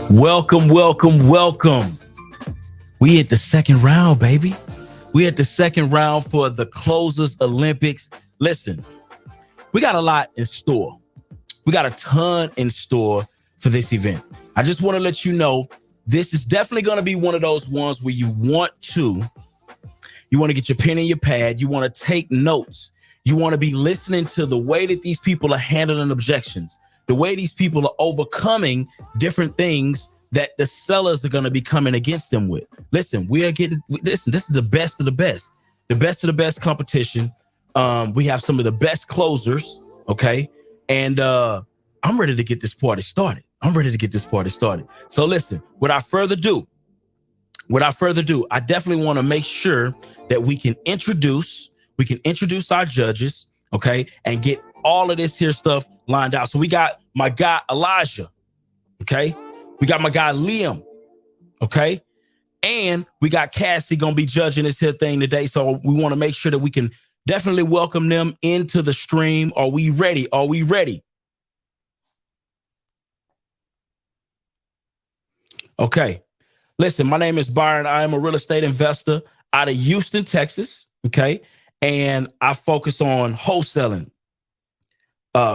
Welcome, welcome, welcome. We at the second round, baby. We at the second round for the Closers Olympics. Listen, we got a lot in store. We got a ton in store for this event. I just want to let you know this is definitely going to be one of those ones where you want to get your pen and your pad, you want to take notes. You want to be listening to the way that these people are handling objections, the way these people are overcoming different things that the sellers are going to be coming against them with. Listen, this is the best of the best competition. We have some of the best closers, okay? And I'm ready to get this party started. So listen, without further ado, I definitely want to make sure that we can introduce our judges, okay, and get all of this here stuff lined out. So we got my guy Elijah, okay? We got my guy Liam, okay? And we got Cassie gonna be judging this here thing today. So we want to make sure that we can definitely welcome them into the stream. Are we ready? Okay. Listen, my name is Byron. I am a real estate investor out of Houston, Texas, okay? And I focus on wholesaling,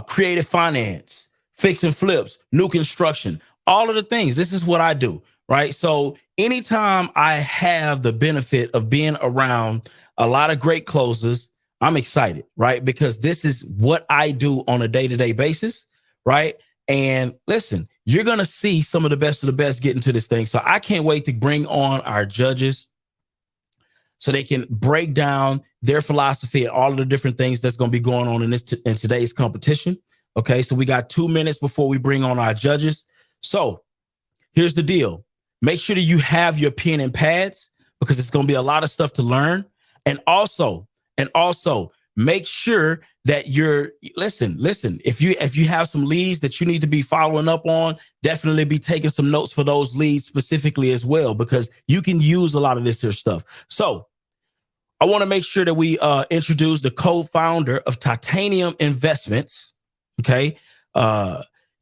creative finance, fix and flips, new construction, all of the things. This is what I do, right? So anytime I have the benefit of being around a lot of great closers, I'm excited, right? Because this is what I do on a day-to-day basis, right? And listen, you're going to see some of the best get into this thing. So I can't wait to bring on our judges so they can break down their philosophy and all of the different things that's going to be going on in today's competition. Okay, so we got 2 minutes before we bring on our judges. So here's the deal. Make sure that you have your pen and pads because it's going to be a lot of stuff to learn. And also make sure that listen, if you have some leads that you need to be following up on, definitely be taking some notes for those leads specifically as well, because you can use a lot of this here stuff. So I want to make sure that we introduce the co-founder of Titanium Investments. Okay.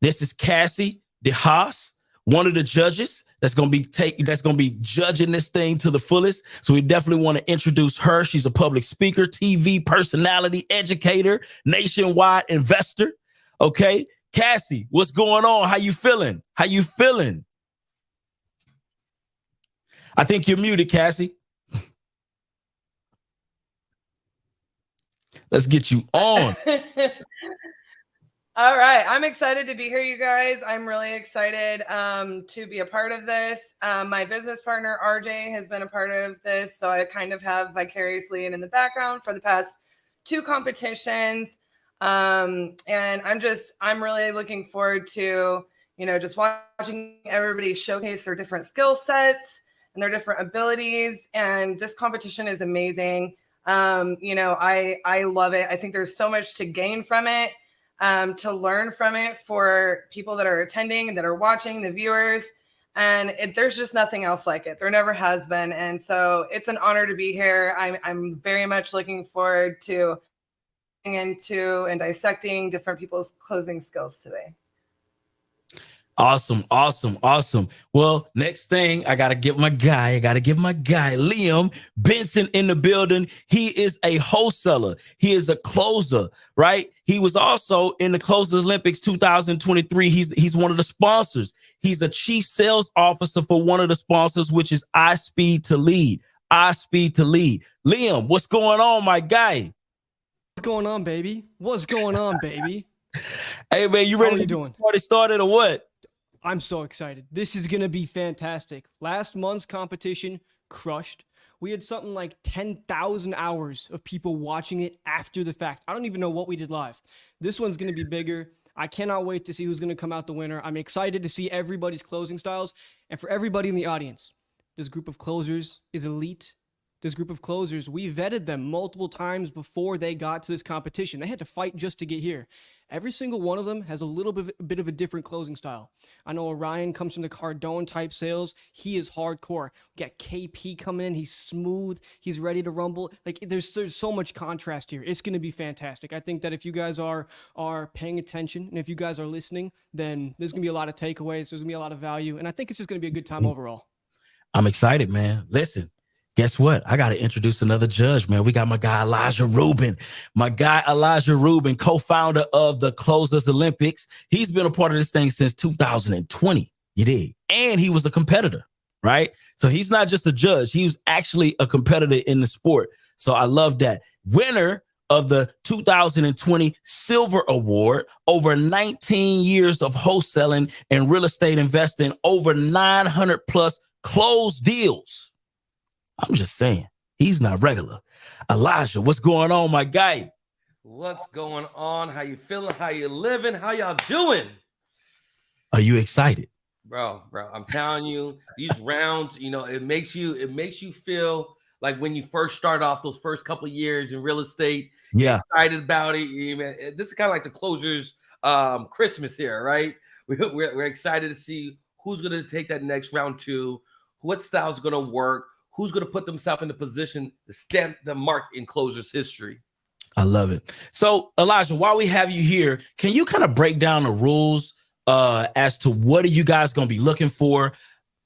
This is Cassie DeHaas, one of the judges that's going to be judging this thing to the fullest. So we definitely want to introduce her. She's a public speaker, TV personality, educator, nationwide investor. Okay. Cassie, what's going on? How you feeling? I think you're muted, Cassie. Let's get you on. All right. I'm excited to be here, you guys. I'm really excited to be a part of this. My business partner, RJ, has been a part of this. So I kind of have vicariously and in the background for the past 2 competitions. And I'm really looking forward to, just watching everybody showcase their different skill sets and their different abilities. And this competition is amazing. I love it. I think there's so much to gain from it. To learn from it for people that are attending, that are watching, the viewers. And there's just nothing else like it. There never has been. And so it's an honor to be here. I'm very much looking forward to getting into and dissecting different people's closing skills today. Awesome. Well, next thing, I got to give my guy Liam Benson in the building. He is a wholesaler. He is a closer, right? He was also in the Closers Olympics 2023. He's one of the sponsors. He's a chief sales officer for one of the sponsors, which is iSpeed to Lead. Liam, what's going on, my guy? What's going on, baby? Hey, man, you ready to get the party started or what? I'm so excited. This is going to be fantastic. Last month's competition crushed. We had something like 10,000 hours of people watching it after the fact. I don't even know what we did live. This one's going to be bigger. I cannot wait to see who's going to come out the winner. I'm excited to see everybody's closing styles. And for everybody in the audience, this group of closers is elite. This group of closers, we vetted them multiple times before they got to this competition. They had to fight just to get here. Every single one of them has a little bit of a different closing style. I know Orion comes from the Cardone type sales. He is hardcore. We got KP coming in. He's smooth. He's ready to rumble. Like there's so much contrast here. It's going to be fantastic. I think that if you guys are paying attention and if you guys are listening, then there's going to be a lot of takeaways. There's going to be a lot of value. And I think it's just going to be a good time overall. I'm excited, man. Listen, guess what? I got to introduce another judge, man. We got my guy, Elijah Rubin. My guy, Elijah Rubin, co-founder of the Closers Olympics. He's been a part of this thing since 2020. You dig? And he was a competitor, right? So he's not just a judge. He was actually a competitor in the sport. So I love that. Winner of the 2020 Silver Award, over 19 years of wholesaling and real estate investing, over 900 plus closed deals. I'm just saying, he's not regular. Elijah, what's going on, my guy? What's going on? How you feeling? How you living? How y'all doing? Are you excited? Bro, I'm telling you, these rounds, it makes you feel like when you first start off those first couple of years in real estate. Yeah. Excited about it. This is kind of like the closers Christmas here, right? We're excited to see who's going to take that next round two, what style's going to work, who's going to put themselves in a position to stamp the mark in closers history. I love it. So, Elijah, while we have you here, can you kind of break down the rules as to what are you guys going to be looking for?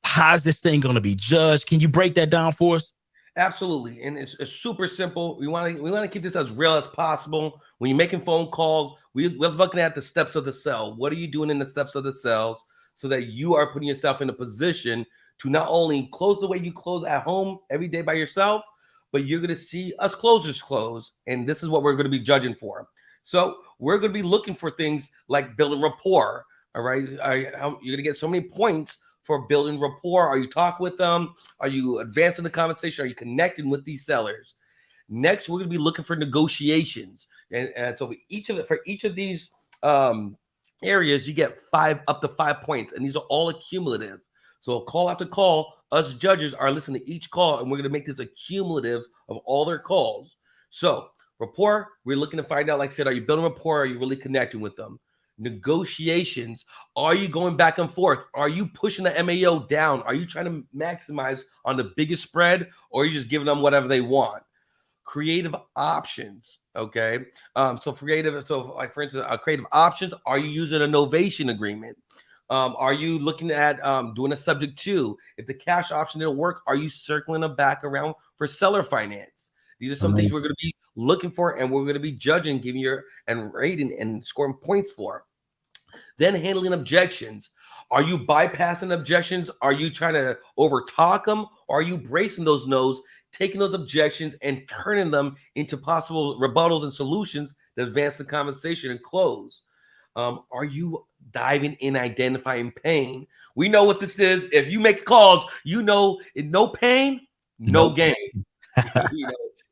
How's this thing going to be judged? Can you break that down for us? Absolutely. And it's super simple. We want to keep this as real as possible. When you're making phone calls, we're looking at the steps of the sell. What are you doing in the steps of the sells so that you are putting yourself in a position to not only close the way you close at home every day by yourself, but you're going to see us closers close. And this is what we're going to be judging for. So we're going to be looking for things like building rapport. All right. You're going to get so many points for building rapport. Are you talking with them? Are you advancing the conversation? Are you connecting with these sellers? Next, we're going to be looking for negotiations. And so for each of these areas, you get up to 5 points. And these are all accumulative. So call after call, us judges are listening to each call, and we're going to make this a cumulative of all their calls. So rapport, we're looking to find out, like I said, are you building rapport? Are you really connecting with them? Negotiations, are you going back and forth? Are you pushing the MAO down? Are you trying to maximize on the biggest spread, or are you just giving them whatever they want? Creative options, okay? So for instance, creative options, are you using a novation agreement? Are you looking at doing a subject to? If the cash option didn't work, are you circling it back around for seller finance? These are some things we're going to be looking for, and we're going to be judging, giving you and rating and scoring points for. Then handling objections. Are you bypassing objections? Are you trying to overtalk them? Or are you bracing those no's, taking those objections and turning them into possible rebuttals and solutions that advance the conversation and close? Are you diving in, identifying pain? We know what this is. If you make calls, no pain, no gain.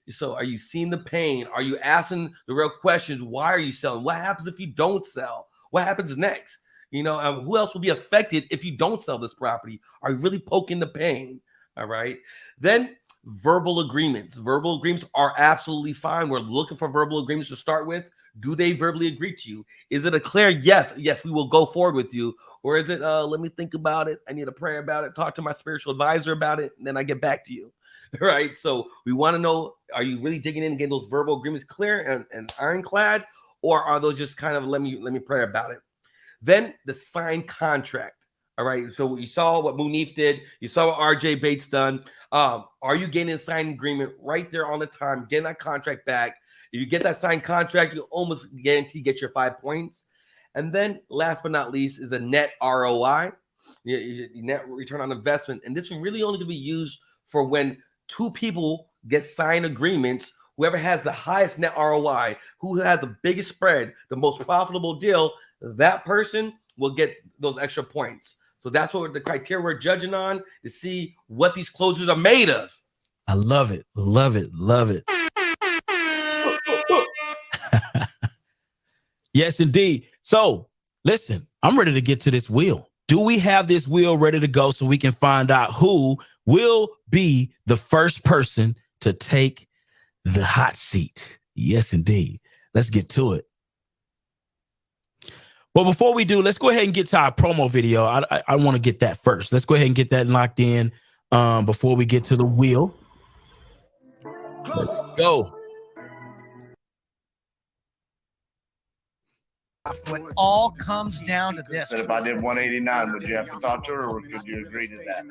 So are you seeing the pain? Are you asking the real questions? Why are you selling? What happens if you don't sell? What happens next? Who else will be affected if you don't sell this property? Are you really poking the pain? All right. Then verbal agreements. Verbal agreements are absolutely fine. We're looking for verbal agreements to start with. Do they verbally agree to you? Is it a clear yes, we will go forward with you? Or is it, let me think about it. I need to pray about it, talk to my spiritual advisor about it, and then I get back to you. Right? So we want to know, are you really digging in and getting those verbal agreements clear and ironclad? Or are those just kind of, let me pray about it? Then the signed contract. All right. So you saw what Munif did. You saw what RJ Bates done. Are you getting a signed agreement right there on the time, getting that contract back? If you get that signed contract, you almost guarantee get your 5 points. And then last but not least is a net ROI, net return on investment. And this is really only going to be used for when two people get signed agreements. Whoever has the highest net ROI, who has the biggest spread, the most profitable deal, that person will get those extra points. So that's what the criteria we're judging on, to see what these closers are made of. I love it. Love it. Love it. Yes, indeed. So listen, I'm ready to get to this wheel. Do we have this wheel ready to go so we can find out who will be the first person to take the hot seat? Yes, indeed. Let's get to it. But before we do, let's go ahead and get to our promo video. I want to get that first. Let's go ahead and get that locked in before we get to the wheel. Let's go. It all comes down to this. But if I did 189, would you have to talk to her, or could you agree to that?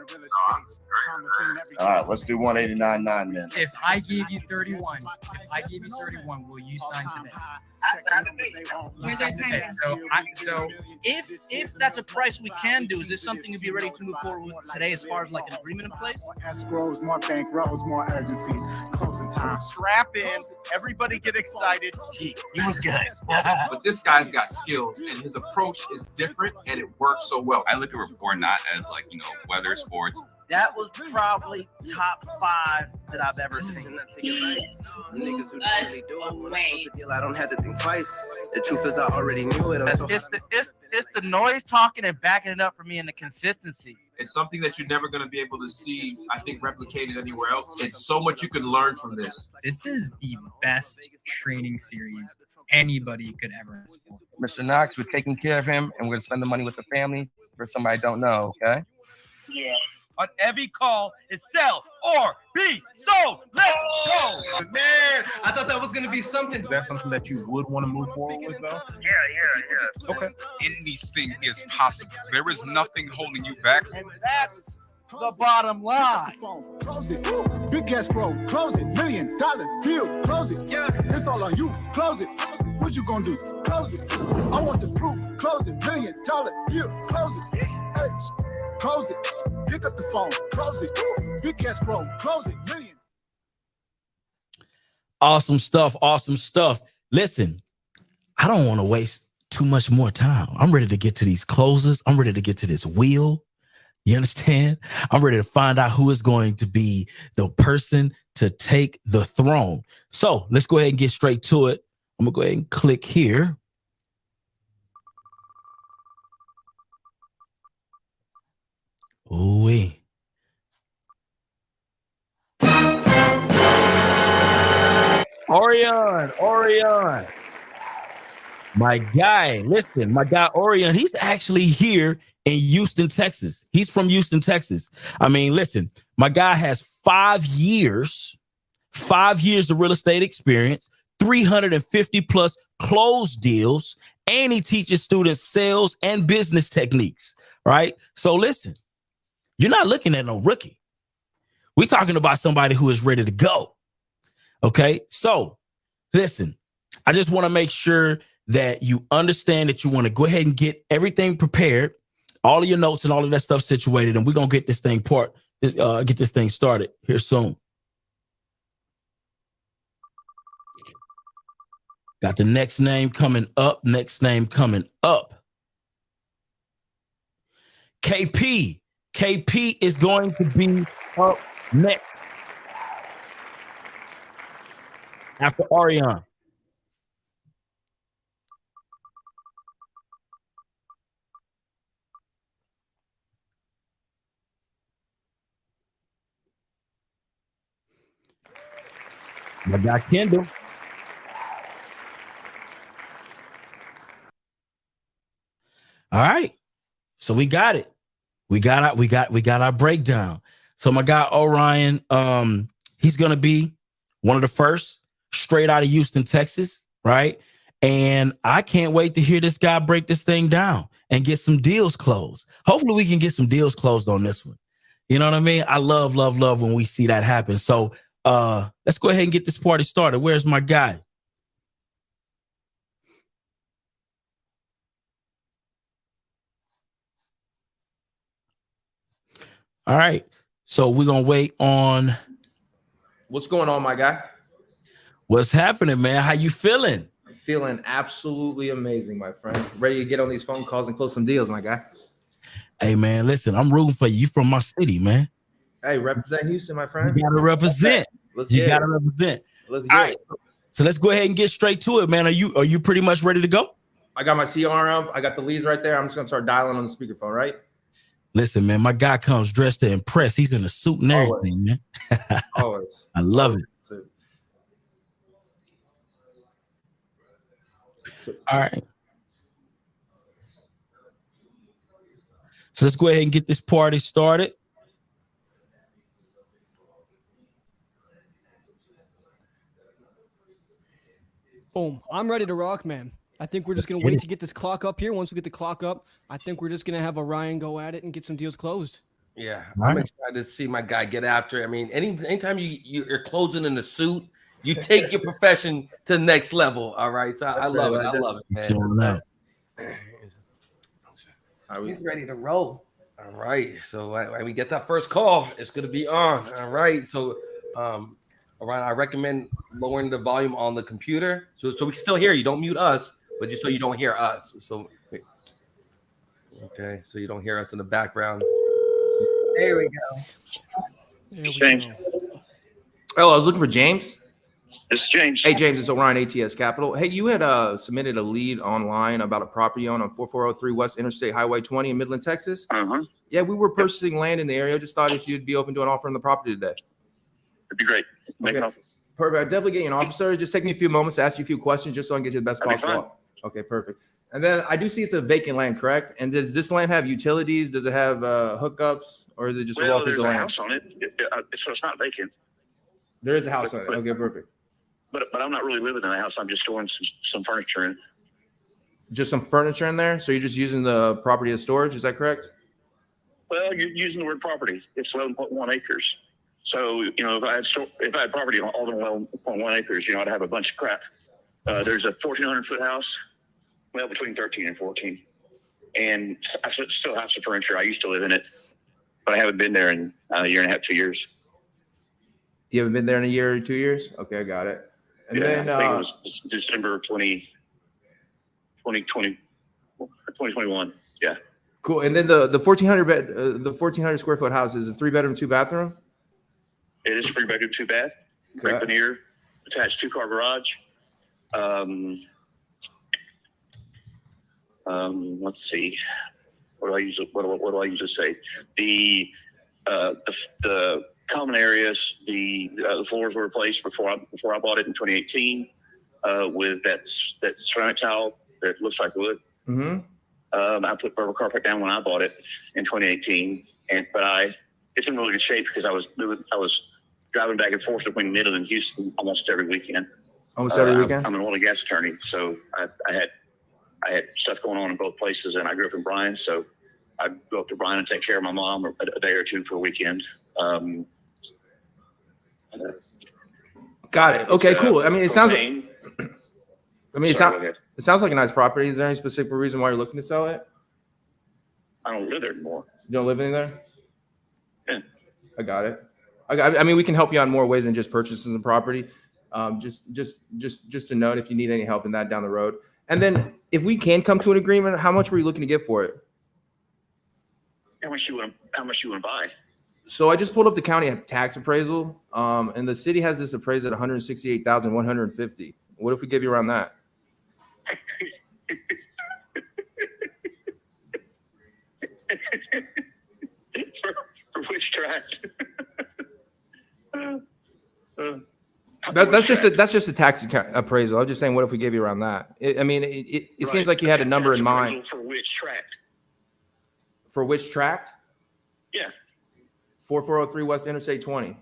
All right, let's do 189.9 then. If I gave you 31, will you sign today? Where's our time? So if that's a price we can do, is this something you'd be ready to move forward with today as far as like an agreement in place? More escrows, more bankrolls, more urgency. Closing time. Strap in. Everybody get excited. He was good. But this guy's got skills, and his approach is different, and it works so well. I look at Rapport not as like, weather, sports. That was probably top 5 that I've ever seen. Niggas who don't really do it. When I close the deal, I don't have to think twice. The truth is, I already knew it. It's the noise talking and backing it up for me, and the consistency. It's something that you're never going to be able to see, I think, replicated anywhere else. It's so much you can learn from this. This is the best training series anybody could ever ask for. Mr. Knox, we're taking care of him, and we're going to spend the money with the family for somebody I don't know, okay? Yeah. On every call, it's sell or be sold. Let's go. Man, I thought that was going to be something. Is that something that you would want to move forward with, though? Yeah. Okay. Anything is possible. There is nothing holding you back. And that's the bottom line. Close it. Big escrow. Close it. $1 million deal. Close it. Yeah. It's all on you. Close it. What you gonna do? Close it. I want the proof. Close it. $1 million deal. Close it. Hey. Close it. Pick up the phone. Close it. Big escrow. Close it. $1 million. Awesome stuff. Awesome stuff. Listen, I don't want to waste too much more time. I'm ready to get to these closers. I'm ready to get to this wheel. You understand? I'm ready to find out who is going to be the person to take the throne. So let's go ahead and get straight to it. I'm going to go ahead and click here. Ooh-wee. Orion. My guy, listen, my guy Orion, he's actually here in Houston, Texas. He's from Houston, Texas. I mean, listen, my guy has 5 years of real estate experience, 350 plus closed deals, and he teaches students sales and business techniques, right? So listen, you're not looking at no rookie. We're talking about somebody who is ready to go. Okay, so listen, I just want to make sure that you understand that you want to go ahead and get everything prepared, all of your notes and all of that stuff situated, and we're gonna get this thing get this thing started here soon. Got the next name coming up. KP is going to be up next after Orion. I got Kendall. All right. So we got it. We got our breakdown. So my guy Orion, he's gonna be one of the first straight out of Houston, Texas, right? And I can't wait to hear this guy break this thing down and get some deals closed. Hopefully we can get some deals closed on this one. You know what I mean? I love when we see that happen. So let's go ahead and get this party started. Where's my guy? All right. So we're going to wait on. What's going on, my guy? What's happening, man? How you feeling? I'm feeling absolutely amazing, my friend. Ready to get on these phone calls and close some deals, my guy. Hey, man, listen, I'm rooting for you. You from my city, man. Hey, represent Houston, my friend. You got to represent. You got to represent. Let's All get right. it. So let's go ahead and get straight to it, man. Are you pretty much ready to go? I got my CRM. I got the leads right there. I'm just going to start dialing on the speakerphone, right? Listen, man, my guy comes dressed to impress. He's in a suit and everything, man. Always. I love it. All right. So let's go ahead and get this party started. Boom. I'm ready to rock, man. I think we're just going to wait to get this clock up here. Once we get the clock up, I think we're just going to have Orion go at it and get some deals closed. Yeah, I'm excited to see my guy get after it. I mean, anytime you're closing in a suit, you take your profession to the next level. All right, so I love it. I love it, man. He's ready to roll. All right, so when we get that first call, it's gonna be on. All right, so Orion, I recommend lowering the volume on the computer so we can still hear you. Don't mute us, but just so you don't hear us. So okay, so you don't hear us in the background. There we go. James. Oh, I was looking for James. This is James. Hey, James, it's Orion ATS Capital. Hey, you had submitted a lead online about a property on 4403 West Interstate Highway 20 in Midland, Texas. Uh-huh. Yeah, we were purchasing land in the area. Just thought if you'd be open to an offer on the property today. It'd be great. Make an offer. Perfect. I'll definitely get you an offer, sir. Just take me a few moments to ask you a few questions just so I can get you the best That'd be possible. Okay, perfect. And then I do see it's a vacant land, correct? And does this land have utilities? Does it have hookups, or is it just a Well, walk piece there's of a land? house on it, so it's not vacant. There is a house on it. Okay, perfect. But I'm not really living in the house. I'm just storing some furniture in. Just some furniture in there. So you're just using the property as storage. Is that correct? Well, you're using the word property. It's 11.1 acres. So if I had property on all the 11.1 acres, I'd have a bunch of crap. There's a 1,400-foot house, well, between 13 and 14, and I still have some furniture. I used to live in it, but I haven't been there in a year and a half, 2 years. You haven't been there in a year or 2 years? Okay, I got it. And then I think it was December 2021. Yeah. Cool. And then the 1,400 square foot house is a 3-bedroom, 2-bathroom. It is 3-bedroom, 2-bath, brick veneer, attached 2-car garage. Let's see. What do I usually say? The common areas, the floors were replaced before I bought it in 2018 with that ceramic tile that looks like wood. Mm-hmm. I put rubber carpet down when I bought it in 2018, but it's in really good shape because I was driving back and forth between Midland and Houston almost every weekend. Almost every weekend. I'm an oil and gas attorney, so I had stuff going on in both places, and I grew up in Bryan, so I go up to Bryan and take care of my mom a day or two per weekend. Got it. Okay, cool. I mean, it sounds. It sounds like a nice property. Is there any specific reason why you're looking to sell it? I don't live there anymore. You don't live in there? Yeah. I got it. I mean, we can help you on more ways than just purchasing the property. Just a note if you need any help in that down the road. And then if we can come to an agreement, how much were you looking to get for it? How much you want to buy? So I just pulled up the county tax appraisal, and the city has this appraised at $168,150. What if we give you around that? for which tract? That's just a tax appraisal. I'm just saying, what if we gave you around that? It seems like you had a number in mind. For which tract? For which tract? Yeah. 4403 West Interstate 20.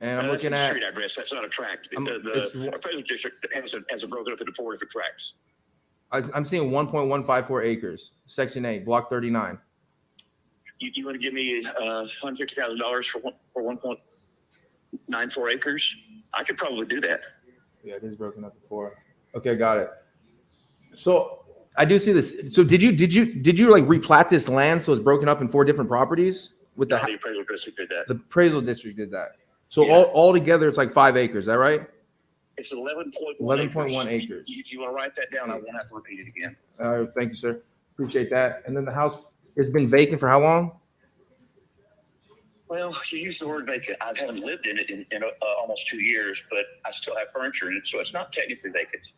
And I'm looking at street address. That's not a tract. The appraisal district has it broken up into 4 different tracts. I'm seeing 1.154 acres, Section 8, Block 39. You want to give me $150,000 for 1.94 acres? I could probably do that. Yeah, it is broken up before. Okay, got it. So I do see this. So did you like replat this land so it's broken up in 4 different properties? With the appraisal district did that. The appraisal district did that. So all together it's like 5 acres. Is that right? It's 11.1 11.1 acres. If you want to write that down, I won't have to repeat it again. All right, thank you, sir. Appreciate that. And then the house has been vacant for how long? Well, you use the word vacant. I haven't lived in it in almost 2 years, but I still have furniture in it, so it's not technically vacant.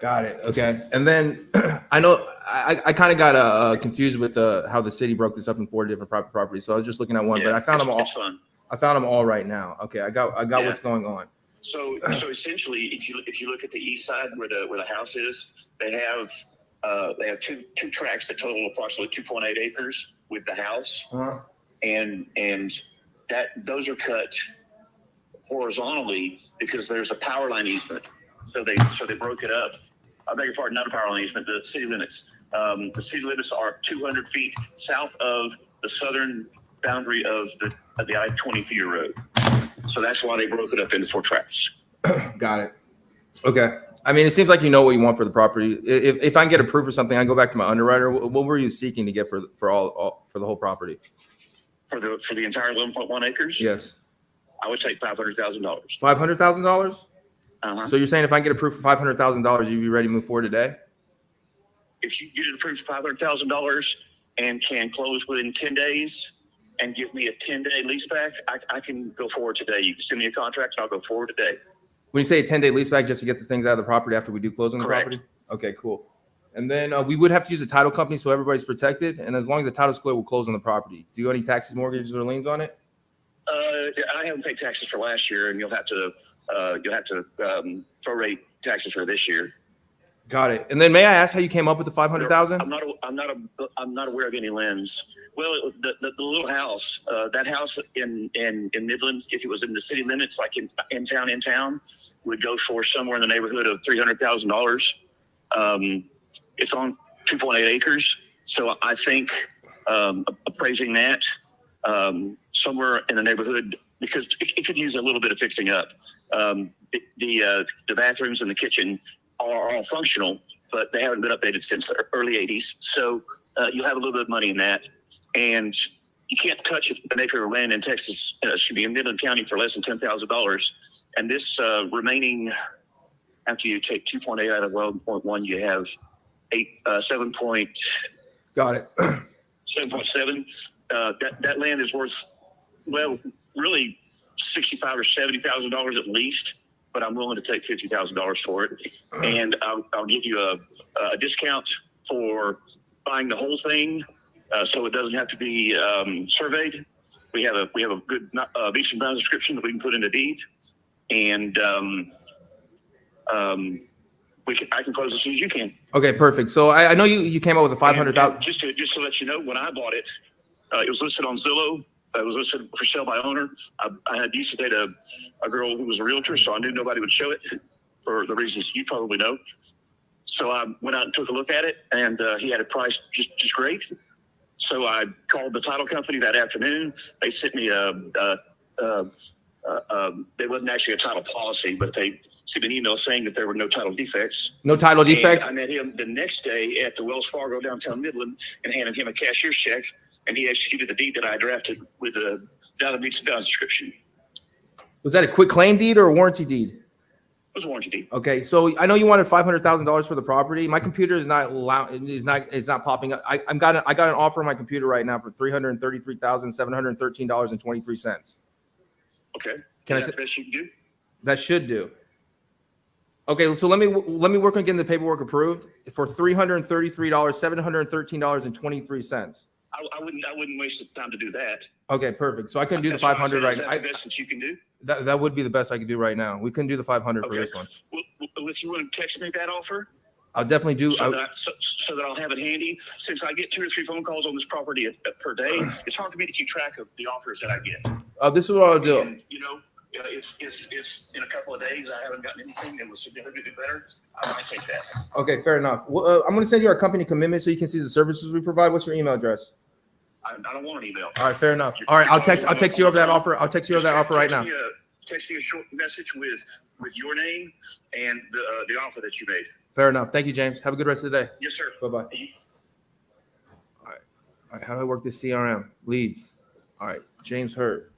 Got it. Okay. And then I know I kind of got confused with how the city broke this up in 4 different properties. So I was just looking at one, but I found them all. It's fun. I found them all right now. Okay, I got what's going on. So essentially, if you look at the east side where the house is, they have They have two tracts that total approximately 2.8 acres with the house, and those are cut horizontally because there's a power line easement. So they broke it up. I beg your pardon, not a power line easement, the city limits. The city limits are 200 feet south of the southern boundary of the I-20 feeder road. So that's why they broke it up into 4 tracts. Got it. Okay. I mean, it seems like you know what you want for the property. If I can get approved for something, I go back to my underwriter. What were you seeking to get for the whole property? For the entire 11.1 acres? Yes. I would say $500,000. $500,000? So you're saying if I can get approved for $500,000, you'd be ready to move forward today? If you get it approved for $500,000 and can close within 10 days and give me a 10-day lease back, I can go forward today. You can send me a contract and I'll go forward today. When you say a 10-day lease back just to get the things out of the property after we do close on the property? Okay, cool. And then we would have to use a title company so everybody's protected. And as long as the title's clear, we'll close on the property. Do you have any taxes, mortgages, or liens on it? I haven't paid taxes for last year, and you'll have to prorate taxes for this year. Got it. And then may I ask how you came up with the $500,000? I'm not aware of any lens. Well, the little house, that house in Midland, if it was in the city limits, like in town, would go for somewhere in the neighborhood of $300,000. It's on 2.8 acres, so I think appraising that somewhere in the neighborhood, because it could use a little bit of fixing up. The bathrooms and the kitchen are all functional, but they haven't been updated since the early 80s. So you'll have a little bit of money in that. And you can't touch an acre of land in Texas, should be in Midland County, for less than $10,000. And this remaining, after you take 2.8 out of 11.1, you have 7. Got it. 7.7. That land is worth, well, really $65,000 or $70,000 at least, but I'm willing to take $50,000 for it, and I'll give you a discount for buying the whole thing, so it doesn't have to be surveyed. We have a good Beach and Brown description that we can put in a deed, and I can close as soon as you can. Okay, perfect. So I know you came up with a $500,000. Just to let you know, when I bought it, it was listed on Zillow. It was listed for sale by owner. I had used to date a girl who was a realtor, so I knew nobody would show it for the reasons you probably know. So I went out and took a look at it, and he had it priced just great. So I called the title company that afternoon. They sent me they wasn't actually a title policy, but they sent me an email saying that there were no title defects. No title defects? And I met him the next day at the Wells Fargo downtown Midland and handed him a cashier's check, and he executed the deed that I drafted with the Down Beach and Brown description. Was that a quick claim deed or a warranty deed? It was a warranty deed. Okay, so I know you wanted $500,000 for the property. My computer is not popping up. I got an offer on my computer right now for $333,713.23. Okay. Can Is that the best you can do? That should do. Okay, so let me work on getting the paperwork approved for $333,713.23. I wouldn't waste the time to do that. Okay, perfect. So I couldn't do the 500 right now. Is that the best that you can do? That would be the best I could do right now. We couldn't do the 500 for this one. Well, if you want to text me that offer, I'll definitely do. So that I'll have it handy. Since I get 2 or 3 phone calls on this property per day, it's hard for me to keep track of the offers that I get. This is what I'll do. And, if in a couple of days I haven't gotten anything that was significantly better, I might take that. Okay, fair enough. Well, I'm going to send you our company commitment so you can see the services we provide. What's your email address? I don't want an email. All right, fair enough. All right, I'll text you over that offer. I'll text you over that offer right now. Text me a short message with your name and the offer that you made. Fair enough. Thank you, James. Have a good rest of the day. Yes, sir. Bye-bye. All right. How do I work this CRM? Leads. All right. James Hurd.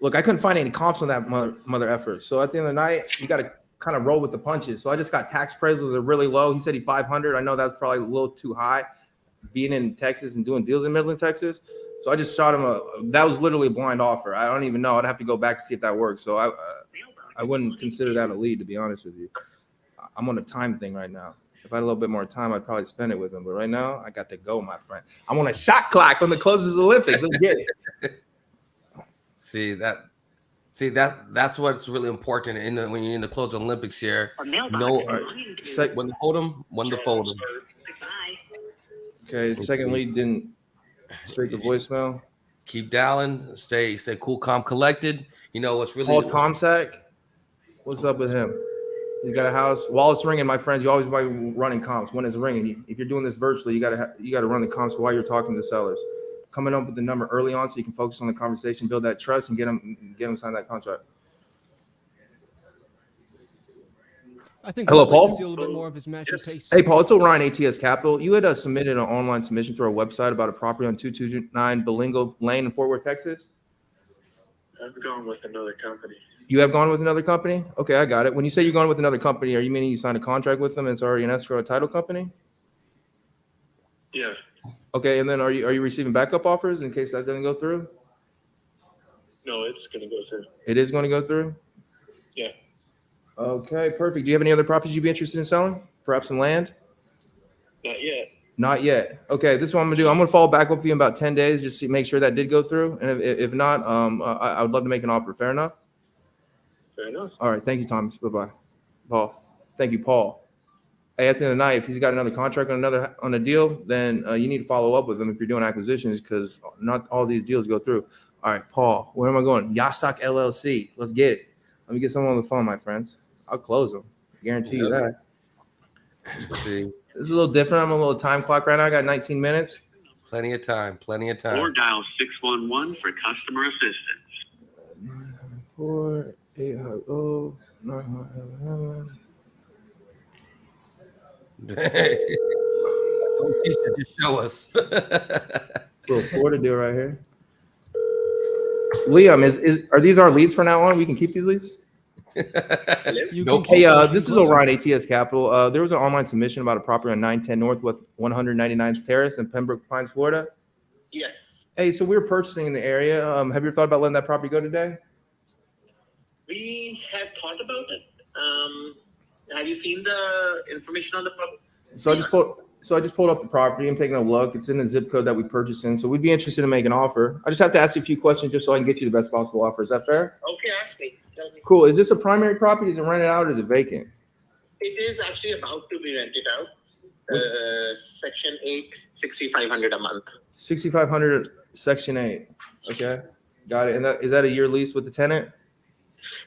Look, I couldn't find any comps on that mother effort. So at the end of the night, you got to kind of roll with the punches. So I just got tax appraisals that are really low. He said he 500. I know that's probably a little too high being in Texas and doing deals in Midland, Texas. So I just shot him that was literally a blind offer. I don't even know. I'd have to go back to see if that works. So I wouldn't consider that a lead, to be honest with you. I'm on a time thing right now. If I had a little bit more time, I'd probably spend it with him. But right now, I got to go, my friend. I'm on a shot clock on the closest Olympics. Let's get it. See, See that's what's really important when you're in the close Olympics here. No, when to hold them, when to fold them. Okay, second lead didn't straight to voicemail. Keep dialing. Stay cool, calm, collected. You know what's really Paul Tomczak. What's up with him? He's got a house. While it's ringing, my friends, you always buy running comps. When it's ringing, if you're doing this virtually, you gotta run the comps while you're talking to sellers. Coming up with the number early on so you can focus on the conversation, build that trust, and get them sign that contract. I think Hello, I'd like Paul. to see a little bit more of his matching pace. Hey, Paul, it's Orion ATS Capital. You had submitted an online submission through our website about a property on 229 Belingo Lane in Fort Worth, Texas. I've gone with another company. You have gone with another company? Okay, I got it. When you say you're going with another company, are you meaning you signed a contract with them and it's already an escrow title company? Yeah. Okay, and then are you receiving backup offers in case that doesn't go through? No, it's going to go through. It is going to go through? Yeah. Okay, perfect. Do you have any other properties you'd be interested in selling? Perhaps some land? Not yet. Not yet. Okay, this is what I'm gonna do. I'm gonna follow back up with you in about 10 days, just to make sure that did go through. And if not, I would love to make an offer. Fair enough? Fair enough. All right. Thank you, Thomas. Bye-bye. Paul. Thank you, Paul. Hey, at the end of the night, if he's got another contract on a deal, then you need to follow up with him if you're doing acquisitions, because not all these deals go through. All right, Paul, where am I going? Yasak LLC. Let's get it. Let me get someone on the phone, my friends. I'll close them. Guarantee you that. Let's see. This is a little different. I'm on a little time clock right now. I got 19 minutes. Plenty of time. Or dial 611 for customer assistance. 4-800-911. Don't teach it, just show us. Little 4 to do right here. Liam, are these our leads for now on? We can keep these leads? Hey, this is Orion ATS Capital. There was an online submission about a property on 910 North with 199th Terrace in Pembroke Pines, Florida. Yes. Hey, so we're purchasing in the area. Have you ever thought about letting that property go today? We have thought about it. Have you seen the information on the property? So I just pulled up the property. I'm taking a look. It's in the zip code that we purchased in. So we'd be interested in making an offer. I just have to ask you a few questions just so I can get you the best possible offer. Is that fair? Okay, ask me. Tell me. Cool. Is this a primary property? Is it rented out or is it vacant? It is actually about to be rented out. Section 8, 6,500 a month. 6,500 Section 8. Okay. Got it. And is that a year lease with the tenant?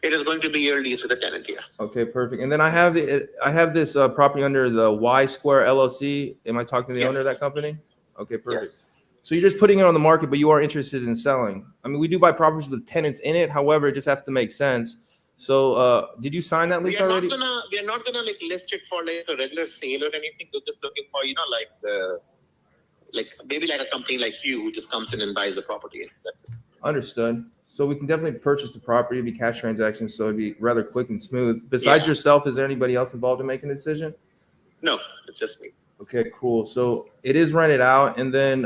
It is going to be your lease with the tenant here. Okay, perfect. And then I have this property under the Y Square LLC. Am I talking to the owner of that company? Okay, perfect. Yes. So you're just putting it on the market, but you are interested in selling. I mean, we do buy properties with tenants in it. However, it just has to make sense. So did you sign that lease already? We are not gonna like list it for like a regular sale or anything. We're just looking for, like maybe like a company like you who just comes in and buys the property. That's it. Understood. So we can definitely purchase the property. It'd be cash transactions, so it'd be rather quick and smooth. Besides yourself, is there anybody else involved in making a decision? No, it's just me. Okay, cool. So it is rented out. And then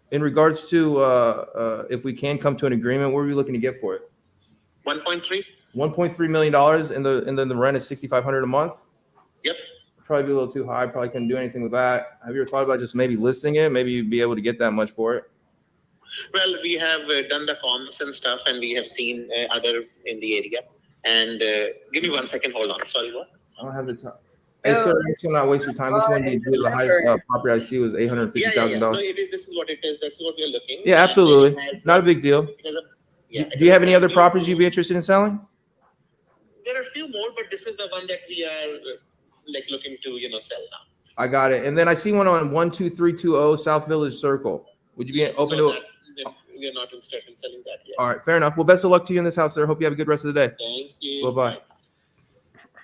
in regards to if we can come to an agreement, what are we looking to get for it? 1.3. $1.3 million, and then the rent is $6,500 a month? Yep. Probably be a little too high. Probably couldn't do anything with that. Have you ever thought about just maybe listing it? Maybe you'd be able to get that much for it. Well, we have done the comps and stuff, and we have seen other in the area. And give me 1 second. Hold on. Sorry, what? I don't have the time. Hey, sir, I will not waste your time. This one being the highest property I see was $850,000. No, this is what it is. This is what we're looking. Yeah, absolutely. Not a big deal. Do you have any other properties you'd be interested in selling? There are a few more, but this is the one that we are like looking to sell now. I got it. And then I see one on 12320 South Village Circle. Would you be open to it? We are not interested in selling that yet. All right, fair enough. Well, best of luck to you in this house, sir. Hope you have a good rest of the day. Thank you. Bye-bye.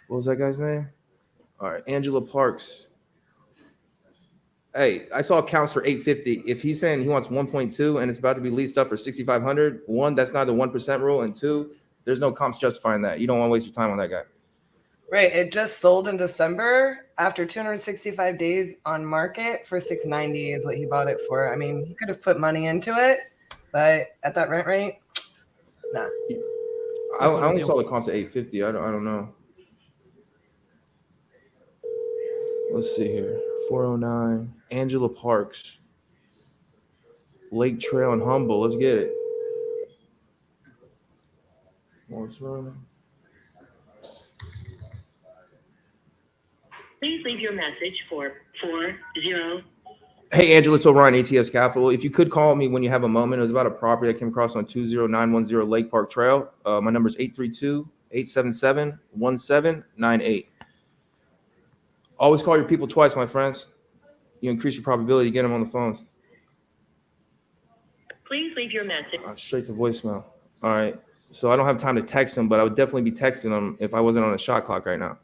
What was that guy's name? All right, Angela Parks. Hey, I saw accounts for 850. If he's saying he wants 1.2 and it's about to be leased up for 6,500, one, that's not the 1% rule, and two, there's no comps justifying that. You don't want to waste your time on that guy. Right. It just sold in December after 265 days on market for $690 is what he bought it for. I mean, he could have put money into it, but at that rent rate, nah. I only saw the comps at 850. I don't know. Let's see here. 409. Angela Parks. Lake Trail and Humble. Let's get it. Please leave your message for 40. Hey, Angela, it's Orion, ATS Capital. If you could call me when you have a moment, it was about a property I came across on 20910 Lake Park Trail. My number is 832-877-1798. Always call your people twice, my friends. You increase your probability to get them on the phone. Please leave your message. Straight to voicemail. All right. So I don't have time to text them, but I would definitely be texting them if I wasn't on a shot clock right now.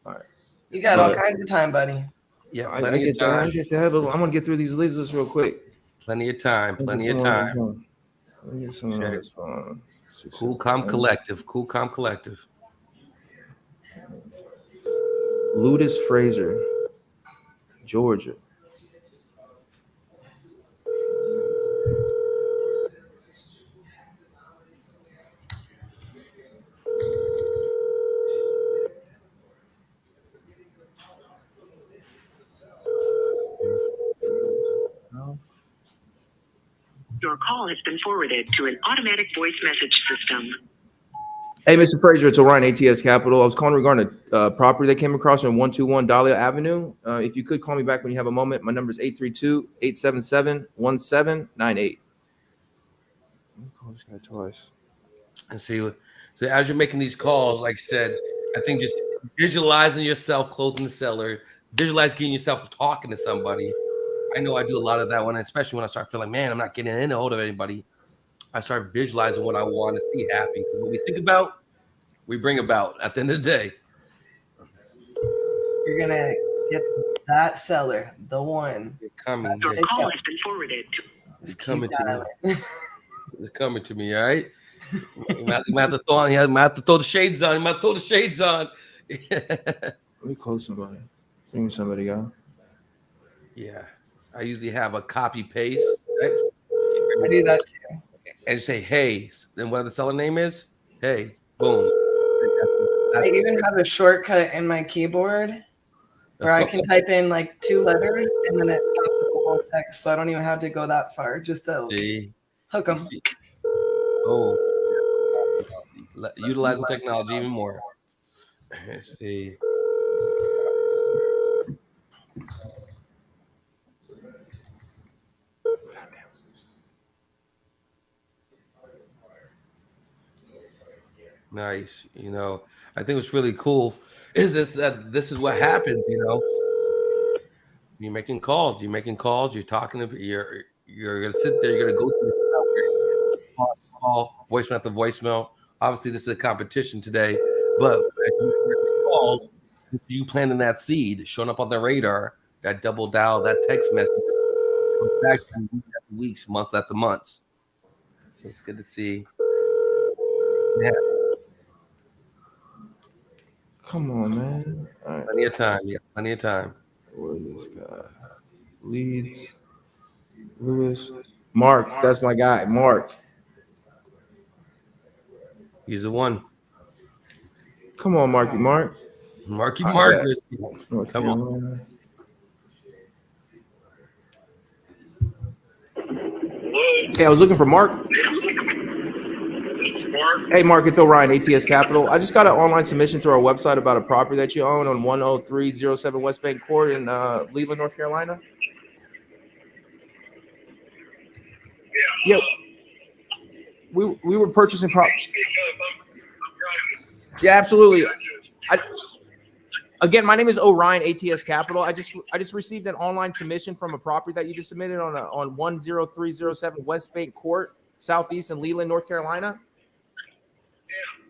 All right. You got all kinds of time, buddy. Yeah, I plenty get of time. that. I get that, but I'm gonna get through these lists real quick. Plenty of time. Plenty of time. Let me get someone on this phone. Cool, calm, collective. Cool, calm, collective. Ludus Fraser, Georgia. Your call has been forwarded to an automatic voice message system. Hey, Mr. Fraser, it's Orion, ATS Capital. I was calling regarding a property that came across on 121 Dahlia Avenue. If you could call me back when you have a moment, my number is 832-877-1798. Call this guy twice. And see, so as you're making these calls, like I said, I think just visualizing yourself closing the cellar, visualize getting yourself talking to somebody. I know I do a lot of that one, especially when I start feeling, man, I'm not getting in hold of anybody. I start visualizing what I want to see happen. What we think about, we bring about at the end of the day. You're gonna get that seller, the one. They're coming. Your call has been forwarded to. It's coming to me. It's coming to me, all right? You might have to throw on. You might have to throw the shades on. You might throw the shades on. Let me close somebody. Bring somebody out. Yeah. I usually have a copy paste. Text. I do that too. And say, hey, and what the seller name is? Hey, boom. I even have a shortcut in my keyboard where I can type in like 2 letters and then it pops up the whole text. So I don't even have to go that far just to hook them. Oh, utilizing technology even more. Let's see. Nice. You know, I think what's really cool is that this is what happens. You know, you're making calls. You're talking to. You're gonna sit there. You're gonna go through call voicemail after voicemail. Obviously, this is a competition today, but you planting that seed, showing up on the radar, that double dial, that text message, comes back to weeks after weeks, months after months. So it's good to see. Yeah. Come on, man. All right. Plenty of time. Yeah, plenty of time. Where is this guy? Leeds. Lewis. Mark. That's my guy. Mark. He's the one. Come on, Marky Mark. Marky Mark. Come on. Hey, I was looking for Mark. Hey, Mark, it's Orion, ATS Capital. I just got an online submission through our website about a property that you own on 10307 West Bank Court in Leland, North Carolina. Yeah. We were purchasing property. Yeah, absolutely. Again, my name is Orion, ATS Capital. I just received an online submission from a property that you just submitted on 10307 West Bank Court, Southeast in Leland, North Carolina.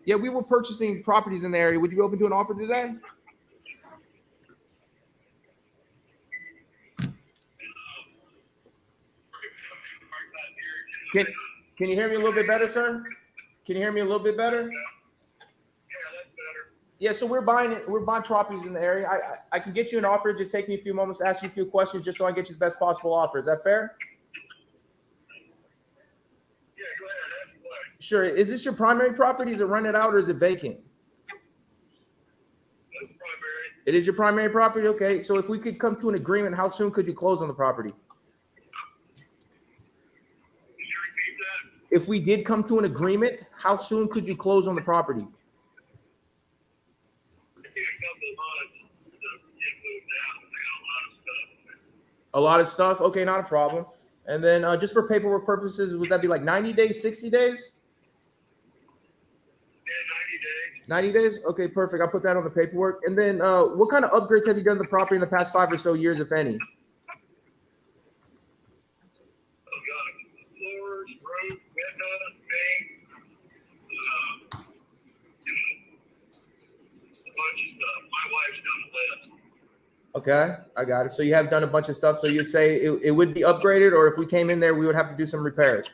Yeah, we were purchasing properties in the area. Would you be open to an offer today? Can you hear me a little bit better, sir? Can you hear me a little bit better? Yeah, so we're buying properties in the area. I can get you an offer. Just take me a few moments to ask you a few questions just so I get you the best possible offer. Is that fair? Yeah, go ahead. Ask the question. Sure. Is this your primary property? Is it rented out or is it vacant? That's primary. It is your primary property? Okay. So if we could come to an agreement, how soon could you close on the property? Could you repeat that? if we did come to an agreement, how soon could you close on the property? A lot of stuff. Okay, not a problem. And then just for paperwork purposes, would that be like 90 days, 60 days? 90 days? Okay, perfect. I'll put that on the paperwork. And then what kind of upgrades have you done to the property in the past 5 or so years, if any? Floors, roof, windows, paint, a bunch of stuff. My wife's done the list. Okay, I got it. So you have done a bunch of stuff. So you'd say it would be upgraded, or if we came in there, we would have to do some repairs.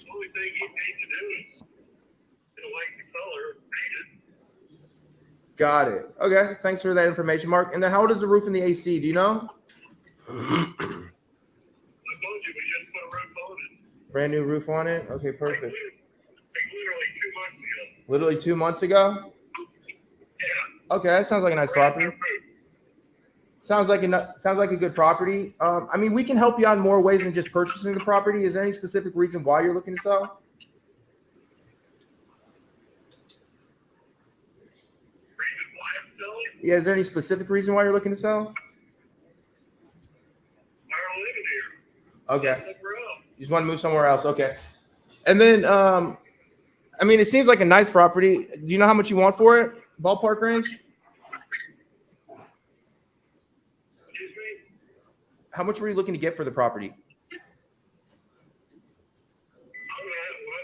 The only thing you need to do is like the color, paint it. Got it. Okay, thanks for that information, Mark. And then how old is the roof and the AC? Do you know? I told you we just put a roof on it. Brand new roof on it? Okay, perfect. Like literally 2 months ago. Literally 2 months ago? Okay, that sounds like a nice property. Sounds like a good property. I mean, we can help you out in more ways than just purchasing the property. Is there any specific reason why you're looking to sell? Reason why I'm selling? Yeah, is there any specific reason why you're looking to sell? I don't live here. Okay. You just want to move somewhere else. Okay. And then, I mean, it seems like a nice property. Do you know how much you want for it? Ballpark range? How much were you looking to get for the property? When I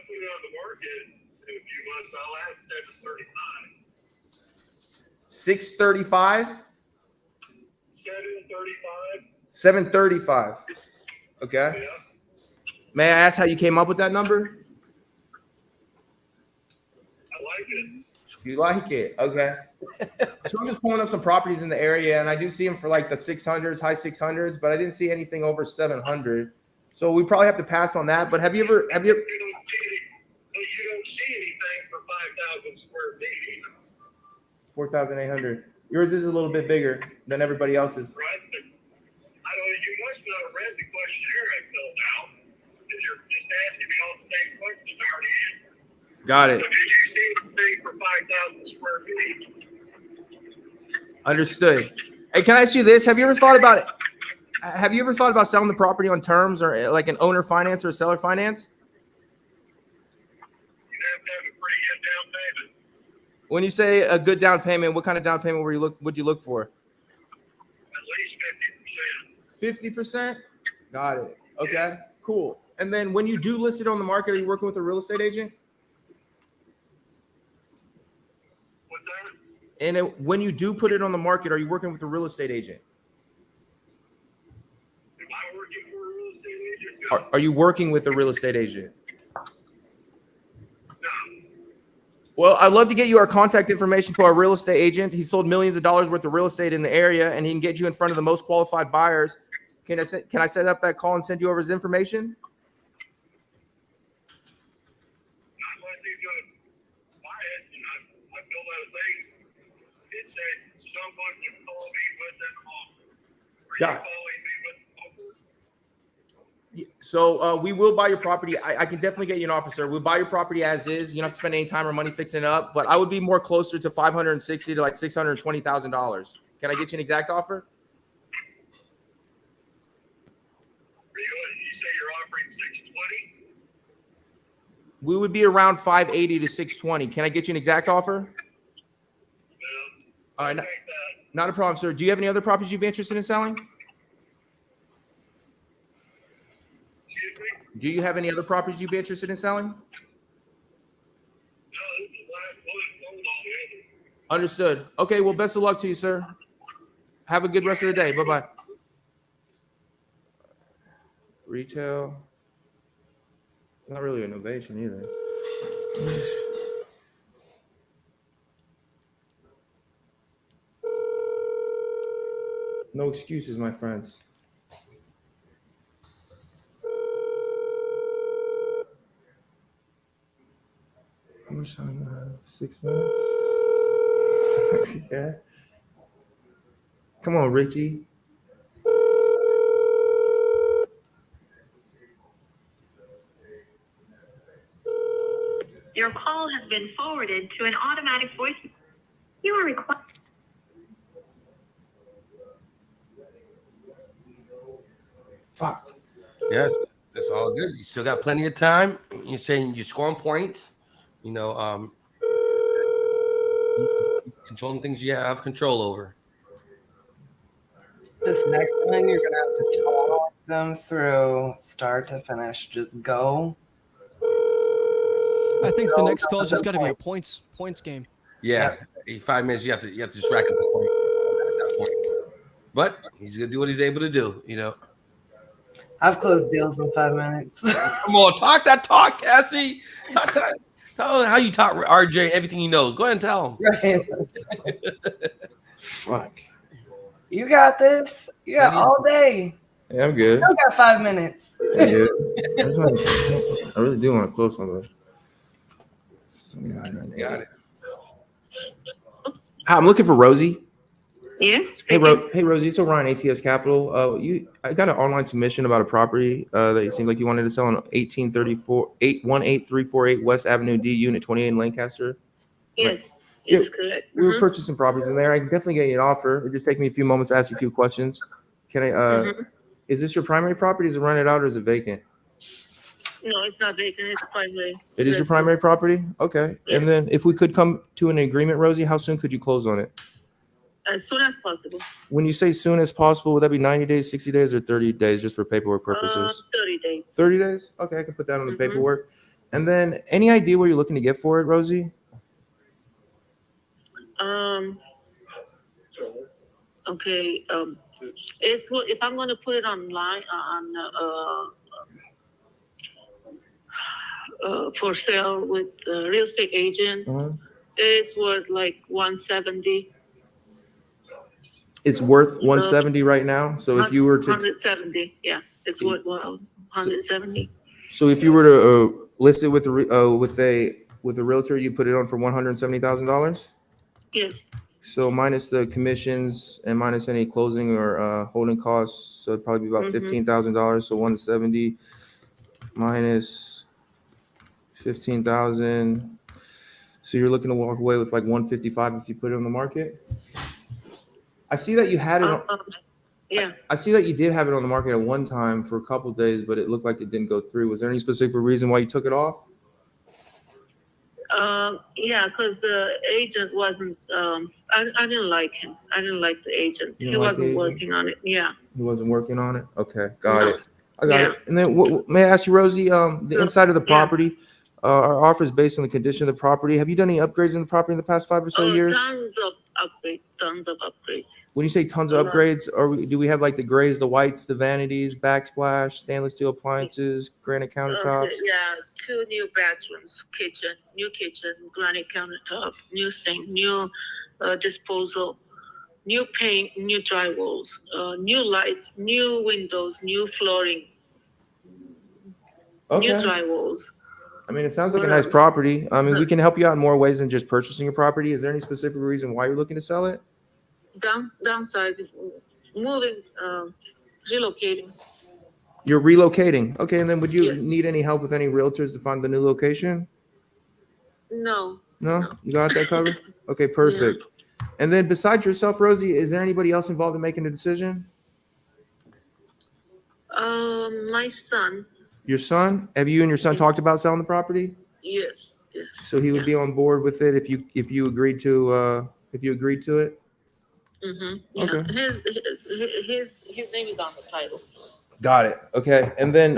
put it on the market in a few months, I'll ask 635? 735. 735. Okay. Yeah. May I ask how you came up with that number? I like it. You like it? Okay. So I'm just pulling up some properties in the area, and I do see them for like the 600s, high 600s, but I didn't see anything over 700. So we probably have to pass on that. But You don't see anything for 5,000 square feet either. 4,800. Yours is a little bit bigger than everybody else's. Right? I don't. You must not have read the questionnaire I filled out. Because you're just asking me all the same questions I already answered. Got it. So did you see the thing for 5,000 square feet? Understood. Hey, can I ask you this? Have you ever thought about selling the property on terms or like an owner finance or a seller finance? You have to have a pretty good down payment. When you say a good down payment, what kind of down payment would you look for? At least 50%. 50%? Got it. Okay, cool. And then when you do list it on the market, are you working with a real estate agent? What's that? And when you do put it on the market, are you working with a real estate agent? Am I working for a real estate agent? Are you working with a real estate agent? No. Well, I'd love to get you our contact information to our real estate agent. He sold millions of dollars worth of real estate in the area, and he can get you in front of the most qualified buyers. Can I set up that call and send you over his information? Unless he's going to buy it, and I filled out things. It said someone would call me with an offer. Are Yeah. you calling me with an offer? So we will buy your property. I can definitely get you an offer. We'll buy your property as is. You don't have to spend any time or money fixing it up. But I would be more closer to $560,000 to like $620,000. Can I get you an exact offer? You say you're offering 620? We would be around 580 to 620. Can I get you an exact offer? No. All right, Take that. not a problem, sir. Do you have any other properties you'd be interested in selling? Excuse me? Do you have any other properties you'd be interested in selling? No, this is the last one. Sold all the others. Understood. Okay, well, best of luck to you, sir. Have a good rest of the day. Bye-bye. Retail. Not really innovation either. No excuses, my friends. How much time do I have? 6 minutes? Yeah. Come on, Richie. been forwarded to an automatic voice. You are required. Fuck. Yes, it's all good. You still got plenty of time. You're saying you're scoring points. You know, controlling things you have control over. This next one, you're gonna have to talk them through start to finish. Just go. I think the next call's just got to be a points game. Yeah, 5 minutes. You have to just rack up the point at that point. But he's gonna do what he's able to do. You know. I've closed deals in 5 minutes. Come on, talk that talk, Cassie. Tell him how you taught RJ everything he knows. Go ahead and tell him. Right. Fuck. You got this. You got all day. Yeah, I'm good. You got 5 minutes. Yeah, I really do want to close on that. Got it. Hi, I'm looking for Rosie. Yes. Hey, Rosie, it's Orion ATS Capital. I got an online submission about a property that it seemed like you wanted to sell on 18348 West Avenue D, Unit 28 in Lancaster. Yes, Yeah, it's correct. we were purchasing properties in there. I can definitely get you an offer. It just take me a few moments to ask you a few questions. Can I? Is this your primary property? Is it rented out or is it vacant? No, it's not vacant. It's primary. It is your primary property. Okay. Yes. And then if we could come to an agreement, Rosie, how soon could you close on it? As soon as possible. When you say soon as possible, would that be 90 days, 60 days, or 30 days just for paperwork purposes? 30 days. 30 days? Okay, I can put that on the paperwork. And then any idea what you're looking to get for it, Rosie? Okay. It's what if I'm going to put it online for sale with the real estate agent. It's worth like 170. It's worth 170 right now. So if you were to 170, yeah, it's worth 170. So if you were to list it with a realtor, you put it on for $170,000. Yes. So minus the commissions and minus any closing or holding costs, so it'd probably be about $15,000. So 170 minus 15,000. So you're looking to walk away with like 155 if you put it on the market. I see that you had it. Yeah. I see that you did have it on the market at one time for a couple of days, but it looked like it didn't go through. Was there any specific reason why you took it off? Yeah, because the agent wasn't. I didn't like him. I didn't like the agent. You He didn't like the wasn't agent? working on it. Yeah. He wasn't working on it. Okay, got No. it. I got it. And then may I ask you, Rosie? The inside of the property, our offer is based on the condition of the property. Have you done any upgrades in the property in the past 5 or so years? Tons of upgrades. Tons of upgrades. When you say tons of upgrades, do we have like the grays, the whites, the vanities, backsplash, stainless steel appliances, granite countertops? Okay, yeah, 2 new bathrooms, new kitchen, granite countertop, new sink, new disposal, new paint, new drywalls, new lights, new windows, new flooring, new Okay. drywalls. I mean, it sounds like a nice property. I mean, we can help you out in more ways than just purchasing a property. Is there any specific reason why you're looking to sell it? Downsizing, moving, relocating. You're relocating. Okay, and then would you Yes. need any help with any realtors to find the new location? No. No? You got that covered? Okay, perfect. And then besides yourself, Rosie, is there anybody else involved in making the decision? My son. Your son? Have you and your son talked about selling the property? Yes. Yes. So he would be on board with it if you agreed to it? Yeah. Okay. His name is on the title. Got it. Okay. And then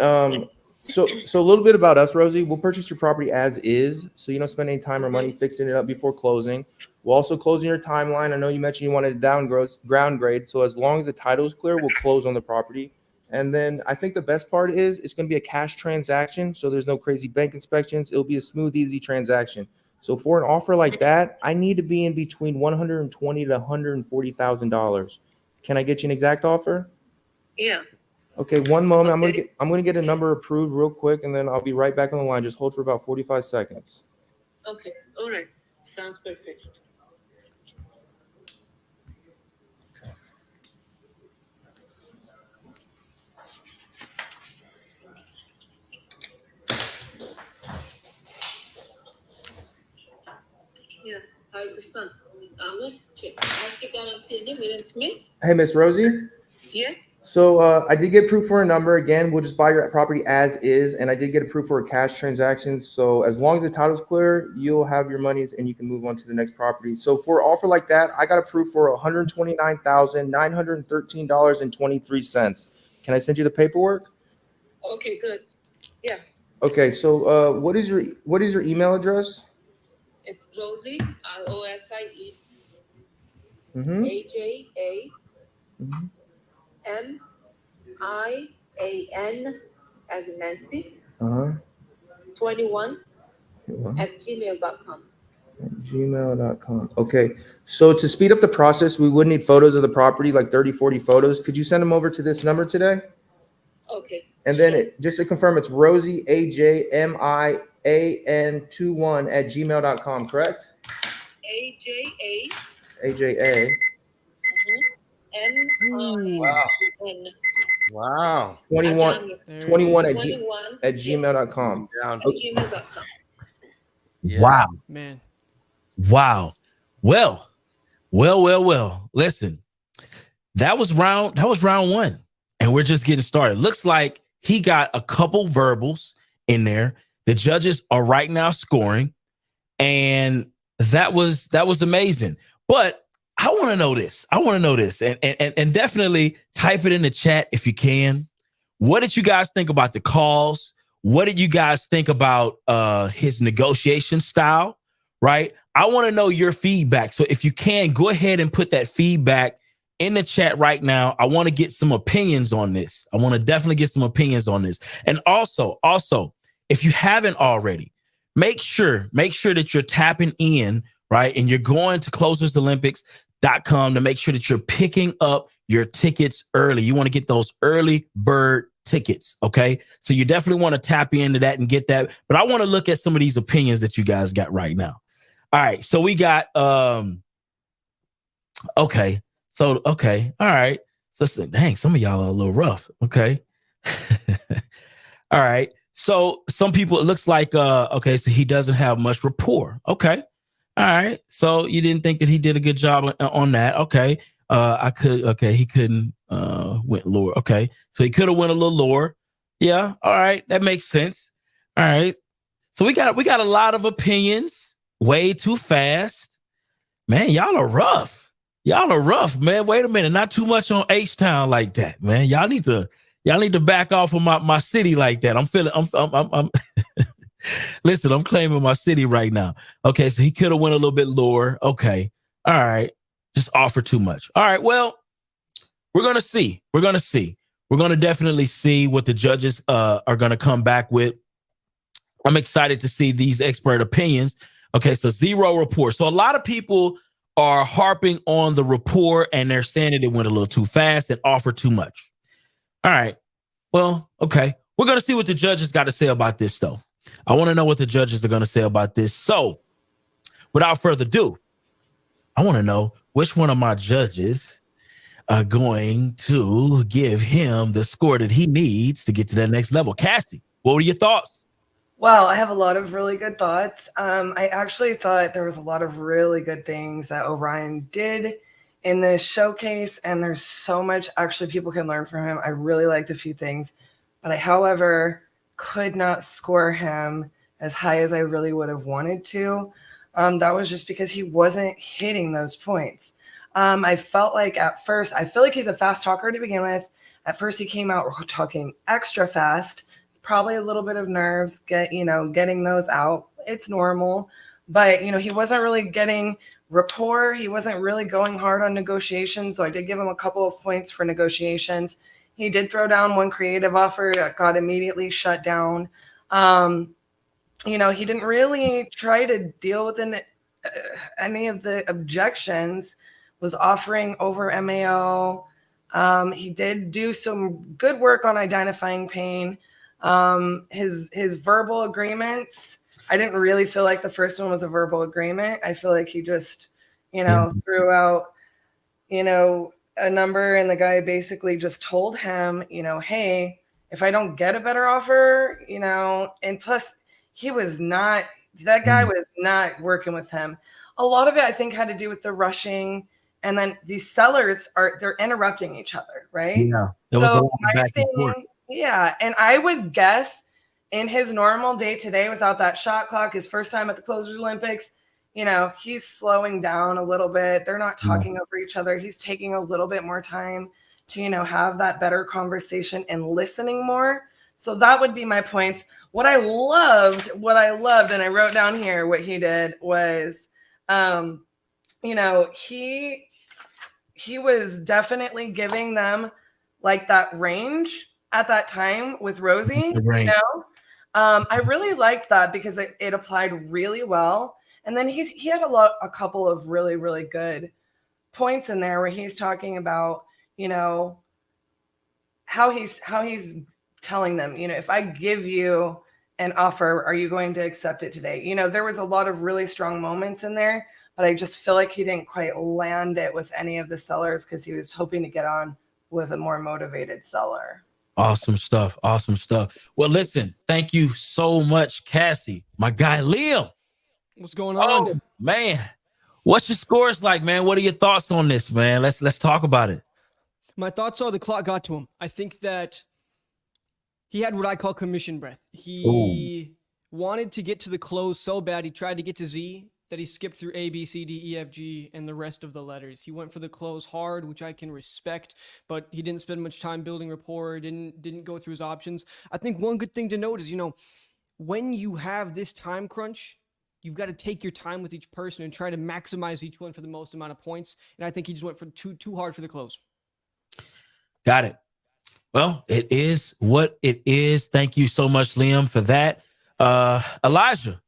so a little bit about us, Rosie. We'll purchase your property as is, so you don't spend any time or money fixing it up before closing. We'll also close in your timeline. I know you mentioned you wanted to ground grade, so as long as the title is clear, we'll close on the property. And then I think the best part is it's going to be a cash transaction, so there's no crazy bank inspections. It'll be a smooth, easy transaction. So for an offer like that, I need to be in between $120,000 to $140,000. Can I get you an exact offer? Yeah. Okay, one moment. I'm gonna get a number approved real quick, and then I'll be right back on the line. Just hold for about 45 seconds. Okay. All right. Sounds perfect. Hey, Miss Rosie. Yes. So I did get proof for a number. Again, we'll just buy your property as is, and I did get approved for a cash transaction. So as long as the title's clear, you'll have your monies and you can move on to the next property. So for an offer like that, I got approved for $129,913.23. Can I send you the paperwork? Okay, good. Yeah. Okay. So what is your email address? It's Rosie, Rosie, Mm-hmm. AJA, MIAN as in Nancy, Uh-huh. 21 at gmail.com. Gmail.com. Okay. So to speed up the process, we would need photos of the property, like 30, 40 photos. Could you send them over to this number today? Okay. And then just to confirm, it's Rosie, AJMIAN21 at gmail.com, correct? AJA, AJA. MIAN. Wow. 21 at gmail.com. Down. gmail.com. Wow. Man. Wow. Well. Listen, that was round one. And we're just getting started. Looks like he got a couple verbals in there. The judges are right now scoring. And that was amazing. But I want to know this. And definitely type it in the chat if you can. What did you guys think about the calls? What did you guys think about his negotiation style? Right? I want to know your feedback. So if you can, go ahead and put that feedback in the chat right now. I want to get some opinions on this. I want to definitely get some opinions on this. And also, if you haven't already, make sure that you're tapping in, right? And you're going to closersolympics.com to make sure that you're picking up your tickets early. You want to get those early bird tickets, okay? So you definitely want to tap into that and get that. But I want to look at some of these opinions that you guys got right now. All right, so we got okay. So okay, all right. So dang, some of y'all are a little rough. Okay. All right. So some people, it looks like okay, so he doesn't have much rapport. Okay. All right. So you didn't think that he did a good job on that. Okay. He couldn't went lower. Okay. So he could have went a little lower. Yeah. All right. That makes sense. All right. So we got a lot of opinions. Way too fast. Man, y'all are rough. Man. Wait a minute. Not too much on H-Town like that, man. Y'all need to back off of my city like that. I'm listen, I'm claiming my city right now. Okay, so he could have went a little bit lower. Okay. All right. Just offer too much. All right. Well, we're going to see. We're going to definitely see what the judges are going to come back with. I'm excited to see these expert opinions. Okay, so zero rapport. So a lot of people are harping on the rapport and they're saying that it went a little too fast and offered too much. All right. Well, okay. We're going to see what the judges got to say about this, though. I want to know what the judges are going to say about this. So without further ado, I want to know which one of my judges are going to give him the score that he needs to get to that next level. Cassie, what were your thoughts? Well, I have a lot of really good thoughts. I actually thought there was a lot of really good things that Orion did in this showcase, and there's so much actually people can learn from him. I really liked a few things, but I, however, could not score him as high as I really would have wanted to. That was just because he wasn't hitting those points. I felt like at first, I feel like he's a fast talker to begin with. At first, he came out talking extra fast. Probably a little bit of nerves, getting those out. It's normal, but he wasn't really getting rapport. He wasn't really going hard on negotiations. So I did give him a couple of points for negotiations. He did throw down one creative offer that got immediately shut down. He didn't really try to deal with any of the objections. Was offering over MAO. He did do some good work on identifying pain. His verbal agreements, I didn't really feel like the first one was a verbal agreement. I feel like he just, threw out, a number, and the guy basically just told him, hey, if I don't get a better offer, and plus that guy was not working with him. a lot of it I think had to do with the rushing, and then these sellers they're interrupting each other, right? Yeah, there was a So lot of my back and forth. thing, yeah, and I would guess in his normal day to day without that shot clock, his first time at the Closers Olympics, you know, he's slowing down a little bit. They're not talking over each other. He's taking a little bit more time to, you know, have that better conversation and listening more. So that would be my points. What I loved, and I wrote down here what he did was, you know, he was definitely giving them like that range at that time with Rosie, Right. you know. I really liked that because it applied really well. And then he had a couple of really, really good points in there where he's talking about, you know, how he's telling them, you know, if I give you an offer, are you going to accept it today? You know, there was a lot of really strong moments in there, but I just feel like he didn't quite land it with any of the sellers because he was hoping to get on with a more motivated seller. Awesome stuff. Awesome stuff. Well, listen, thank you so much, Cassie. My guy, Liam. What's going on? Oh, man. What's your scores like, man? What are your thoughts on this, man? Let's talk about it. My thoughts are the clock got to him. I think that he had what I call commission breath. He wanted to get to the close so bad. He tried to get to Z that he skipped through A, B, C, D, E, F, G, and the rest of the letters. He went for the close hard, which I can respect, but he didn't spend much time building rapport, didn't go through his options. I think one good thing to note is, you know, when you have this time crunch, you've got to take your time with each person and try to maximize each one for the most amount of points. And I think he just went for too hard for the close. Got it. Well, it is what it is. Thank you so much, Liam, for that. Elijah,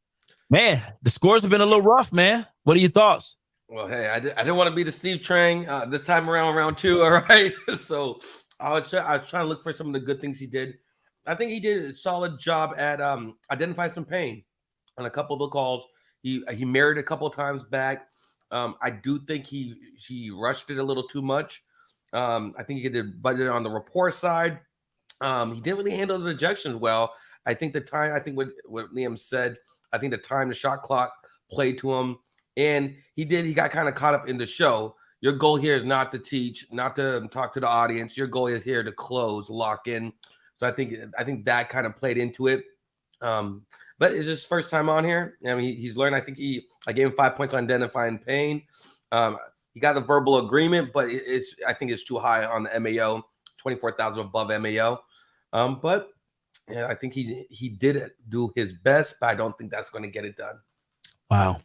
man, the scores have been a little rough, man. What are your thoughts? Well, hey, I didn't want to be the Steve Trang this time around, round two. All right. So I was trying to look for some of the good things he did. I think he did a solid job at identifying some pain on a couple of the calls. He married a couple of times back. I do think he rushed it a little too much. I think he did budget on the rapport side. He didn't really handle the rejections well. I think what Liam said, I think the time, the shot clock played to him. And he got kind of caught up in the show. Your goal here is not to teach, not to talk to the audience. Your goal is here to close, lock in. So I think that kind of played into it. But it's his first time on here. I mean, he's learned. I think I gave him 5 points on identifying pain. He got the verbal agreement, but I think it's too high on the MAO, 24,000 above MAO. But yeah, I think he did do his best, but I don't think that's going to get it done. Wow.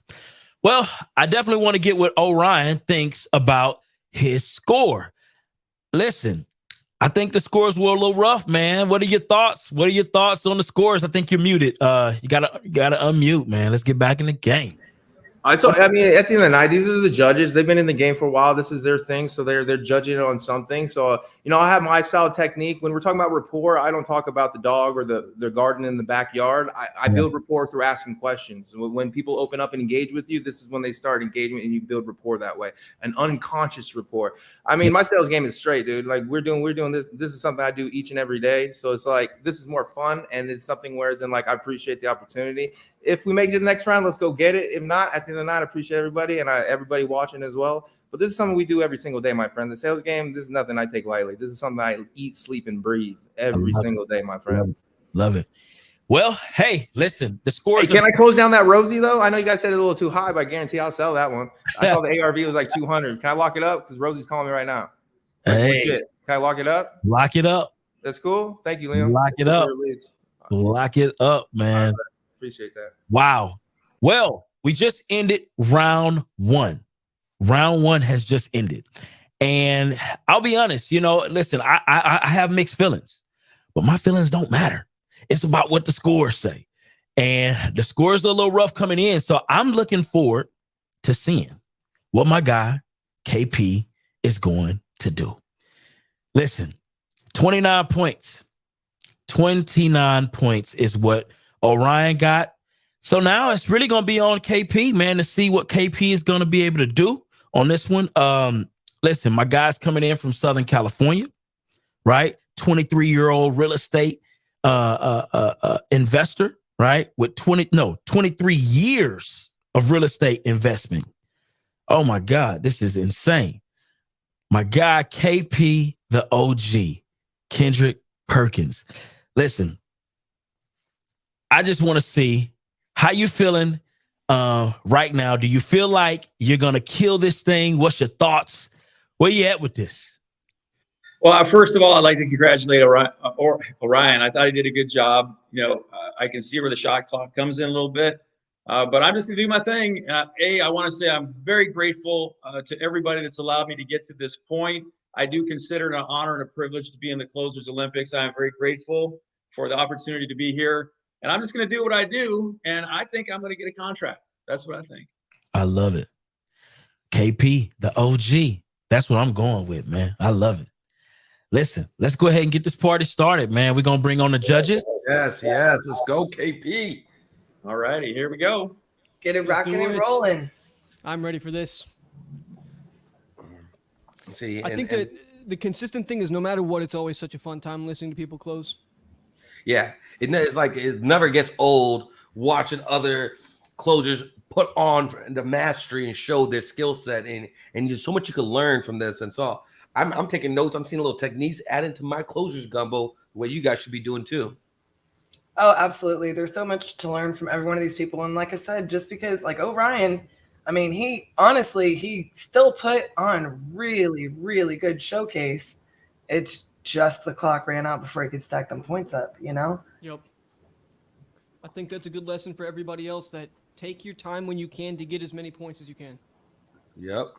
Well, I definitely want to get what Orion thinks about his score. Listen, I think the scores were a little rough, man. What are your thoughts? What are your thoughts on the scores? I think you're muted. You gotta unmute, man. Let's get back in the game. I mean, at the end of the night, these are the judges. They've been in the game for a while. This is their thing, so they're judging it on something. So, you know, I have my style technique. When we're talking about rapport, I don't talk about the dog or the garden in the backyard. I build rapport through asking questions. When people open up and engage with you, this is when they start engagement, and you build rapport that way. An unconscious rapport. I mean, my sales game is straight, dude. Like we're doing this. This is something I do each and every day. So it's like this is more fun, and it's something whereas in like I appreciate the opportunity. If we make it to the next round, let's go get it. If not, at the end of the night, I appreciate everybody and everybody watching as well. But this is something we do every single day, my friend. The sales game, this is nothing I take lightly. This is something I eat, sleep, and breathe every single day, my friend. Love it. Well, hey, listen, the scores. Hey, can I close down that Rosie, though? I know you guys said it a little too high, but I guarantee I'll sell that one. I saw the ARV was like 200. Can I lock it up? Because Rosie's calling me right now. Hey. Can I lock it up? Lock it up. That's cool. Thank you, Liam. Lock it up. Lock it up, man. Appreciate that. Wow. Well, we just ended round one. Round one has just ended. And I'll be honest, you know, listen, I have mixed feelings, but my feelings don't matter. It's about what the scores say. And the scores are a little rough coming in. So I'm looking forward to seeing what my guy, KP, is going to do. Listen, 29 points. 29 points is what Orion got. So now it's really going to be on KP, man, to see what KP is going to be able to do on this one. Listen, my guy's coming in from Southern California, right? 23-year-old real estate investor, right? With 23 years of real estate investment Oh my God, this is insane. My guy, KP, the OG, Kendrick Perkins. Listen, I just want to see how you feeling right now. Do you feel like you're going to kill this thing? What's your thoughts? Where you at with this? Well, first of all, I'd like to congratulate Orion. I thought he did a good job. I can see where the shot clock comes in a little bit, but I'm just going to do my thing. I want to say I'm very grateful to everybody that's allowed me to get to this point. I do consider it an honor and a privilege to be in the Closers Olympics. I am very grateful for the opportunity to be here, and I'm just going to do what I do, and I think I'm going to get a contract. That's what I think. I love it. KP, the OG. That's what I'm going with, man. I love it. Listen, let's go ahead and get this party started, man. We're going to bring on the judges. Yes. Let's go, KP. All righty, here we go. Get it Let's rocking do and it. rolling. I'm ready for this. See, I think that the consistent thing is no matter what, it's always such a fun time listening to people close. Yeah, it's like it never gets old watching other closers put on the mastery and show their skill set, and there's so much you can learn from this. And so I'm taking notes. I'm seeing little techniques added to my closers gumbo, what you guys should be doing too. Oh, absolutely. There's so much to learn from every one of these people. And like I said, just because like Orion, I mean, he still put on really, really good showcase. It's just the clock ran out before he could stack them points up, you know? Yep. I think that's a good lesson for everybody else, that take your time when you can to get as many points as you can. Yep.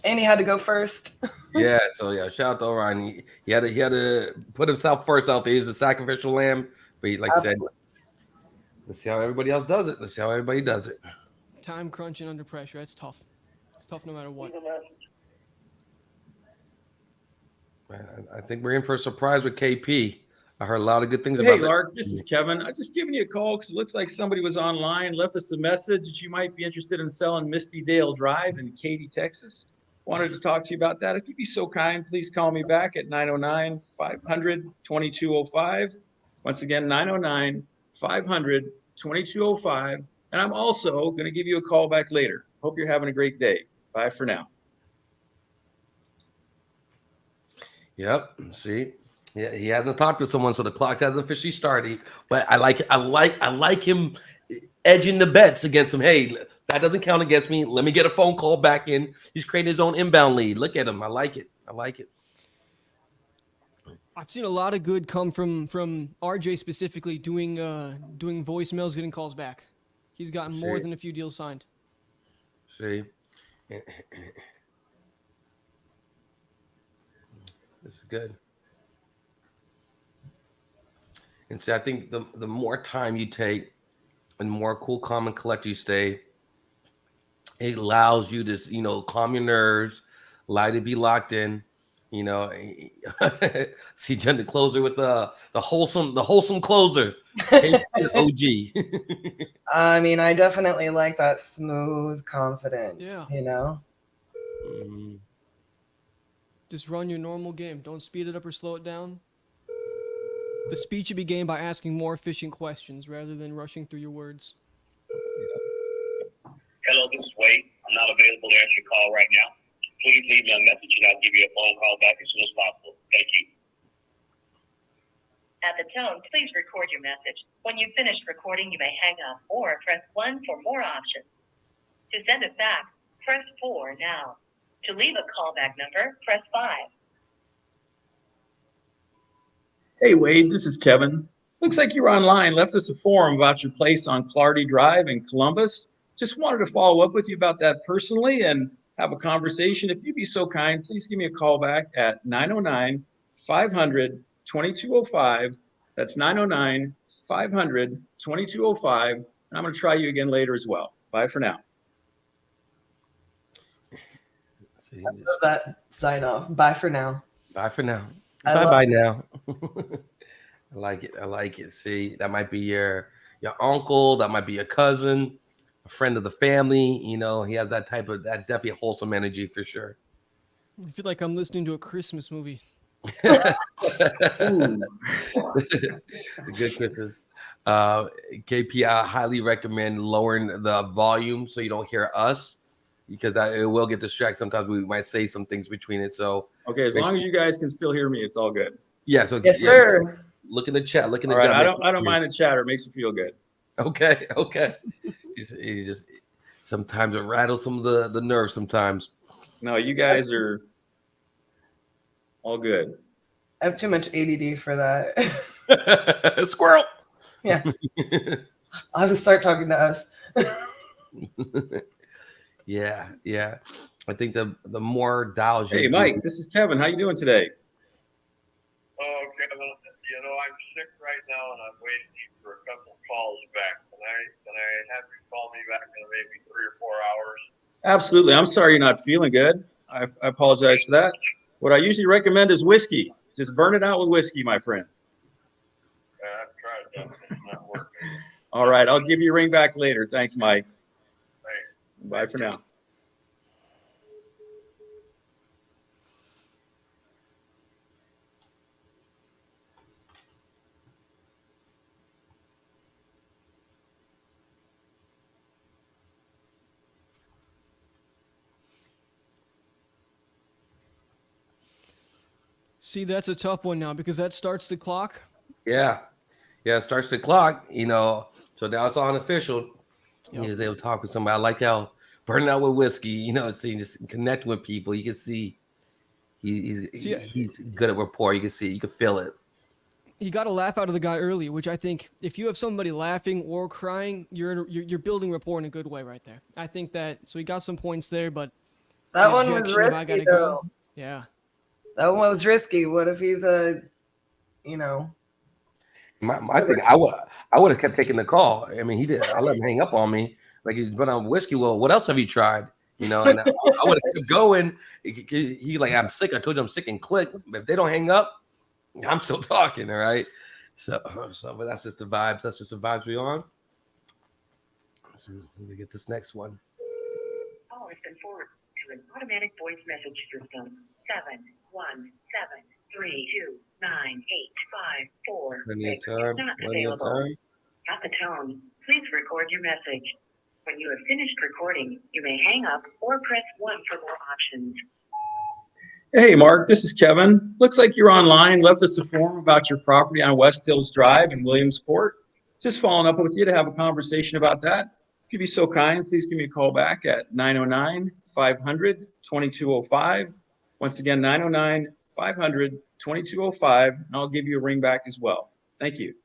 And he had to go first. Yeah. So yeah, shout out to Orion. He had to put himself first out there. He's the sacrificial lamb. But he, like I said, let's see how everybody else does it. Let's see how everybody does it. Time crunching under pressure. That's tough. It's tough no matter what. I think we're in for a surprise with KP. I heard a lot of good things Hey, about that. Lark, this is Kevin. I just giving you a call because it looks like somebody was online, left us a message that you might be interested in selling Misty Dale Drive in Katy, Texas. Wanted to talk to you about that. If you'd be so kind, please call me back at 909-500-2205. Once again, 909-500-2205. And I'm also going to give you a call back later. Hope you're having a great day. Bye for now. Yep. See, yeah, he hasn't talked to someone, so the clock hasn't officially started. But I like him edging the bets against him. Hey, that doesn't count against me. Let me get a phone call back in. He's creating his own inbound lead. Look at him. I like it. I've seen a lot of good come from RJ specifically doing voicemails, getting calls back. He's gotten more than a few deals signed. See, this is good. And see, I think the more time you take and more cool, calm, and collect you stay, it allows you to, calm your nerves, allow you to be locked in. See Jen the closer with the wholesome closer. OG. I mean, I definitely like that smooth confidence. Yeah. Just run your normal game. Don't speed it up or slow it down. The speed should be gained by asking more efficient questions rather than rushing through your words. Hello, this is Wade. I'm not available to answer your call right now. Please leave me a message and I'll give you a phone call back as soon as possible. Thank you. At the tone, please record your message. When you've finished recording, you may hang up or press 1 for more options. To send it back, press 4 now. To leave a callback number, press 5. Hey, Wade, this is Kevin. Looks like you were online, left us a forum about your place on Clardy Drive in Columbus. Just wanted to follow up with you about that personally and have a conversation. If you'd be so kind, please give me a call back at 909-500-2205. That's 909-500-2205. And I'm going to try you again later as well. Bye for now. I love that sign off. Bye for now. Bye for now. I Bye now. I like it. See, that might be your uncle. That might be your cousin, a friend of the family. He has that definitely wholesome energy for sure. I feel like I'm listening to a Christmas movie. The good Christmas. KP, I highly recommend lowering the volume so you don't hear us. because it will get distracted. Sometimes we might say some things between it. So Okay, as long as you guys can still hear me, it's all good. yeah. So Yes, sir. Look in the chat. Look in the All right, chat. I don't mind the chatter. It makes me feel good. Okay. Okay. He's just sometimes it rattles some of the nerves. Sometimes. No, you guys are all good. I have too much ADD for that. Squirrel. Yeah. I'll have to start talking to us. Yeah, yeah. I think the more dials you Hey, do- Mike, this is Kevin. How you doing today? Oh, Kevin, you know, I'm sick right now, and I'm waiting for a couple calls back. Can I have you call me back in maybe 3 or 4 hours? Absolutely. I'm sorry you're not feeling good. I apologize for that. What I usually recommend is whiskey. Just burn it out with whiskey, my friend. I've tried that, but it's not working. All right, I'll give you a ring back later. Thanks, Mike. Bye for now. See, that's a tough one now because that starts the clock. Yeah, yeah. It starts the clock. You know, so now it's unofficial. He was able to talk with somebody. I like how burning out with whiskey. You know, see, just connecting with people. You can see he's good at rapport. You can see, you can feel it. He got a laugh out of the guy earlier, which I think if you have somebody laughing or crying, you're building rapport in a good way right there. I think that so he got some points there, but That the one was objection of, I risky, gotta go. though. Yeah. That one was risky. What if he's a, you know? I think I would have kept taking the call. I mean, he did. I let him hang up on me. Like he's been on whiskey. Well, what else have you tried? You know, and I would have kept going. He like, I'm sick. I told you I'm sick, and click. If they don't hang up, I'm still talking. All right. So, but that's just the vibes. That's just the vibes we on. So let me get this next one. Call has been forwarded to an automatic voice message system. 717329854. Plenty of time. Not Plenty of available. time. At the tone, please record your message. When you have finished recording, you may hang up or press 1 for more options. Hey, Mark, this is Kevin. Looks like you're online. Left us a form about your property on West Hills Drive in Williamsport. Just following up with you to have a conversation about that. If you'd be so kind, please give me a call back at 909-500-2205. Once again, 909-500-2205, and I'll give you a ring back as well. Thank you.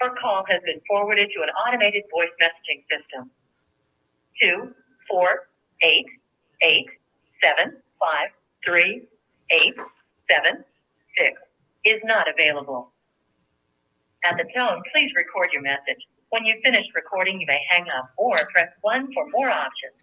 Your call has been forwarded to an automated voice messaging system. 24887538876 is not available. At the tone, please record your message. When you've finished recording, you may hang up or press 1 for more options.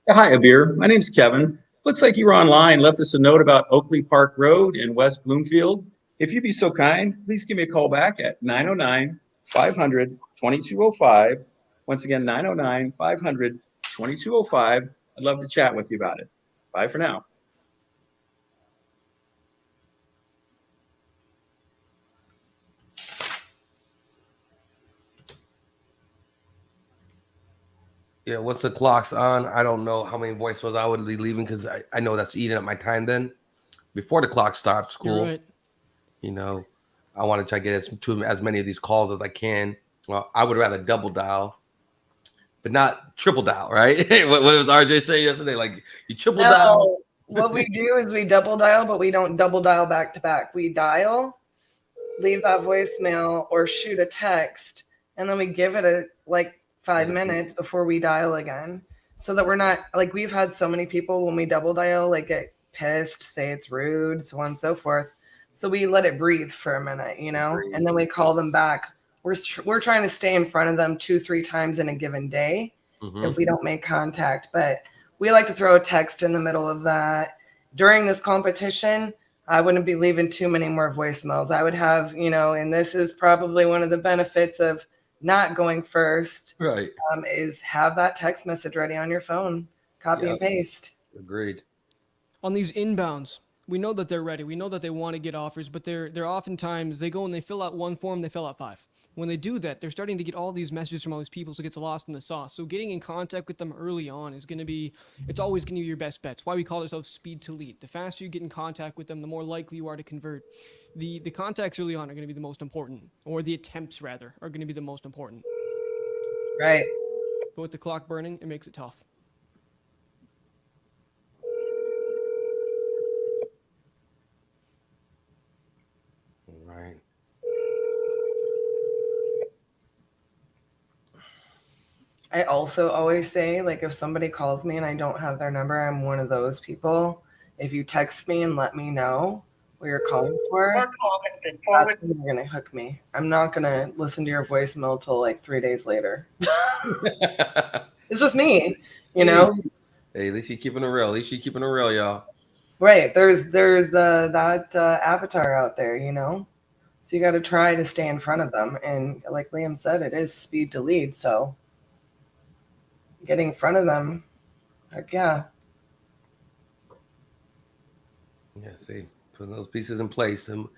Hi, Abir. My name's Kevin. Looks like you were online. Left us a note about Oakley Park Road in West Bloomfield. If you'd be so kind, please give me a call back at 909-500-2205. Once again, 909-500-2205. I'd love to chat with you about it. Bye for now. Yeah, once the clock's on, I don't know how many voicemails I would be leaving because I know that's eating up my time then. Before the clock stops, You're cool. right. You know, I want to try to get as many of these calls as I can. Well, I would rather double dial, but not triple dial, right? what was RJ saying yesterday? Like you triple No, dial. what we do is we double dial, but we don't double dial back to back. We dial, leave that voicemail, or shoot a text, and then we give it a like 5 minutes before we dial again, so that we're not like we've had so many people when we double dial like get pissed, say it's rude, so on and so forth. So we let it breathe for a minute, you know, and then we call them back. We're trying to stay in front of them 2-3 times in a given day if we don't make contact, but we like to throw a text in the middle of that. During this competition, I wouldn't be leaving too many more voicemails. I would have, you know, and this is probably one of the benefits of not going first, right? Is have that text message ready on your phone, copy and paste. Agreed. On these inbounds, we know that they're ready. We know that they want to get offers, but they're oftentimes they go and they fill out one form, they fill out 5. When they do that, they're starting to get all these messages from all these people, so it gets lost in the sauce. So getting in contact with them early on is going to be, it's always going to be your best bet. It's why we call ourselves speed to lead. The faster you get in contact with them, the more likely you are to convert. The contacts early on are going to be the most important, or the attempts rather, are going to be the most important. Right. But with the clock burning, it makes it tough. Right. I also always say, like, if somebody calls me and I don't have their number, I'm one of those people. If you text me and let me know what you're calling for, that's when you're going to hook me. I'm not going to listen to your voicemail till like 3 days later. It's just me, you know? Hey, at least you're keeping it real. At least you're keeping it real, y'all. Right. There's that avatar out there, you know? So you got to try to stay in front of them. And like Liam said, it is speed to lead. So getting in front of them, heck yeah. Yeah, see, putting those pieces in place. And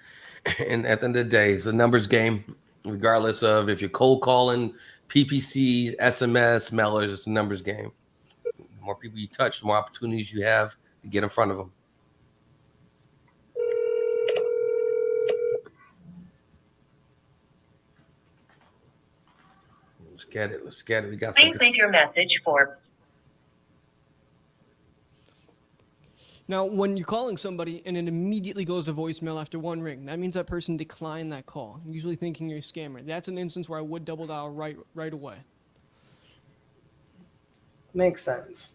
at the end of the day, it's a numbers game, regardless of if you're cold calling, PPC, SMS, mailers, it's a numbers game. The more people you touch, the more opportunities you have to get in front of them. Let's get it. Let's get it. We got Please something. leave your message for. Now, when you're calling somebody and it immediately goes to voicemail after one ring, that means that person declined that call, usually thinking you're a scammer. That's an instance where I would double dial right away. Makes sense.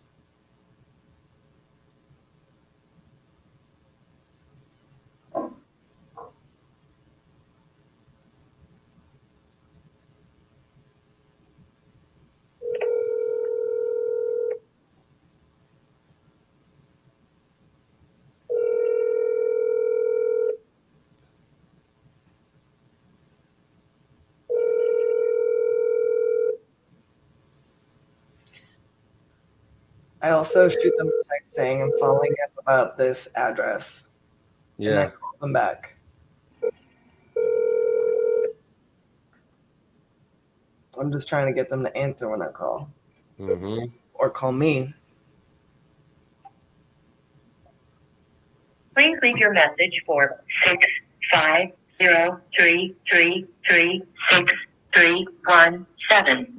I also shoot them a text saying I'm following up about this address. Yeah. And then call them back. I'm just trying to get them to answer when I call. Or call me. Please leave your message for 650-333-6317.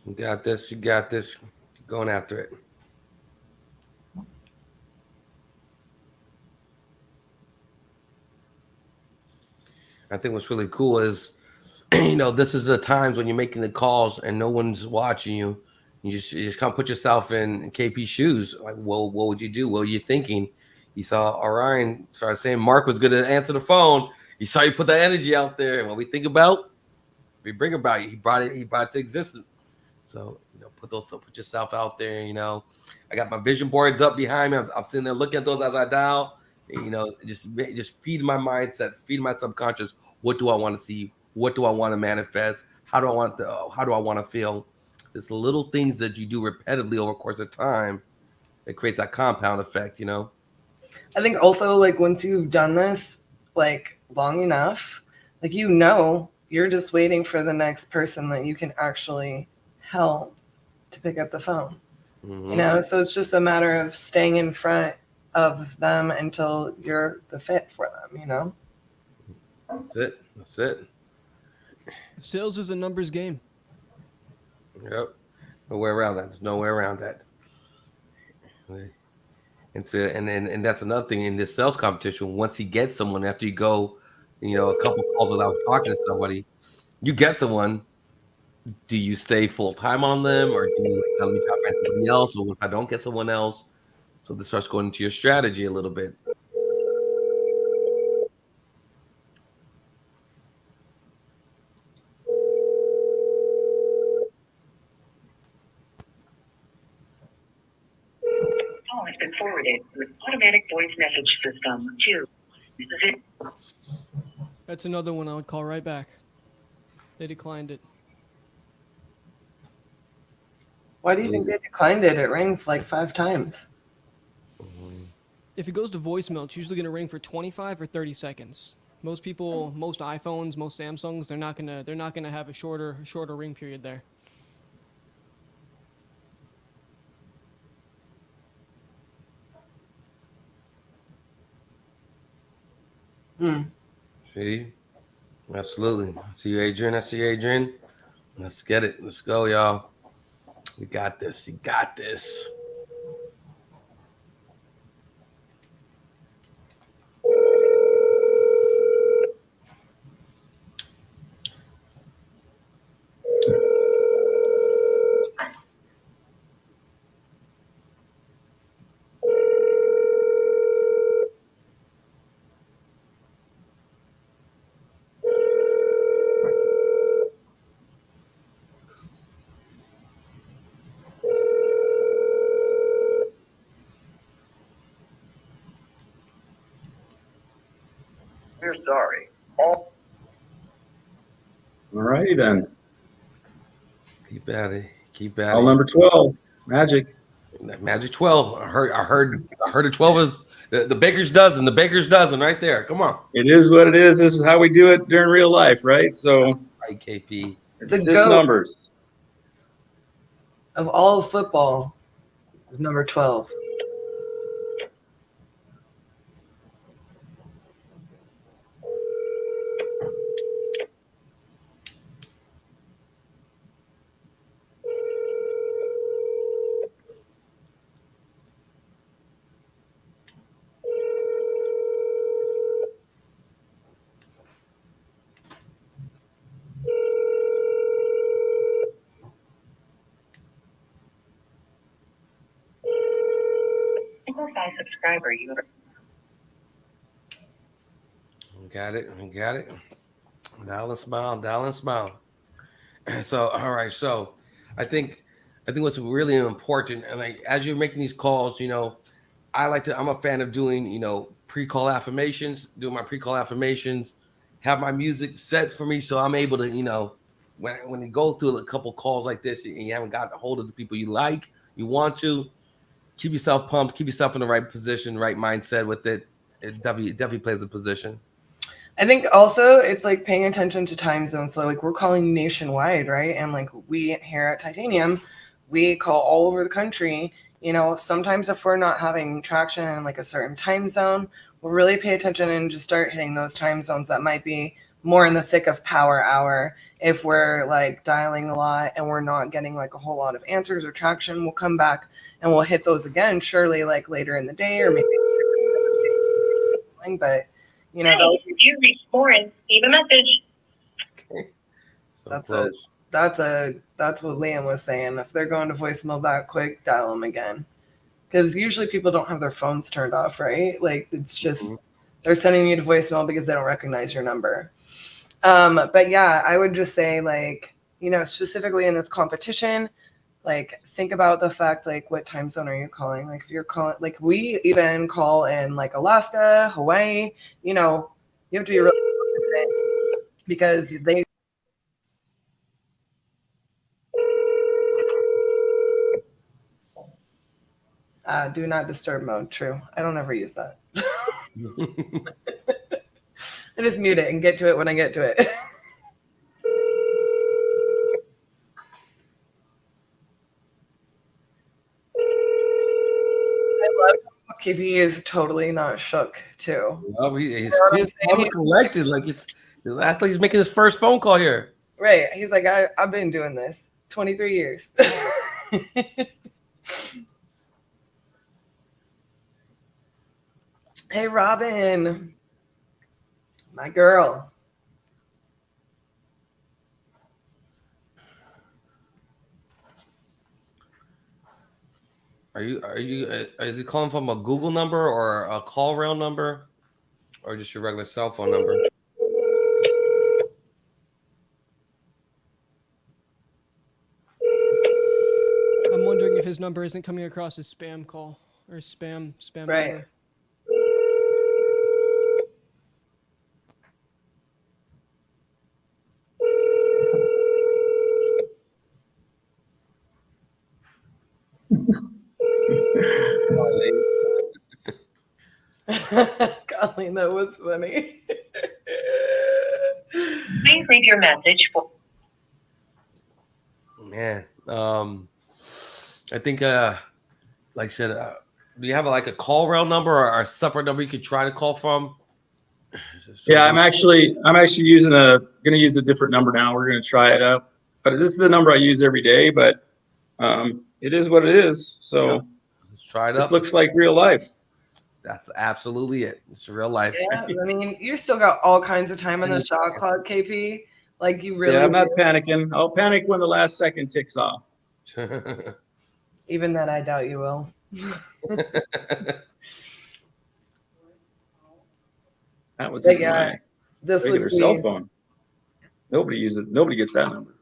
You got this. You got this. Keep going after it. I think what's really cool is, you know, this is the times when you're making the calls and no one's watching you. You just kind of put yourself in KP's shoes. Like, well, what would you do? What were you thinking? You saw Orion started saying Mark was going to answer the phone. You saw you put that energy out there. And what we think about, we bring about you. He brought it to existence. So, you know, put yourself out there. You know, I got my vision boards up behind me. I'm sitting there looking at those as I dial. You know, just feed my mindset, feed my subconscious. What do I want to see? What do I want to manifest? How do I want to feel? There's little things that you do repetitively over the course of time that creates that compound effect, you know? I think also, like, once you've done this, like, long enough, like, you know, you're just waiting for the next person that you can actually help to pick up the phone. You know, so it's just a matter of staying in front of them until you're the fit for them, you know? That's it. That's it. Sales is a numbers game. Yep. No way around that. There's no way around that. And so, and that's another thing in this sales competition. Once he gets someone, after you go, a couple calls without talking to somebody, you get someone. Do you stay full time on them, or do you let me try to find somebody else? Or if I don't get someone else, so this starts going into your strategy a little bit. Call has been forwarded with automatic voice message system to. That's another one I would call right back. They declined it. Why do you think they declined it? It rang like 5 times. If it goes to voicemail, it's usually going to ring for 25 or 30 seconds. Most people, most iPhones, most Samsungs, they're not gonna have a shorter ring period there. See, absolutely. I see you, Adrian. I see you, Adrian. Let's get it. Let's go, y'all. We got this. You got this. We're sorry. All righty then. Keep at it. Keep at Call it. number 12, Magic. Magic 12. I heard a 12 is the baker's dozen. The baker's dozen right there. Come on. It is what it is. This is how we do it during real life, right? So, right, KP. It's a just goat numbers. of all of football. Is number 12. Simplify subscriber you. Got it. We got it. Dial and smile. Dial and smile. So, all right. So, I think what's really important, and like as you're making these calls, I'm a fan of doing, pre-call affirmations, doing my pre-call affirmations, have my music set for me so I'm able to, when you go through a couple calls like this and you haven't got a hold of the people you like, you want to keep yourself pumped, keep yourself in the right position, right mindset with it. It definitely plays a position. I think also it's like paying attention to time zones. So like we're calling nationwide, right? And like we here at Titanium, we call all over the country. Sometimes if we're not having traction in like a certain time zone, we'll really pay attention and just start hitting those time zones that might be more in the thick of power hour. If we're like dialing a lot and we're not getting like a whole lot of answers or traction, we'll come back and we'll hit those again, surely like later in the day or maybe but You reached Lauren. Leave a message. That's what Liam was saying. If they're going to voicemail that quick, dial them again. Because usually people don't have their phones turned off, right? Like it's just they're sending you to voicemail because they don't recognize your number. But yeah, I would just say specifically in this competition, like think about the fact like what time zone are you calling? Like if you're calling, like we even call in like Alaska, Hawaii, you have to be really cognizant because they do not disturb mode. True. I don't ever use that. I just mute it and get to it when I get to it. KP is totally not shook too. Oh, he's You know what I'm cool, saying? collected. Like it's act like he's making his first phone call here. Right. He's like, I've been doing this 23 years. Hey, Robin, my girl. Is he calling from a Google number or a call rail number or just your regular cell phone number? I'm wondering if his number isn't coming across as spam call or spam Right. number. Colleen, that was funny. Please leave your message for. Man, I think, like I said, do you have like a call rail number or a separate number you could try to call from? Yeah, I'm actually gonna use a different number now. We're gonna try it out, but this is the number I use every day. But it is what it is. So let's try it this up. looks like real life. That's absolutely it. It's real life. Yeah, I mean, you still got all kinds of time on the shot clock, KP. Like you really. Yeah, I'm not do. panicking. I'll panic when the last second ticks off. Even that, I doubt you will. That was But even yeah, my this regular would be. cell phone. Nobody gets that number.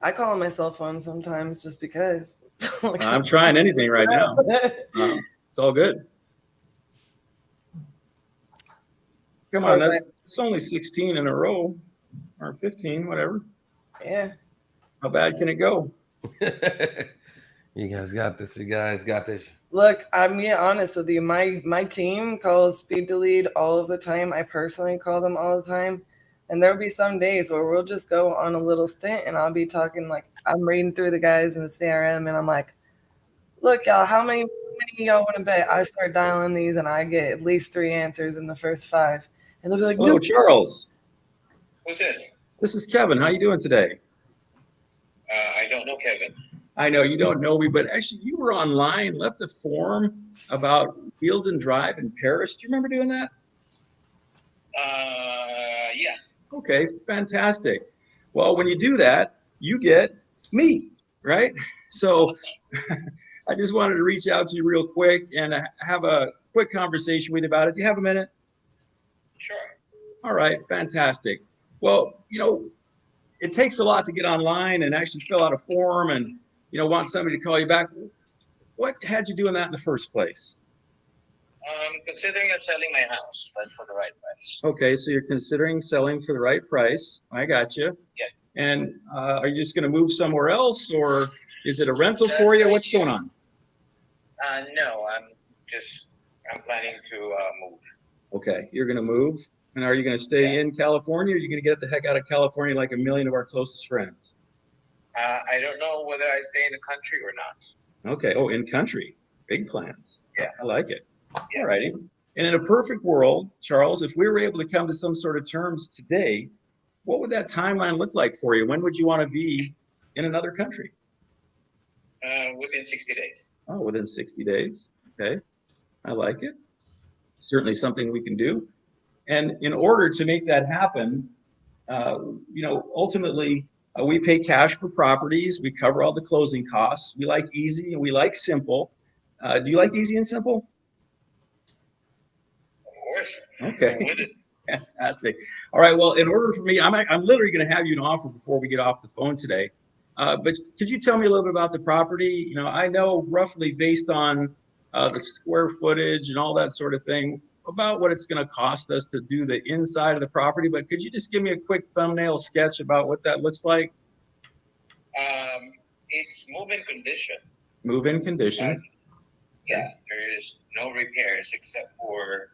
I call it my cell phone sometimes just because. Like, I'm trying anything right now. It's all good. Come on, it's only 16 in a row, or 15, whatever. Yeah. How bad can it go? You guys got this. You guys got this. Look, I'm being honest with you. My team calls speed to lead all of the time. I personally call them all the time. And there'll be some days where we'll just go on a little stint and I'll be talking like I'm reading through the guys in the CRM and I'm like, look, y'all, how many y'all want to bet? I start dialing these and I get at least 3 answers in the first 5. And they'll be like, Hello, no. Charles. Who's this? This is Kevin. How you doing today? I don't know Kevin. I know you don't know me, but actually you were online, left a form about Field and Drive in Paris. Do you remember doing that? Yeah. Okay, fantastic. Well, when you do that, you get me, right? So I just wanted to reach out to you real quick and have a quick conversation with you about it. Do you have a minute? Sure. All right, fantastic. Well, it takes a lot to get online and actually fill out a form and, want somebody to call you back. What had you doing that in the first place? Considering of selling my house, but for the right price. Okay, so you're considering selling for the right price. I got you. Yeah. And are you just going to move somewhere else, or is it a rental for you? What's going on? No, I'm planning to move. Okay, you're going to move. And are you going to stay in California, or are you going to get the heck out of California like a million of our closest friends? I don't know whether I stay in the country or not. Okay. Oh, in country. Big plans. Yeah. I like it. All righty. And in a perfect world, Charles, if we were able to come to some sort of terms today, what would that timeline look like for you? When would you want to be in another country? Within 60 days. Oh, within 60 days. Okay. I like it. Certainly something we can do. And in order to make that happen, ultimately, we pay cash for properties. We cover all the closing costs. We like easy and we like simple. Do you like easy and simple? Of course. Okay. Fantastic. All right. Well, in order for me, I'm literally going to have you an offer before we get off the phone today. But could you tell me a little bit about the property? I know roughly based on the square footage and all that sort of thing about what it's going to cost us to do the inside of the property. But could you just give me a quick thumbnail sketch about what that looks like? It's move-in condition. Move-in condition. Yeah, there is no repairs except for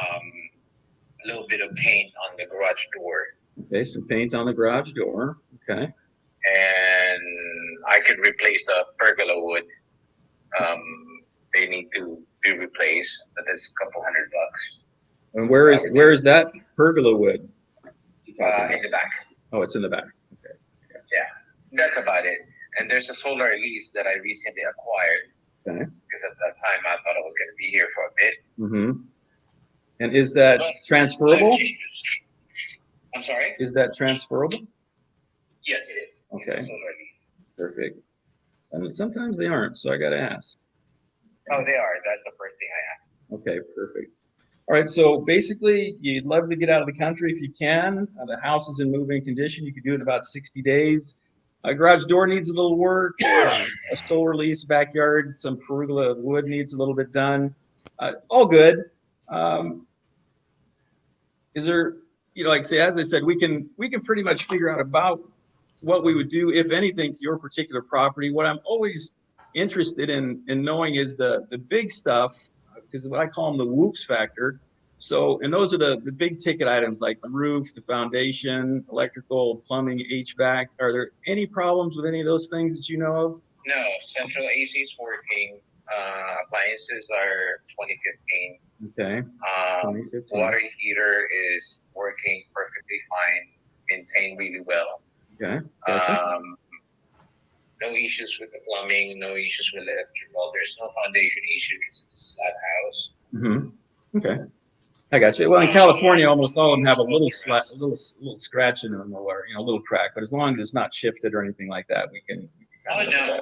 a little bit of paint on the garage door. Okay, some paint on the garage door. Okay. And I could replace the pergola wood. They need to be replaced, but that's a couple $100. And where is that pergola wood? In the back. Oh, it's in the back. Okay. Yeah, that's about it. And there's a solar lease that I recently acquired. Okay. Because at that time I thought I was going to be here for a bit. Mm-hmm. And is that transferable? I'm sorry? Is that transferable? Yes, it is. Okay. It's a solar lease. Perfect. And sometimes they aren't, so I got to ask. Oh, they are. That's the first thing I asked. Okay, perfect. All right, so basically, you'd love to get out of the country if you can. The house is in move-in condition. You could do it in about 60 days. A garage door needs a little work. A solar lease, backyard, some pergola wood needs a little bit done. All good. Is there, like say, as I said, we can pretty much figure out about what we would do, if anything, to your particular property. What I'm always interested in knowing is the big stuff, because what I call them the whoops factor. So, and those are the big ticket items like the roof, the foundation, electrical, plumbing, HVAC. Are there any problems with any of those things that you know of? No, central AC is working. Appliances are 2015. Okay. 2015. Water heater is working perfectly fine, maintained really well. Okay. Gotcha. No issues with the plumbing, no issues with electrical. There's no foundation issues. It's a flat house. Mm-hmm. Okay. I got you. Well, in California, almost all of them have a little scratch in them, or a little crack. But as long as it's not shifted or anything like that, we can. Oh no,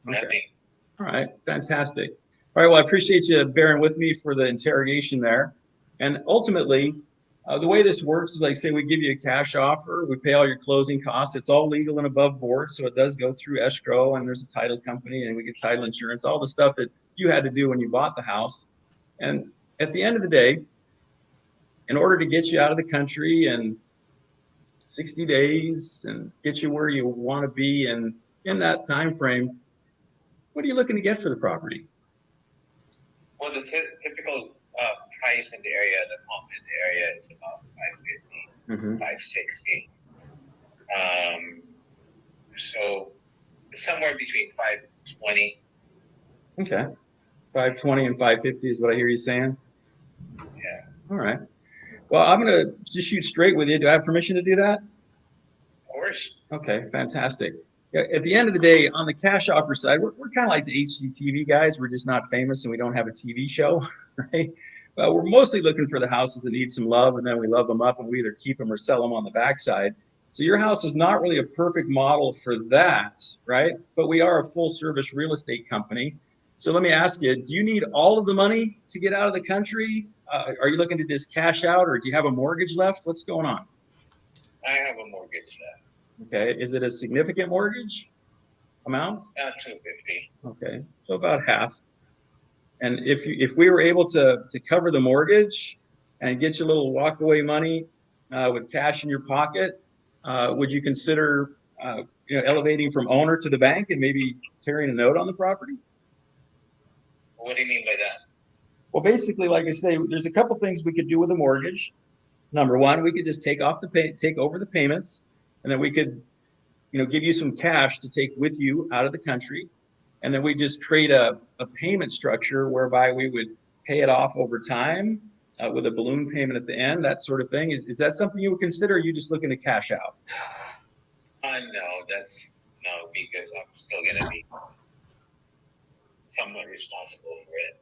nothing. Okay. All right, fantastic. All right, well, I appreciate you bearing with me for the interrogation there. And ultimately, the way this works is, like, say, we give you a cash offer, we pay all your closing costs. It's all legal and above board, so it does go through escrow, and there's a title company, and we get title insurance, all the stuff that you had to do when you bought the house. And at the end of the day, in order to get you out of the country in 60 days and get you where you want to be, and in that time frame, what are you looking to get for the property? Well, the typical price in the area, the home in the area is about 550, 560. So somewhere between 520. Okay. 520 and 550 is what I hear you saying? Yeah. All right. Well, I'm going to just shoot straight with you. Do I have permission to do that? Of course. Okay, fantastic. At the end of the day, on the cash offer side, we're kind of like the HGTV guys. We're just not famous and we don't have a TV show, right? We're mostly looking for the houses that need some love, and then we love them up and we either keep them or sell them on the backside. So your house is not really a perfect model for that, right? But we are a full service real estate company. So let me ask you, do you need all of the money to get out of the country? Are you looking to just cash out, or do you have a mortgage left? What's going on? I have a mortgage left. Okay. Is it a significant mortgage amount? 250. Okay. So about half. And if we were able to cover the mortgage and get you a little walkaway money with cash in your pocket, would you consider elevating from owner to the bank and maybe carrying a note on the property? What do you mean by that? Well, basically, like I say, there's a couple things we could do with a mortgage. Number one, we could just take over the payments, and then we could, give you some cash to take with you out of the country, and then we just create a payment structure whereby we would pay it off over time with a balloon payment at the end, that sort of thing. Is that something you would consider? Or are you just looking to cash out? No, because I'm still gonna be somewhat responsible for it.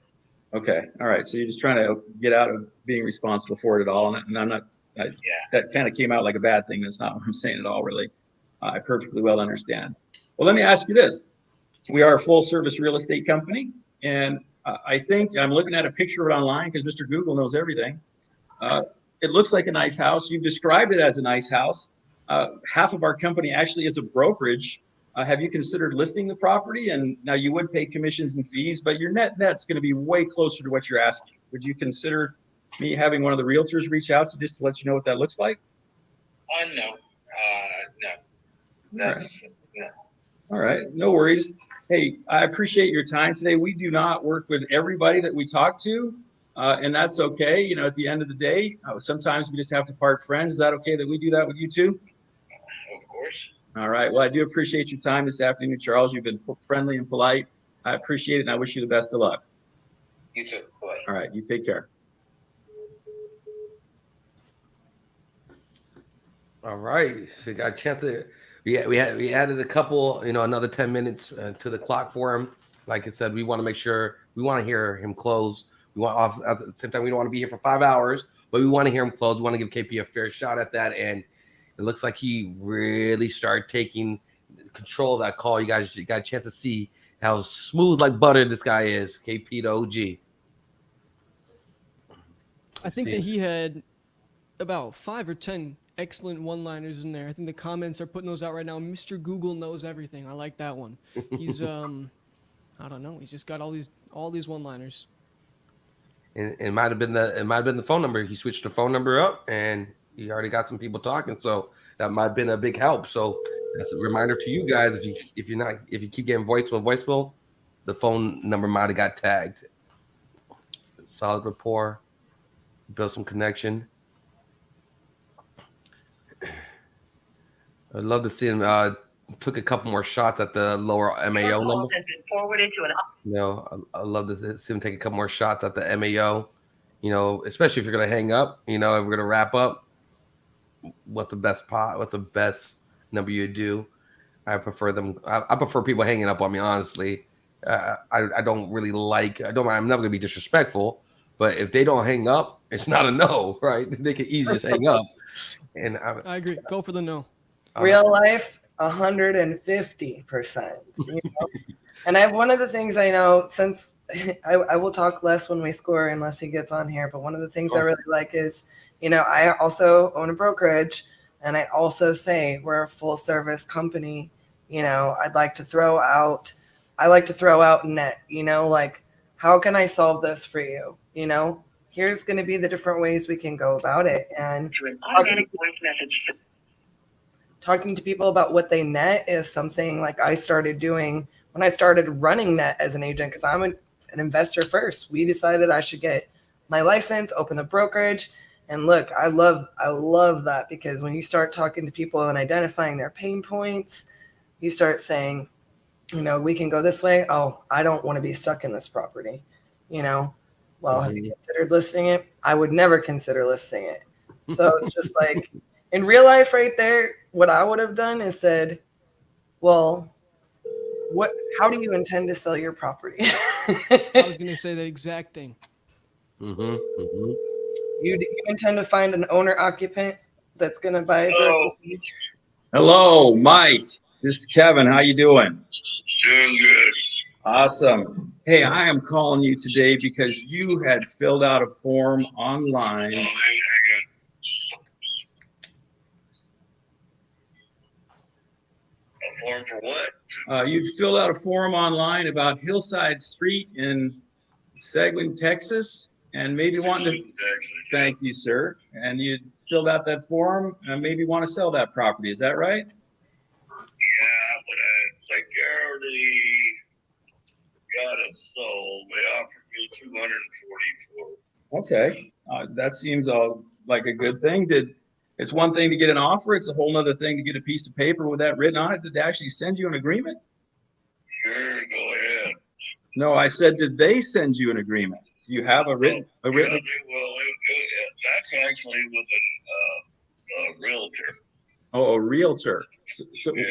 Okay. All right. So you're just trying to get out of being responsible for it at all. And I'm not, that kind of came out like a bad thing. That's not what I'm saying at all, really. I perfectly well understand. Well, let me ask you this. We are a full service real estate company. And I think I'm looking at a picture of it online because Mr. Google knows everything. It looks like a nice house. You've described it as a nice house. Half of our company actually is a brokerage. Have you considered listing the property? And now you would pay commissions and fees, but your net's going to be way closer to what you're asking. Would you consider me having one of the realtors reach out to just to let you know what that looks like? No. No. All right. No worries. Hey, I appreciate your time today. We do not work with everybody that we talk to, and that's okay. At the end of the day, sometimes we just have to part friends. Is that okay that we do that with you too? Of course. All right. Well, I do appreciate your time this afternoon, Charles. You've been friendly and polite. I appreciate it, and I wish you the best of luck. You too. Bye. All right, you take care. All right, so you got a chance to. We added a couple, another 10 minutes to the clock for him. Like I said, we want to make sure we want to hear him close. We want at the same time we don't want to be here for 5 hours, but we want to hear him close. We want to give KP a fair shot at that, and it looks like he really started taking control of that call. You guys got a chance to see how smooth like butter this guy is, KP the OG. I think that he had about 5 or 10 excellent one-liners in there. I think the comments are putting those out right now. Mr. Google knows everything. I like that one. He's I don't know. He's just got all these one-liners. And it might have been the phone number. He switched the phone number up, and he already got some people talking. So that might have been a big help. So that's a reminder to you guys: if you keep getting voicemail, the phone number might have got tagged. Solid rapport, build some connection. I'd love to see him took a couple more shots at the lower MAO number. I love to see him take a couple more shots at the MAO. Especially if you're gonna hang up. If we're gonna wrap up, what's the best number you do? I prefer them. I prefer people hanging up on me. Honestly, I don't really like. I'm never gonna be disrespectful, but if they don't hang up, it's not a no, right? They can easily just hang up. And I agree. Go for the no. Real life, 150%. And one of the things I know, since I will talk less when we score unless he gets on here, but one of the things I really like is, I also own a brokerage, and I also say we're a full service company. I like to throw out net, like, how can I solve this for you? Here's going to be the different ways we can go about it. And talking to people about what they net is something like I started doing when I started running net as an agent, because I'm an investor first. We decided I should get my license, open the brokerage. And look, I love that, because when you start talking to people and identifying their pain points, you start saying, we can go this way. Oh, I don't want to be stuck in this property. Well, have you considered listing it? I would never consider listing it. So it's just like, in real life right there, what I would have done is said, well, how do you intend to sell your property? I was going to say the exact thing. You intend to find an owner occupant that's going to buy a Hello, Mike. This is Kevin. How you doing? Doing good. Awesome. Hey, I am calling you today because you had filled out a form online. Hang on. A form for what? You filled out a form online about Hillside Street in Seguin, Texas, and maybe wanting to. Thank you, sir. And you filled out that form and maybe want to sell that property. Is that right? Yeah, but I think I already got it sold. They offered me $240 for it. Okay, that seems like a good thing. It's one thing to get an offer. It's a whole other thing to get a piece of paper with that written on it. Did they actually send you an agreement? Sure, go ahead. No, I said, did they send you an agreement? Do you have a written? Well, that's actually with a realtor. Oh, a realtor. Yeah.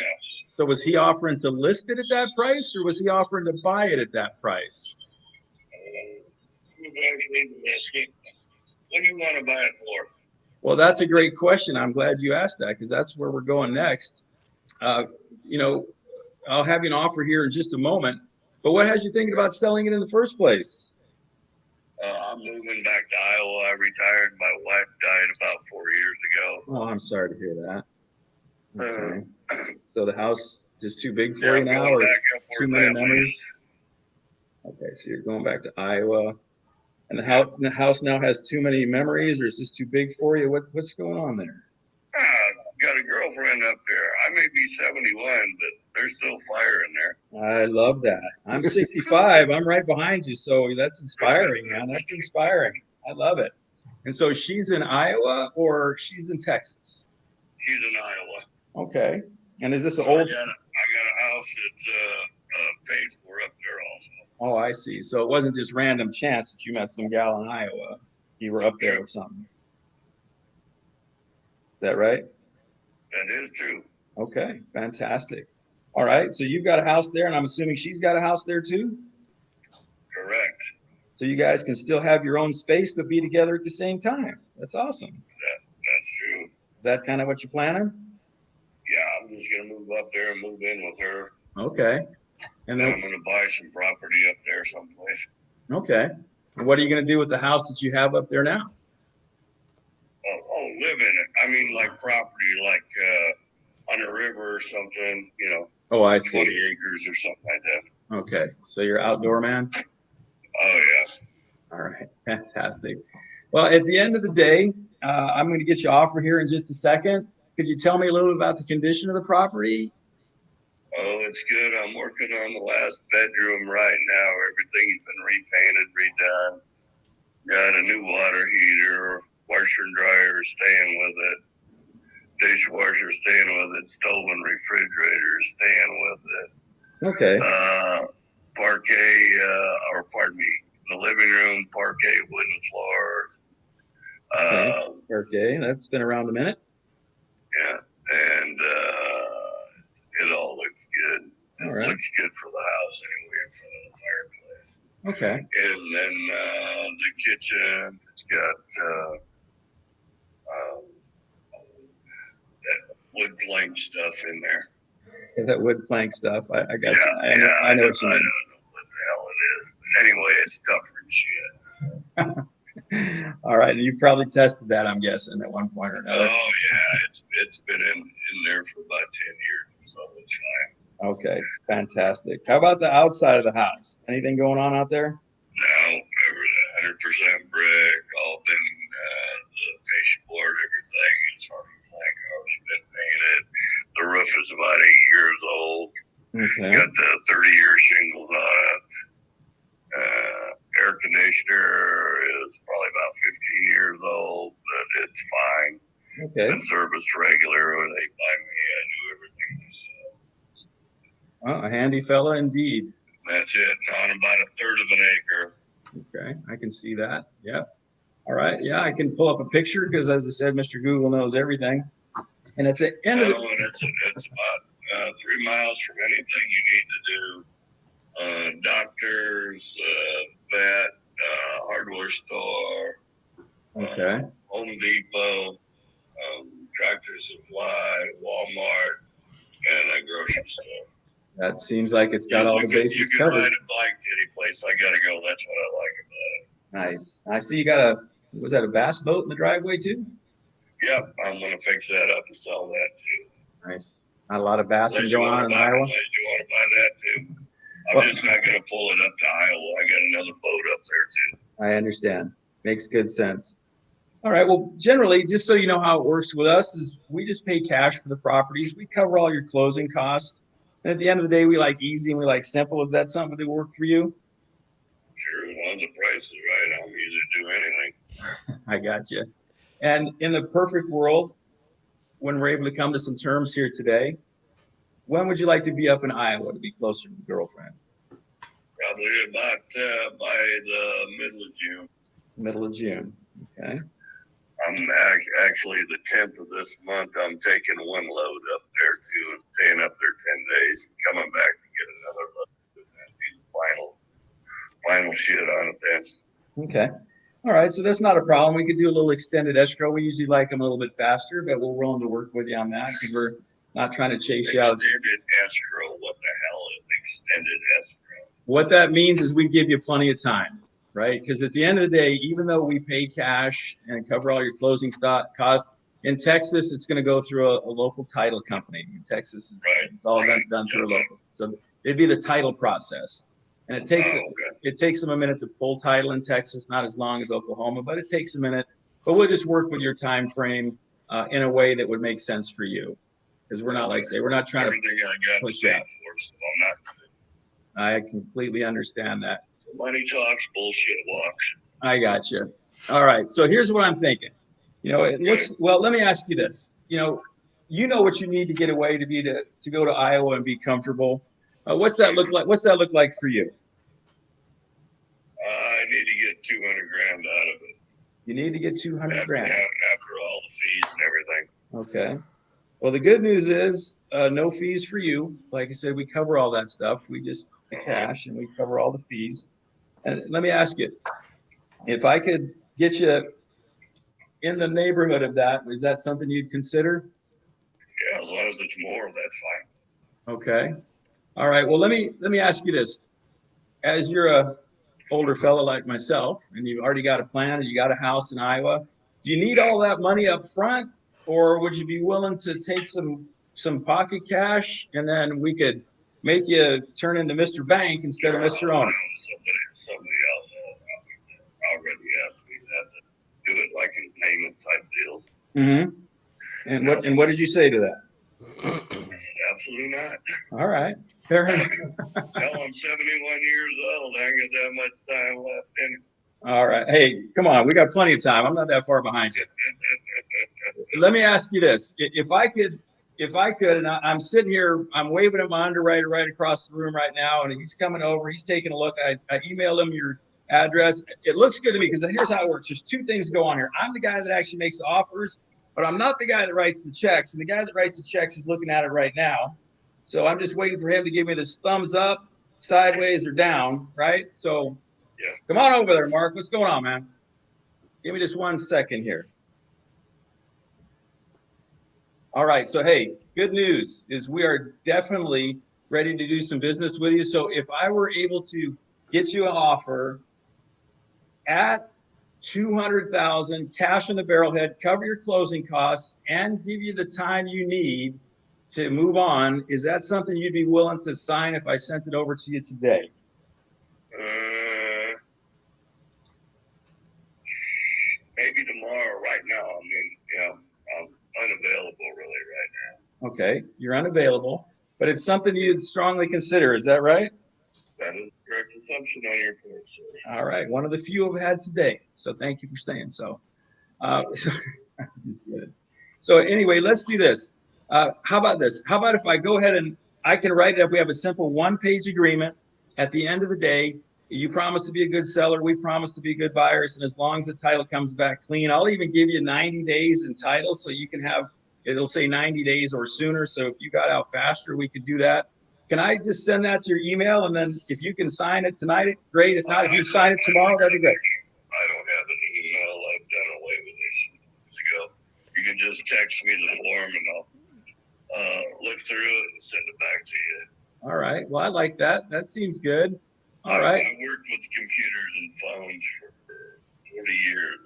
So was he offering to list it at that price, or was he offering to buy it at that price? What do you want to buy it for? Well, that's a great question. I'm glad you asked that, because that's where we're going next. I'll have you an offer here in just a moment. But what has you thinking about selling it in the first place? I'm moving back to Iowa. I retired. My wife died about 4 years ago. Oh, I'm sorry to hear that. Okay. So the house is too big for you now, or too many memories? Okay, so you're going back to Iowa, and the house now has too many memories, or is this too big for you? What's going on there? Got a girlfriend up there. I may be 71, but there's still fire in there. I love that. I'm 65. I'm right behind you, so that's inspiring, man. That's inspiring. I love it. And so she's in Iowa, or she's in Texas? She's in Iowa. Okay. And is this an So old? I got a house that's paid for up there also. Oh, I see. So it wasn't just random chance that you met some gal in Iowa. You were up there or something. Is that right? That is true. Okay, fantastic. All right, so you've got a house there, and I'm assuming she's got a house there too? Correct. So you guys can still have your own space, but be together at the same time. That's awesome. That's true. Is that kind of what you're planning? Yeah, I'm just gonna move up there and move in with her. Okay. And I'm then, gonna buy some property up there someplace. okay. And what are you going to do with the house that you have up there now? Live in it. I mean, like property, like on a river or something. You know. Oh, I see. 20 acres or something like that. Okay, so you're outdoor man? Oh yeah. All right, fantastic. Well, at the end of the day, I'm going to get you off here in just a second. Could you tell me a little bit about the condition of the property? Oh, it's good. I'm working on the last bedroom right now. Everything's been repainted, redone. Got a new water heater, washer and dryer staying with it, dishwasher staying with it, stove and refrigerator staying with it. Okay. Parquet, or pardon me, the living room, parquet wooden floors. Okay, that's been around a minute. Yeah, and it all looks good. All right. Looks good for the house anyway, in front of the fireplace. Okay. And then the kitchen, it's got that wood plank stuff in there. That wood plank stuff. I got you. I know what you I mean. don't know what the hell it is. But anyway, it's tougher than shit. All right, and you probably tested that, I'm guessing, at one point or another. Oh yeah, it's been in there for about 10 years, so it's fine. Okay, fantastic. How about the outside of the house? Anything going on out there? No, 100% brick, all been the fascia board, everything is already blank, already been painted. The roof is about 8 years old. Okay. Got the 30-year shingles on it. Air conditioner is probably about 15 years old, but it's fine. Okay. Been serviced regular. When they buy me, I do everything myself. Well, a handy fella indeed. That's it. On about a third of an acre. Okay, I can see that. Yeah. All right. Yeah, I can pull up a picture because, as I said, Mr. Google knows everything. And at the end of the It's about 3 miles from anything you need to do. Doctors, vet, hardware store, okay. Home Depot, Tractor Supply, Walmart, and a grocery store. That seems like it's got all the bases you can covered. ride a bike any place. I gotta go. That's what I like about it. Nice. I see you got was that a bass boat in the driveway too? Yep, I'm gonna fix that up and sell that too. Nice. Not a lot of bassing Unless you going wanna on in buy- Iowa. unless you want to buy that too. I'm just not gonna pull it up to Iowa. I got another boat up there too. I understand. Makes good sense. All right. Well, generally, just so you know how it works with us, is we just pay cash for the properties. We cover all your closing costs. And at the end of the day, we like easy and we like simple. Is that something that work for you? Sure, as long as the price is right, I'll usually do anything. I got you. And in the perfect world, when we're able to come to some terms here today, when would you like to be up in Iowa to be closer to the girlfriend? Probably about by the middle of June. Middle of June. Okay. I'm actually the 10th of this month. I'm taking one load up there too and staying up there 10 days and coming back to get another load. That'd be the final shit on it then. Okay. All right. So that's not a problem. We could do a little extended escrow. We usually like them a little bit faster, but we're willing to work with you on that because we're not trying to chase you out. Extended escrow. What the hell is extended escrow? What that means is we give you plenty of time, right? Because at the end of the day, even though we pay cash and cover all your closing costs, in Texas, it's going to go through a local title company. In Texas, it's all done through a local. So it'd be the title process. And it takes them a minute to pull title in Texas, not as long as Oklahoma, but it takes a minute. But we'll just work with your time frame in a way that would make sense for you. Because we're not, like I say, we're not trying Everything I to got push to you pay out. for, so I'm not. I completely understand that. Money talks, bullshit walks. I got you. All right. So here's what I'm thinking. You know, it looks well. Let me ask you this. You know what you need to get away to go to Iowa and be comfortable. What's that look like? What's that look like for you? I need to get 200 grand out of it. You need to get 200 grand. After all the fees and everything. Okay. Well, the good news is no fees for you. Like I said, we cover all that stuff. We just pay cash and we cover all the fees. And let me ask you, if I could get you in the neighborhood of that, is that something you'd consider? Yeah, as long as it's more, that's fine. Okay. All right. Well, let me ask you this. As you're a older fellow like myself, and you've already got a plan and you got a house in Iowa, do you need all that money up front, or would you be willing to take some pocket cash and then we could make you turn into Mr. Bank instead of Mr. Owner? Somebody else already asked me that to do it like in payment type deals. Mm-hmm. And what did you say to that? Absolutely not. All right. Fair enough. Hell, I'm 71 years old. I ain't got that much time left in it. All right. Hey, come on. We got plenty of time. I'm not that far behind you. Let me ask you this. If I could, and I'm sitting here, I'm waving at my underwriter right across the room right now, and he's coming over. He's taking a look. I emailed him your address. It looks good to me because here's how it works. There's two things go on here. I'm the guy that actually makes the offers, but I'm not the guy that writes the checks. And the guy that writes the checks is looking at it right now. So I'm just waiting for him to give me this thumbs up, sideways, or down, right? So come on over there, Mark. What's going on, man? Give me just 1 second here. All right. So, hey, good news is we are definitely ready to do some business with you. So if I were able to get you an offer at $200,000 cash in the barrelhead, cover your closing costs, and give you the time you need to move on, is that something you'd be willing to sign if I sent it over to you today? Maybe tomorrow. Right now, I mean, I'm unavailable really right now. Okay, you're unavailable, but it's something you'd strongly consider. Is that right? That is a correct assumption on your part, sir. All right, one of the few I've had today. So thank you for saying so. Just kidding. So anyway, let's do this. How about this? How about if I go ahead and I can write it up? We have a simple one-page agreement. At the end of the day, you promise to be a good seller. We promise to be good buyers. And as long as the title comes back clean, I'll even give you 90 days in title. So you can have, it'll say 90 days or sooner. So if you got out faster, we could do that. Can I just send that to your email? And then if you can sign it tonight, great. If not, if you sign it tomorrow, that'd be great. I don't have an email. I've done away with it years ago. You can just text me the form and I'll look through it and send it back to you. All right. Well, I like that. That seems good. All right. I worked with computers and phones for 40 years.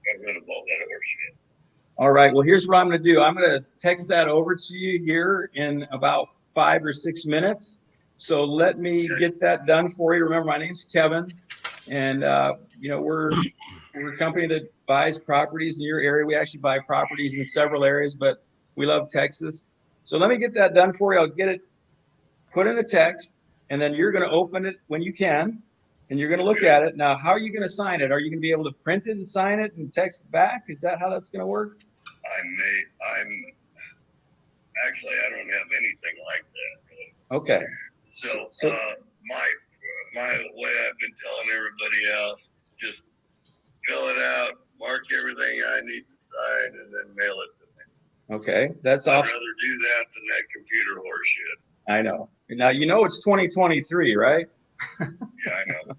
Got rid of all that other shit. All right. Well, here's what I'm going to do. I'm going to text that over to you here in about 5 or 6 minutes. So let me get that done for you. Remember, my name's Kevin, and we're a company that buys properties in your area. We actually buy properties in several areas, but we love Texas. So let me get that done for you. I'll get it put in a text, and then you're going to open it when you can, and you're going to look at it. Now, how are you going to sign it? Are you going to be able to print it and sign it and text it back? Is that how that's going to work? Actually, I don't have anything like that. Really. Okay. So my way I've been telling everybody else, just fill it out, mark everything I need to sign, and then mail it to me. Okay, that's I'd awesome. rather do that than that computer horseshit. I know. Now, it's 2023, right? Yeah, I know.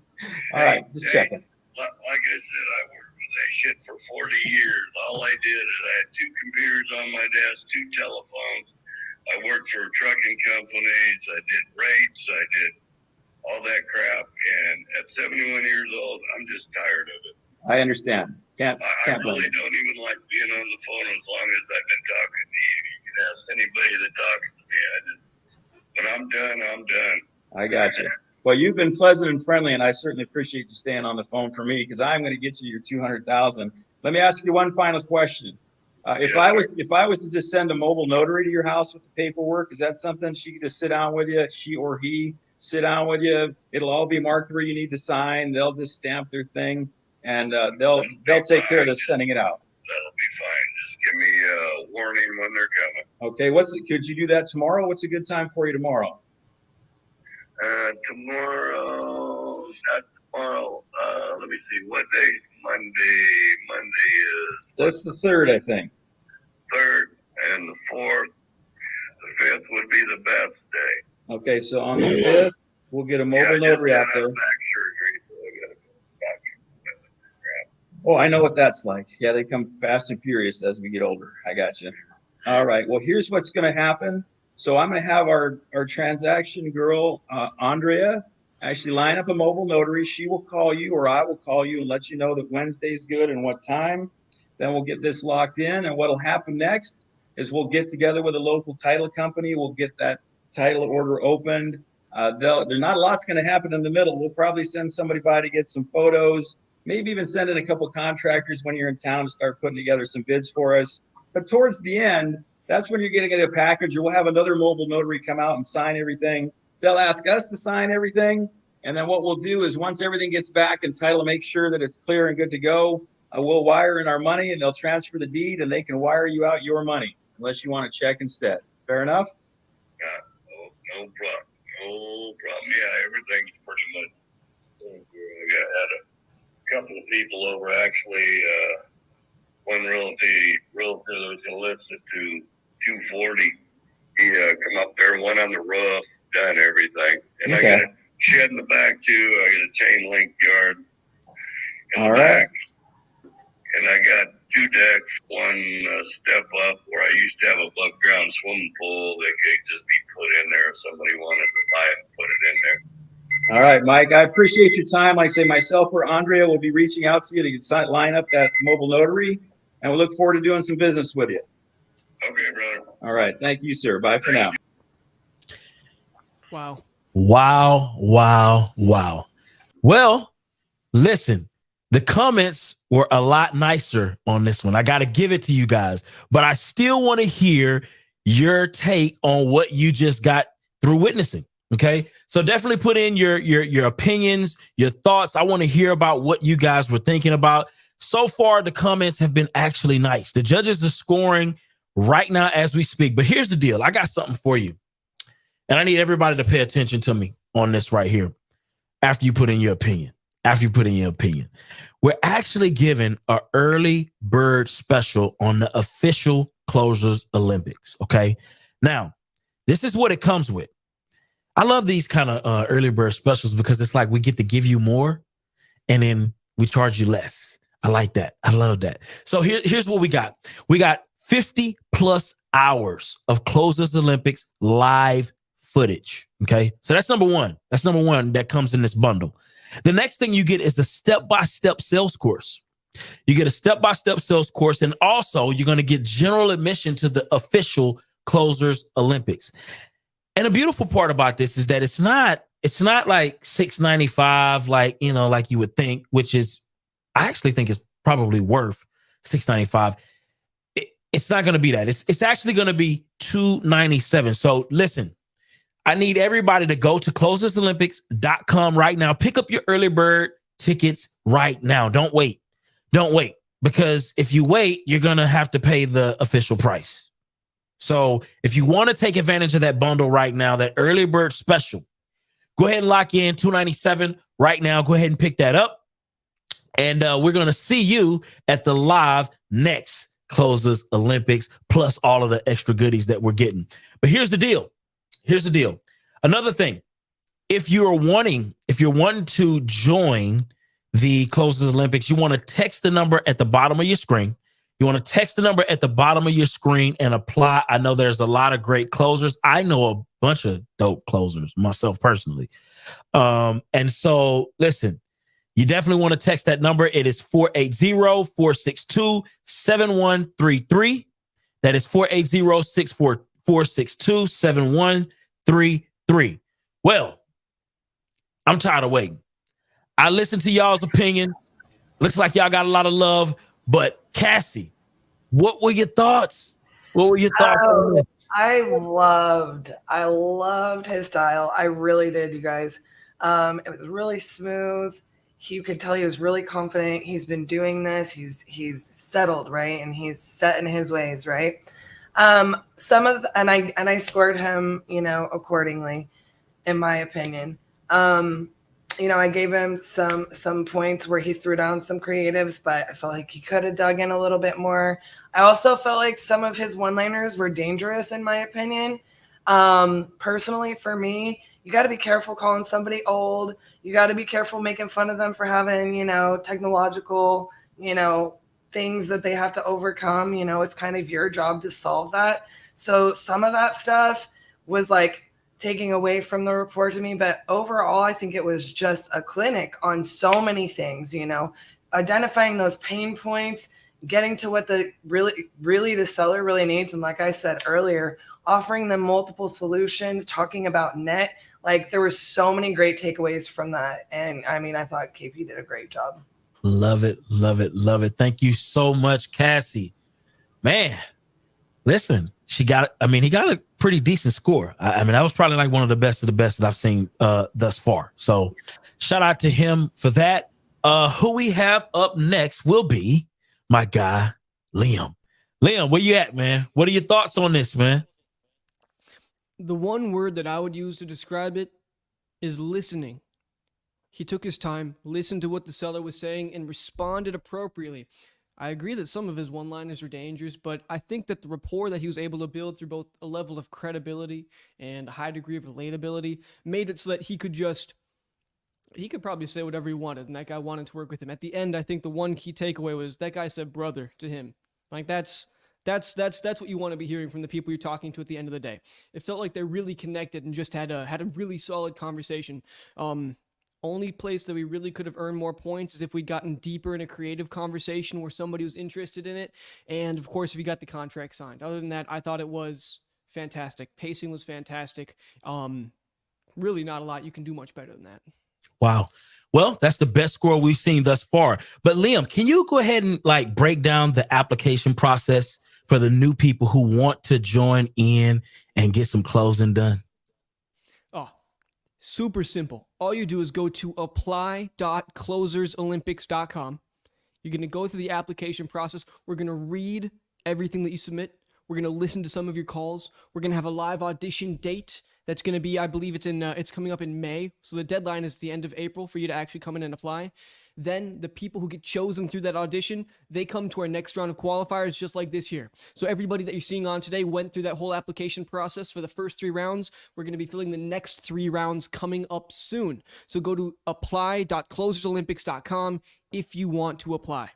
All right, just checking. Like I said, I worked with that shit for 40 years. All I did is I had 2 computers on my desk, 2 telephones. I worked for trucking companies. I did rates. I did all that crap. And at 71 years old, I'm just tired of it. I understand. I really don't even like being on the phone as long as I've been talking to you. You can ask anybody that talks to me. When I'm done, I'm done. I got you. Well, you've been pleasant and friendly, and I certainly appreciate you staying on the phone for me because I'm going to get you your $200,000. Let me ask you one final question. If I was to just send a mobile notary to your house with the paperwork, is that something she could just sit down with you? She or he sit down with you. It'll all be marked where you need to sign. They'll just stamp their thing, and they'll take care of the sending it out. That'll be fine. Just give me a warning when they're coming. Okay. Could you do that tomorrow? What's a good time for you tomorrow? Tomorrow, not tomorrow. Let me see. What day's Monday? Monday is That's the 3rd, I think. 3rd, and the 4th. The 5th would be the best day. Okay, so on the 5th, we'll get a mobile notary out there. Back surgery, so I got to go back. Oh, I know what that's like. Yeah, they come fast and furious as we get older. I got you. All right. Well, here's what's going to happen. So I'm going to have our transaction girl, Andrea, actually line up a mobile notary. She will call you, or I will call you and let you know that Wednesday's good and what time. Then we'll get this locked in. And what'll happen next is we'll get together with a local title company. We'll get that title order opened. There's not a lot's going to happen in the middle. We'll probably send somebody by to get some photos, maybe even send in a couple contractors when you're in town to start putting together some bids for us. But towards the end, that's when you're going to get a package, or we'll have another mobile notary come out and sign everything. They'll ask us to sign everything. And then what we'll do is once everything gets back and title makes sure that it's clear and good to go, we'll wire in our money and they'll transfer the deed and they can wire you out your money unless you want a check instead. Fair enough? No problem. No problem. Yeah, everything's pretty much. I had a couple of people over actually. One realtor that was going to list it to 240. He come up there, one on the roof, done everything, and I got a shed in the back too. I got a chain link yard in the back, and I got 2 decks, one step up where I used to have above ground swimming pool that could just be put in there if somebody wanted to buy it and put it in there. All right, Mike, I appreciate your time. Like I say, myself or Andrea will be reaching out to you to line up that mobile notary, and we look forward to doing some business with you. Okay, brother. All right. Thank you, sir. Bye for now. Wow. Wow, wow, wow. Well, listen, the comments were a lot nicer on this one. I got to give it to you guys, but I still want to hear your take on what you just got through witnessing. Okay. So definitely put in your opinions, your thoughts. I want to hear about what you guys were thinking about. So far, the comments have been actually nice. The judges are scoring right now as we speak. But here's the deal. I got something for you. And I need everybody to pay attention to me on this right here. After you put in your opinion. We're actually giving an early bird special on the official Closers Olympics. Okay. Now, this is what it comes with. I love these kind of early bird specials because it's like we get to give you more and then we charge you less. I like that. I love that. So here's what we got. We got 50 plus hours of Closers Olympics live footage. Okay. So that's number one. That's number one that comes in this bundle. The next thing you get is a step-by-step sales course. You get a step-by-step sales course. And also you're going to get general admission to the official Closers Olympics. And the beautiful part about this is that it's not like $695, like you would think, which is, I actually think it's probably worth $695. It's not going to be that. It's actually going to be $297. So listen, I need everybody to go to closersolympics.com right now. Pick up your early bird tickets right now. Don't wait. Because if you wait, you're going to have to pay the official price. So if you want to take advantage of that bundle right now, that early bird special, go ahead and lock in $297 right now. Go ahead and pick that up. And we're going to see you at the live next Closers Olympics, plus all of the extra goodies that we're getting. But here's the deal. Another thing, if you're wanting to join the Closers Olympics, you want to text the number at the bottom of your screen. And apply. I know there's a lot of great closers. I know a bunch of dope closers myself personally. And so listen, you definitely want to text that number. It is 480-462-7133. That is 480-462-7133. Well, I'm tired of waiting. I listened to y'all's opinion. Looks like y'all got a lot of love, but Cassie, what were your thoughts? On this? I loved his style. I really did, you guys. It was really smooth. You could tell he was really confident. He's been doing this. He's settled, right? And he's set in his ways, right? And I scored him, accordingly. in my opinion. You know, I gave him some points where he threw down some creatives, but I felt like he could have dug in a little bit more. I also felt like some of his one-liners were dangerous, in my opinion. Personally, for me, you got to be careful calling somebody old. You got to be careful making fun of them for having, you know, technological, you know, things that they have to overcome. You know, it's kind of your job to solve that. So some of that stuff was like taking away from the report to me, but overall, I think it was just a clinic on so many things, you know, identifying those pain points, getting to what the really the seller really needs. And like I said earlier, offering them multiple solutions, talking about net, like there were so many great takeaways from that. And I mean, I thought KP did a great job. Love it, love it, love it. Thank you so much, Cassie. Man, listen, he got a pretty decent score. I mean, that was probably like one of the best that I've seen thus far. So shout out to him for that. Who we have up next will be my guy, Liam. Liam, where you at, man? What are your thoughts on this, man? The one word that I would use to describe it is listening. He took his time, listened to what the seller was saying, and responded appropriately. I agree that some of his one-liners are dangerous, but I think that the rapport that he was able to build through both a level of credibility and a high degree of relatability made it so that he could probably say whatever he wanted, and that guy wanted to work with him. At the end, I think the one key takeaway was that guy said brother to him. Like that's what you want to be hearing from the people you're talking to at the end of the day. It felt like they really connected and just had a really solid conversation. Only place that we really could have earned more points is if we'd gotten deeper in a creative conversation where somebody was interested in it. And of course, if you got the contract signed. Other than that, I thought it was fantastic. Pacing was fantastic. Really not a lot you can do much better than that. Wow. Well, that's the best score we've seen thus far. But Liam, can you go ahead and like break down the application process for the new people who want to join in and get some closing done? Super simple. All you do is go to apply.closersolympics.com. You're going to go through the application process. We're going to read everything that you submit. We're going to listen to some of your calls. We're going to have a live audition date. That's going to be, I believe it's coming up in May. So the deadline is the end of April for you to actually come in and apply. Then the people who get chosen through that audition, they come to our next round of qualifiers just like this year. So everybody that you're seeing on today went through that whole application process for the first 3 rounds. We're going to be filling the next 3 rounds coming up soon. So go to apply.closersolympics.com if you want to apply.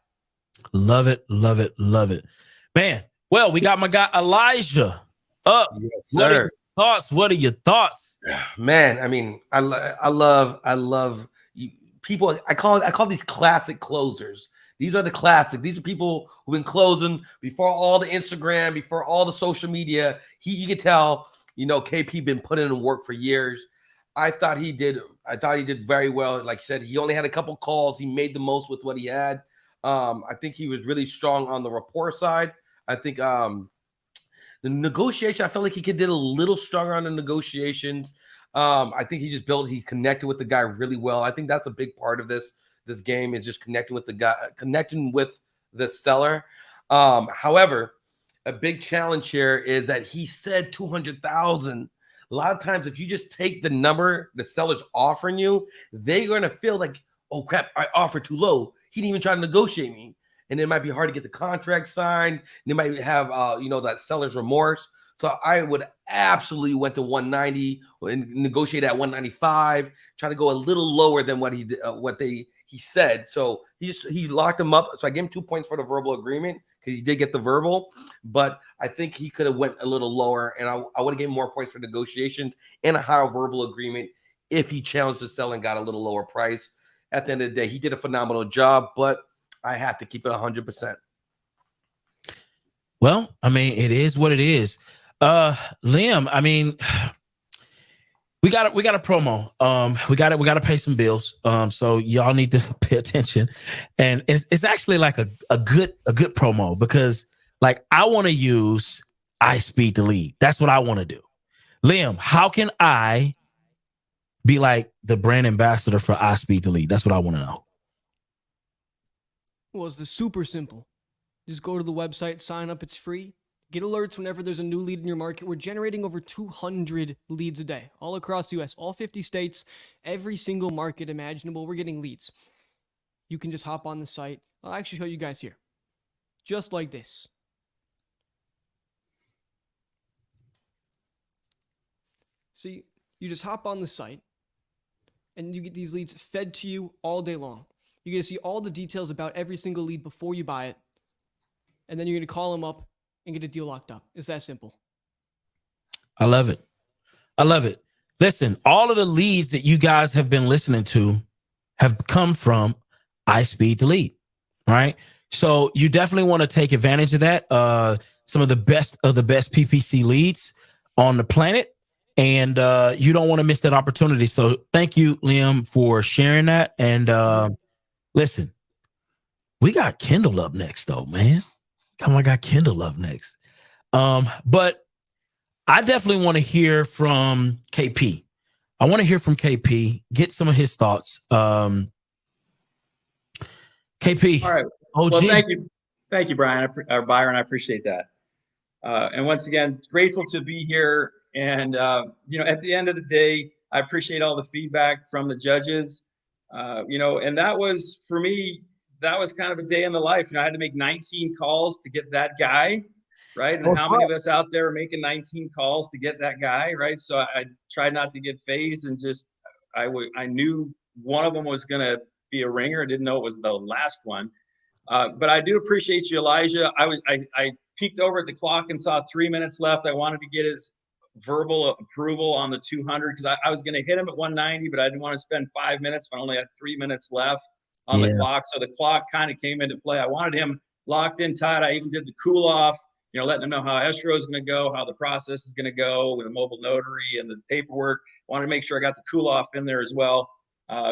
Love it, love it, love it. Man, well, we got my guy Elijah up. Yes, sir. What are your thoughts? Man, I mean, I love people. I call these classic closers. These are the classic. These are people who've been closing before all the Instagram, before all the social media. You could tell, you know, KP been putting in work for years. I thought he did very well. Like I said, he only had a couple calls. He made the most with what he had. I think he was really strong on the rapport side. I think the negotiation, I felt like he did a little stronger on the negotiations. I think he connected with the guy really well. I think that's a big part of this game is just connecting with the guy, connecting with the seller. However, a big challenge here is that he said 200,000. A lot of times, if you just take the number the seller's offering you, they're going to feel like, oh crap, I offered too low. He didn't even try to negotiate me. And it might be hard to get the contract signed. They might have, that seller's remorse. So I would absolutely went to 190 and negotiate at 195, try to go a little lower than what he said. So he locked him up. So I gave him 2 points for the verbal agreement because he did get the verbal, but I think he could have went a little lower, and I would have given more points for negotiations and a higher verbal agreement if he challenged the seller and got a little lower price. At the end of the day, he did a phenomenal job, but I have to keep it 100%. Well, I mean, it is what it is. Liam, I mean, we got a promo. We got to pay some bills. So y'all need to pay attention. And it's actually like a good promo because like I want to use iSpeed to lead. That's what I want to do. Liam, how can I be like the brand ambassador for iSpeed to lead? That's what I want to know. Well, it's super simple. Just go to the website, sign up. It's free. Get alerts whenever there's a new lead in your market. We're generating over 200 leads a day, all across the US, all 50 states, every single market imaginable. We're getting leads. You can just hop on the site. I'll actually show you guys here. Just like this. See, you just hop on the site and you get these leads fed to you all day long. You get to see all the details about every single lead before you buy it. And then you're going to call them up and get a deal locked up. It's that simple. I love it. I love it. Listen, all of the leads that you guys have been listening to have come from iSpeed to Lead, right? So you definitely want to take advantage of that. Some of the best PPC leads on the planet. And you don't want to miss that opportunity. So thank you, Liam, for sharing that. And listen, we got Kendall up next, though, man. I got Kendall up next. But I definitely want to hear from KP. I want to hear from KP, get some of his thoughts. KP. All right. OG. Well, thank you, Brian, or Byron. I appreciate that. And once again, grateful to be here. And at the end of the day, I appreciate all the feedback from the judges. And that was, for me, that was kind of a day in the life. I had to make 19 calls to get that guy, right? And how many of us out there are making 19 calls to get that guy, right? So I tried not to get phased and just, I knew one of them was going to be a ringer. I didn't know it was the last one. But I do appreciate you, Elijah. I peeked over at the clock and saw 3 minutes left. I wanted to get his verbal approval on the 200 because I was going to hit him at 190, but I didn't want to spend 5 minutes. I only had 3 minutes left on the clock. So the clock kind of came into play. I wanted him locked in tight. I even did the cool off, letting him know how escrow is going to go, how the process is going to go with the mobile notary and the paperwork. Wanted to make sure I got the cool off in there as well.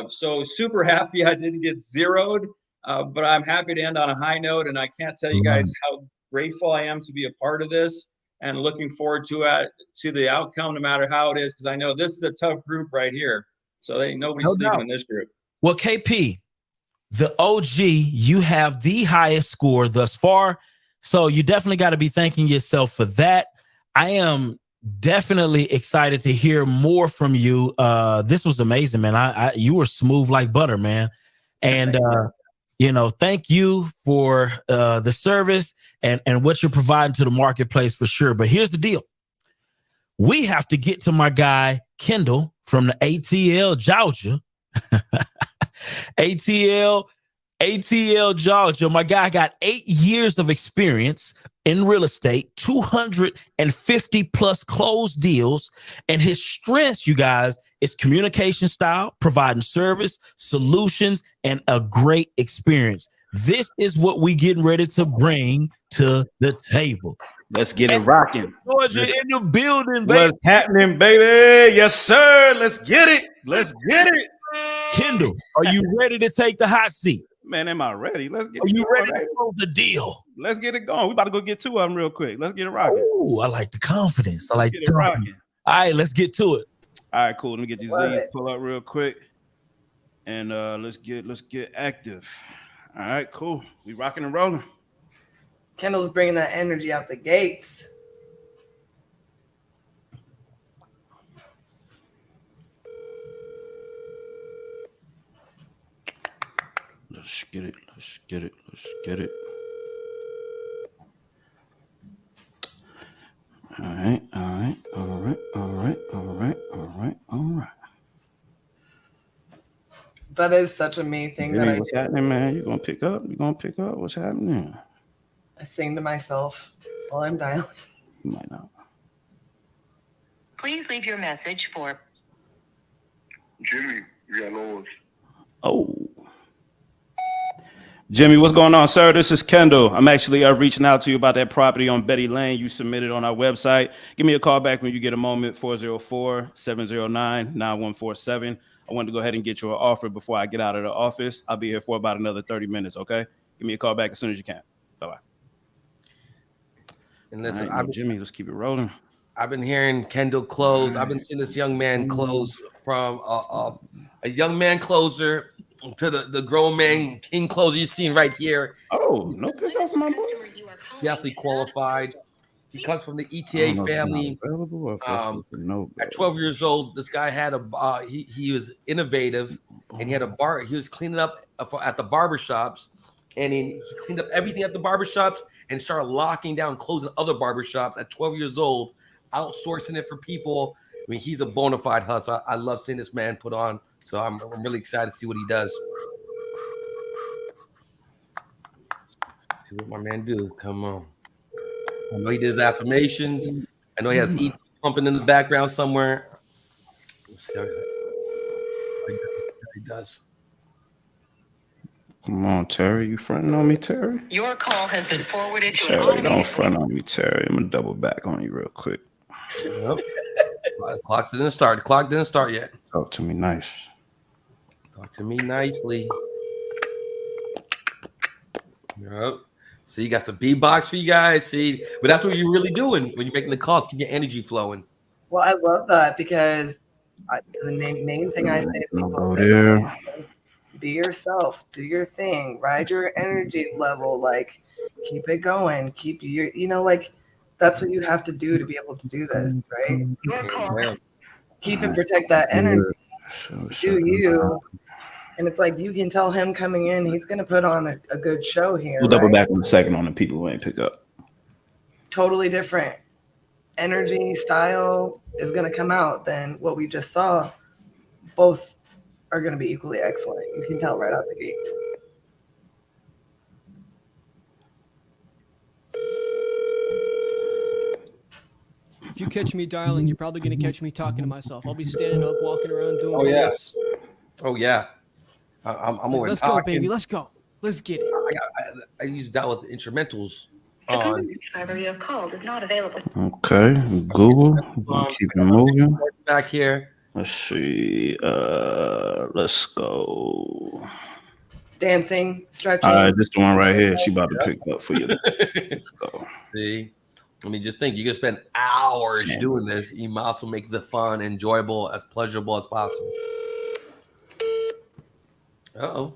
So super happy I didn't get zeroed, but I'm happy to end on a high note. And I can't tell you guys how grateful I am to be a part of this and looking forward to the outcome, no matter how it is, because I know this is a tough group right here. So nobody's sleeping in this group. Well, KP, the OG, you have the highest score thus far. So you definitely got to be thanking yourself for that. I am definitely excited to hear more from you. This was amazing, man. You were smooth like butter, man. And, thank you for the service and what you're providing to the marketplace for sure. But here's the deal. We have to get to my guy, Kendall, from the ATL, Georgia. ATL, Georgia. My guy got 8 years of experience in real estate, 250 plus closed deals. And his strengths, you guys, is communication style, providing service, solutions, and a great experience. This is what we getting ready to bring to the table. Let's get it rocking. Georgia in the building, baby. What's happening, baby? Yes, sir. Let's get it. Let's get it. Kendall, are you ready to take the hot seat? Man, am I ready? Let's get Are it you going, ready to close the deal? Let's get it going. We about to go get two of them real quick. Let's get it rocking. Ooh, I like the confidence. I like Get it rocking. All right, let's get to it. All right, cool. Let me get these leads pull up real quick. And let's get active. All right, cool. We rocking and rolling. Kendall's bringing that energy out the gates. Let's get it. Let's get it. Let's get it. All right. All right. All right. All right. All right. All right. All right. That is such a me thing that I What's do. happening, man? You gonna pick up? You gonna pick up? What's happening? I sing to myself while I'm dialing. You might not. Please leave your message for Jimmy Villalobos. Oh. Jimmy, what's going on, sir? This is Kendall. I'm actually reaching out to you about that property on Betty Lane you submitted on our website. Give me a call back when you get a moment, 404-709-9147. I wanted to go ahead and get you an offer before I get out of the office. I'll be here for about another 30 minutes, okay? Give me a call back as soon as you can. Bye-bye. And listen, All right, Jimmy, let's keep it rolling. I've been hearing Kendall close. I've been seeing this young man close from a young man closer to the grown man king closer you've seen right here. Oh, no pickup for my boy. Definitely qualified. He comes from the ETA family. At 12 years old, this guy had he was innovative, and he had a bar. He was cleaning up at the barbershops, and he cleaned up everything at the barbershops and started locking down, closing other barbershops at 12 years old, outsourcing it for people. I mean, he's a bona fide hustler. I love seeing this man put on. So I'm really excited to see what he does. See what my man do. Come on. I know he does affirmations. I know he has ET pumping in the background somewhere. Let's see how he does. Come on, Terry. You fronting on me, Terry? Your call has been forwarded to an Terry, don't automated front on me, Terry. I'm gonna double back on you real quick. Yep. The clock didn't start. The clock didn't start yet. Talk to me nice. Talk to me nicely. Yep. See, you got some beatbox for you guys. See, but that's what you're really doing when you're making the calls. Keep your energy flowing. Well, I love that because the main thing I say to people Go is there. be yourself, do your thing, ride your energy level, like keep it going, keep your, like that's what you have to do to be able to do this, right? Keep and protect that energy. Do you? And it's like you can tell him coming in, he's gonna put on a good show here. We'll double right? back in a second on the people who ain't pick up. Totally different energy style is going to come out than what we just saw. Both are going to be equally excellent. You can tell right out the gate. If you catch me dialing, you're probably going to catch me talking to myself. I'll be standing up, walking around, doing Oh yeah. pull-ups. Oh yeah. I'm more. Let's go, baby. Let's go. Let's get it. I use that with instrumentals. The subscriber you have called is not available. Okay, Google. Keep it moving. Back here. Let's see. Let's go. Dancing, stretching. All right, this the one right here. She about to pick up for you. Let's go. See, I mean, just think you can spend hours doing this. You might also make the fun, enjoyable, as pleasurable as possible. Uh-oh.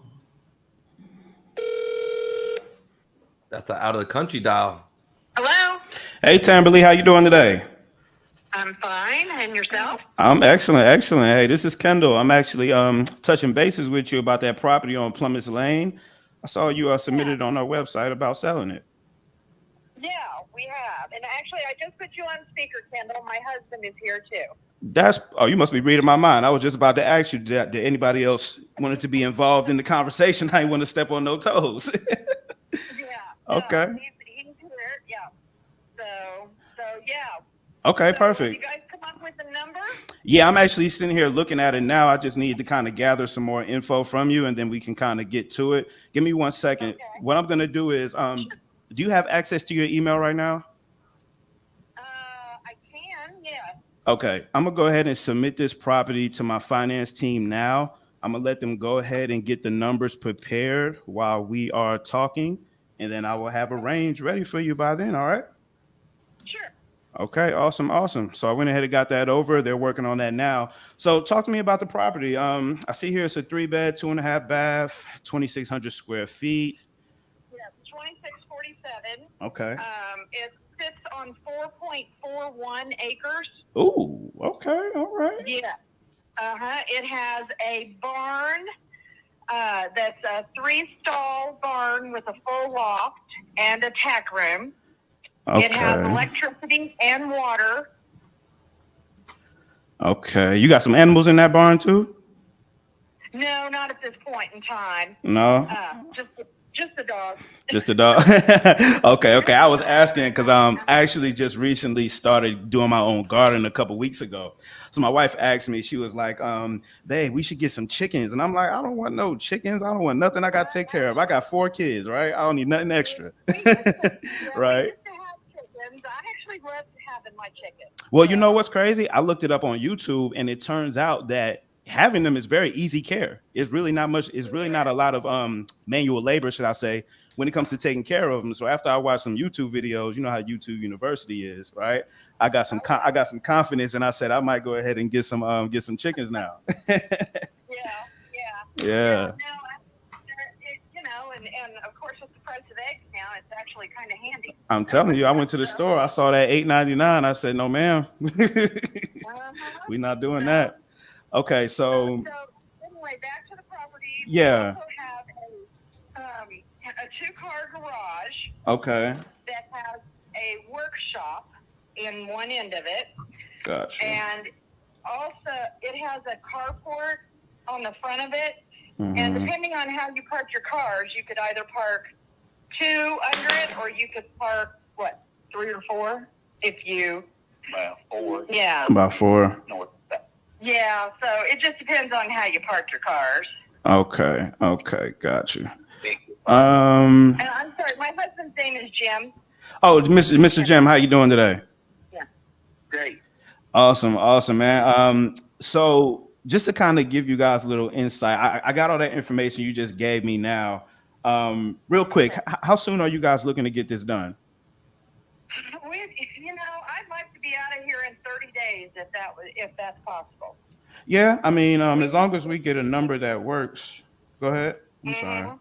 That's the out of the country dial. Hello? Hey, Tamberly, how you doing today? I'm fine. And yourself? I'm excellent. Hey, this is Kendall. I'm actually touching bases with you about that property on Plymouth Lane. I saw you submitted on our website about selling it. Yeah, we have. And actually, I just put you on speaker, Kendall. My husband is here too. You must be reading my mind. I was just about to ask you, did anybody else wanted to be involved in the conversation? I didn't want to step on no toes. Okay. He's here. Yeah. So yeah. Okay, perfect. You guys come up with a number? Yeah, I'm actually sitting here looking at it now. I just need to kind of gather some more info from you, and then we can kind of get to it. Give me 1 second. Okay. What I'm going to do is, do you have access to your email right now? I can, yes. Okay, I'm going to go ahead and submit this property to my finance team now. I'm going to let them go ahead and get the numbers prepared while we are talking, and then I will have a range ready for you by then, all right? Sure. Okay, awesome. So I went ahead and got that over. They're working on that now. So talk to me about the property. I see here it's a 3-bed, 2.5 bath, 2,600 square feet. Yeah, 2647. Okay. It sits on 4.41 acres. Ooh, okay, all right. Yeah. It has a barn that's a 3-stall barn with a full loft and a tack room. Okay. It has electricity and water. Okay. You got some animals in that barn too? No, not at this point in time. No. Just the dog. Just a dog. Okay. I was asking because I actually just recently started doing my own garden a couple weeks ago. So my wife asked me, she was like, babe, we should get some chickens. And I'm like, I don't want no chickens. I don't want nothing I got to take care of. I got 4 kids, right? I don't need nothing extra. Right. I actually love having my chickens. Well, you know what's crazy? I looked it up on YouTube, and it turns out that having them is very easy care. It's really not much. It's really not a lot of manual labor, should I say, when it comes to taking care of them. So after I watched some YouTube videos, you know how YouTube University is, right? I got some confidence, and I said I might go ahead and get some chickens now. Yeah. Yeah. No, and of course with the price of eggs now, it's actually kind of handy. I'm telling you, I went to the store. I saw that $8.99. I said, no, ma'am. We're not doing that. Okay, so Anyway, back to the property. yeah. We also have a 2-car garage. Okay. That has a workshop in one end of it. Gotcha. And also, it has a carport on the front of it. Mm-hmm. And depending on how you park your cars, you could either park 2 under it, or you could park, 3 or 4? If you... Well, 4. Yeah. About 4. Yeah, so it just depends on how you park your cars. Okay. Gotcha. And I'm sorry, my husband's name is Jim. Oh, Mr. Jim, how you doing today? Yeah. Great. Awesome, man. So just to kind of give you guys a little insight, I got all that information you just gave me now. Real quick, how soon are you guys looking to get this done? I'd like to be out of here in 30 days if that's possible. Yeah, I mean, as long as we get a number that works. Go ahead. I'm sorry.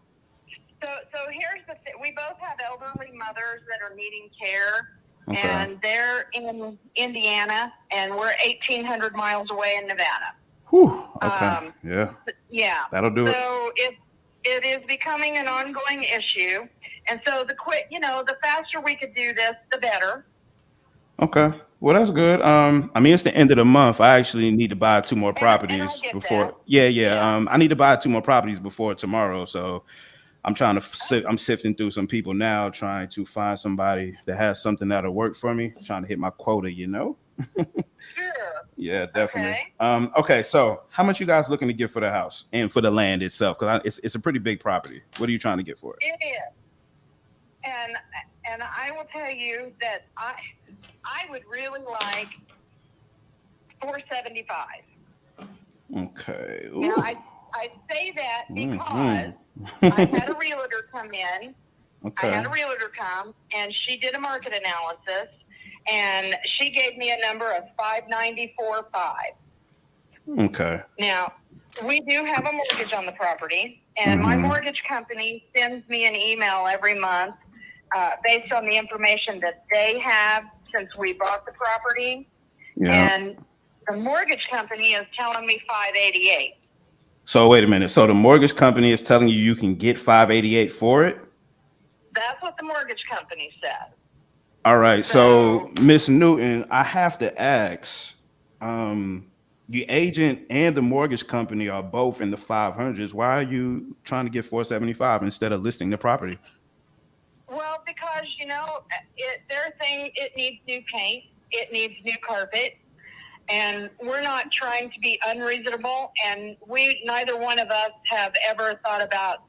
So here's the thing. We both have elderly mothers that are needing care, Okay. and they're in Indiana, and we're 1,800 miles away in Nevada. Whew. Okay. Yeah. Yeah. That'll do it. So it is becoming an ongoing issue, and so the faster we could do this, the better. Okay. Well, that's good. I mean, it's the end of the month. I actually need to buy 2 more properties before. that. Yeah. I need to buy 2 more properties before tomorrow. So I'm trying to I'm sifting through some people now, trying to find somebody that has something that'll work for me, trying to hit my quota, Sure. Yeah, definitely. Okay. So how much you guys looking to get for the house and for the land itself? Because it's a pretty big property. What are you trying to get for it? It is. And I will tell you that I would really like $475. Okay. Now I say that because I had a realtor come in. Okay. I had a realtor come, and she did a market analysis, and she gave me a number of $594.5. Okay. Now, we do have a mortgage on the property, and my mortgage company sends me an email every month based on the information that they have since we bought the property. Yeah. And the mortgage company is telling me $588. So wait a minute. So the mortgage company is telling you can get $588 for it? That's what the mortgage company said. All right. So Miss Newton, I have to ask, the agent and the mortgage company are both in the 500s. Why are you trying to get $475 instead of listing the property? Well, because, they're saying it needs new paint, it needs new carpet, and we're not trying to be unreasonable, and neither one of us have ever thought about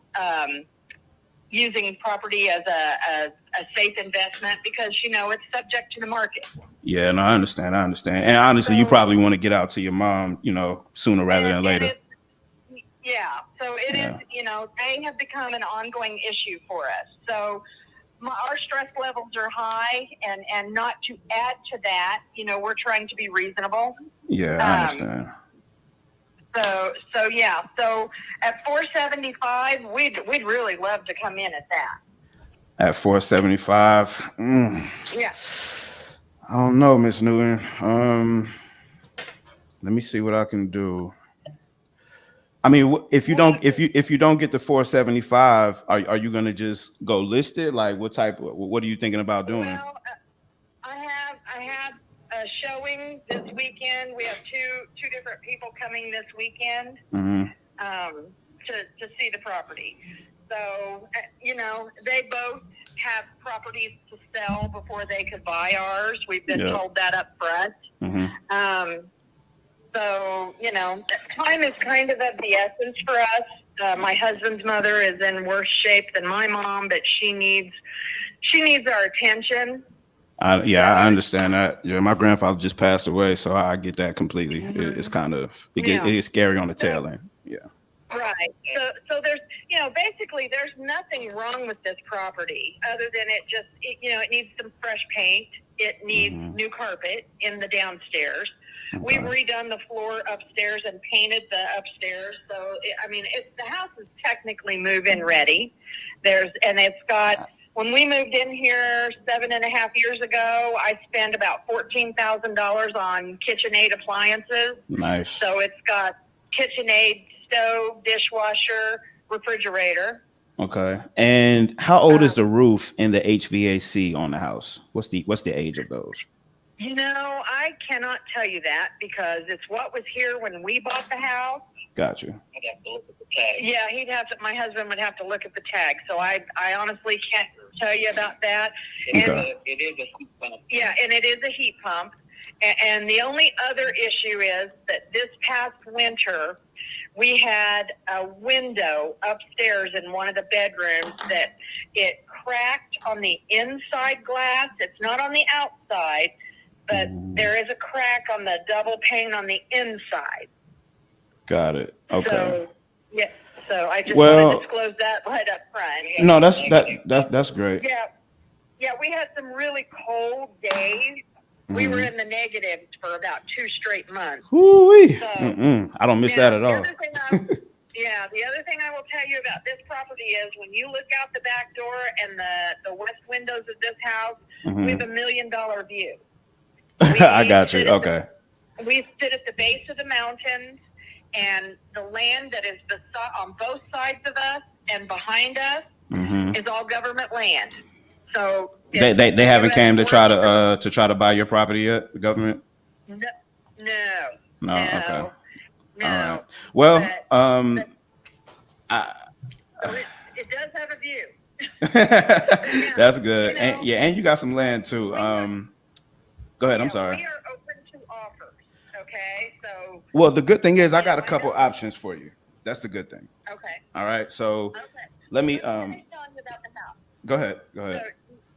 using property as a safe investment because, it's subject to the market. Yeah, no, I understand. And honestly, you probably want to get out to your mom, sooner rather than later. Yeah, so it is, they have become an ongoing issue for us. So our stress levels are high, and not to add to that, we're trying to be reasonable. Yeah, I understand. So yeah, so at $475, we'd really love to come in at that. At $475, Yeah. I don't know, Miss Newton. Let me see what I can do. I mean, if you don't get the $475, are you gonna just go list it? Like, what are you thinking about doing? Well, I have a showing this weekend. We have two different people coming this weekend to see the property. So they both have properties to sell before they could buy ours. We've been told that up front. So, time is kind of the essence for us. My husband's mother is in worse shape than my mom, but she needs our attention. I understand that. Yeah, my grandfather just passed away, so I get that completely. It's kind of it is scary on the tail end. Yeah. Right. So there's basically there's nothing wrong with this property other than it needs some fresh paint. It needs new carpet in the downstairs. Okay. We've redone the floor upstairs and painted the upstairs. So the house is technically move-in ready. It's got when we moved in here 7.5 years ago, I spent about $14,000 on KitchenAid appliances. Nice. So it's got KitchenAid stove, dishwasher, refrigerator. Okay. And how old is the roof and the HVAC on the house? What's the age of those? You know, I cannot tell you that because it's what was here when we bought the house. Got you. I'd have to look at the tag. Yeah, my husband would have to look at the tag. So I honestly can't tell you about that. Okay. It is a heat pump. Yeah, and it is a heat pump. And the only other issue is that this past winter, we had a window upstairs in one of the bedrooms that it cracked on the inside glass. It's not on the outside, but there is a crack on the double pane on the inside. Got it. Okay. So, yeah. So I just Well- want to disclose that right up front. No, that's great. Yeah, we had some really cold days. We were Mhm. in the negatives for about 2 straight months. Woo-wee. So, I don't miss that at all. The other thing I will tell you about this property is when you look out the back door and the west windows of this house, we have $1 million view. I got you. Okay. We sit at the base of the mountains, and the land that is on both sides of us and behind us is all government land. So They haven't came to try to buy your property yet, the government? No. Okay. All right. Well, It does have a view. that's good. And you got some land too. Go ahead. I'm sorry. We are open to offers. Okay, so. Well, the good thing is I got a couple options for you. That's the good thing. Okay. All right. So let me go ahead. So,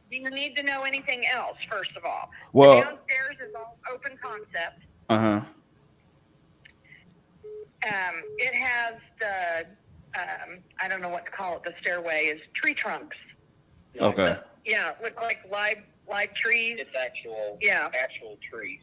do you need to know anything else, first of all? Well- The downstairs is all open concept. It has the, I don't know what to call it, the stairway is tree trunks. Okay. Yeah, look like live trees. It's actual trees.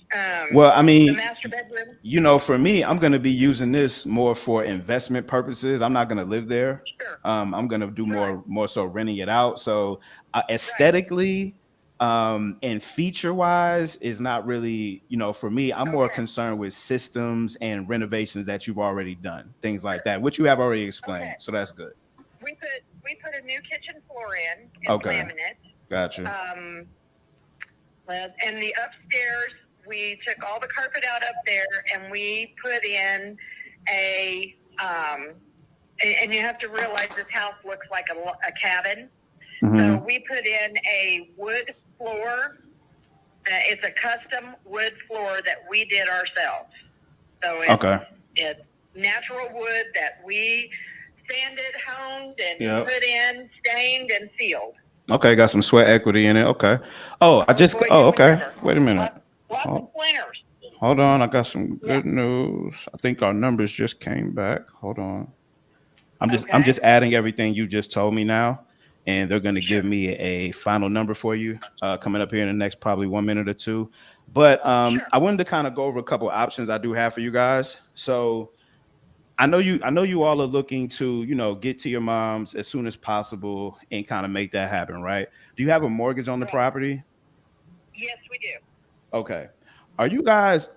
Well, I mean, the master bedroom. For me, I'm going to be using this more for investment purposes. I'm not going to live there. Sure. I'm going to do more so renting it out. So aesthetically, and feature wise is not really, for me, I'm more concerned with systems and renovations that you've already done, things like that, which you have already explained. So that's good. We put a new kitchen floor in. Okay. Laminate. Gotcha. And the upstairs, we took all the carpet out up there and we put in and you have to realize this house looks like a cabin. So we put in a wood floor. It's a custom wood floor that we did ourselves. So it's natural wood that we sanded, honed, and put in, stained, and sealed. Okay, got some sweat equity in it. Okay. Okay. Wait a minute. Lots of splinters. Hold on. I got some good news. I think our numbers just came back. Hold on. I'm just adding everything you just told me now, and they're going to give me a final number for you coming up here in the next probably 1 minute or two. But I wanted to kind of go over a couple of options I do have for you guys. So I know you all are looking to, get to your moms as soon as possible and kind of make that happen, right? Do you have a mortgage on the property? Yes, we do. Okay. Are you guys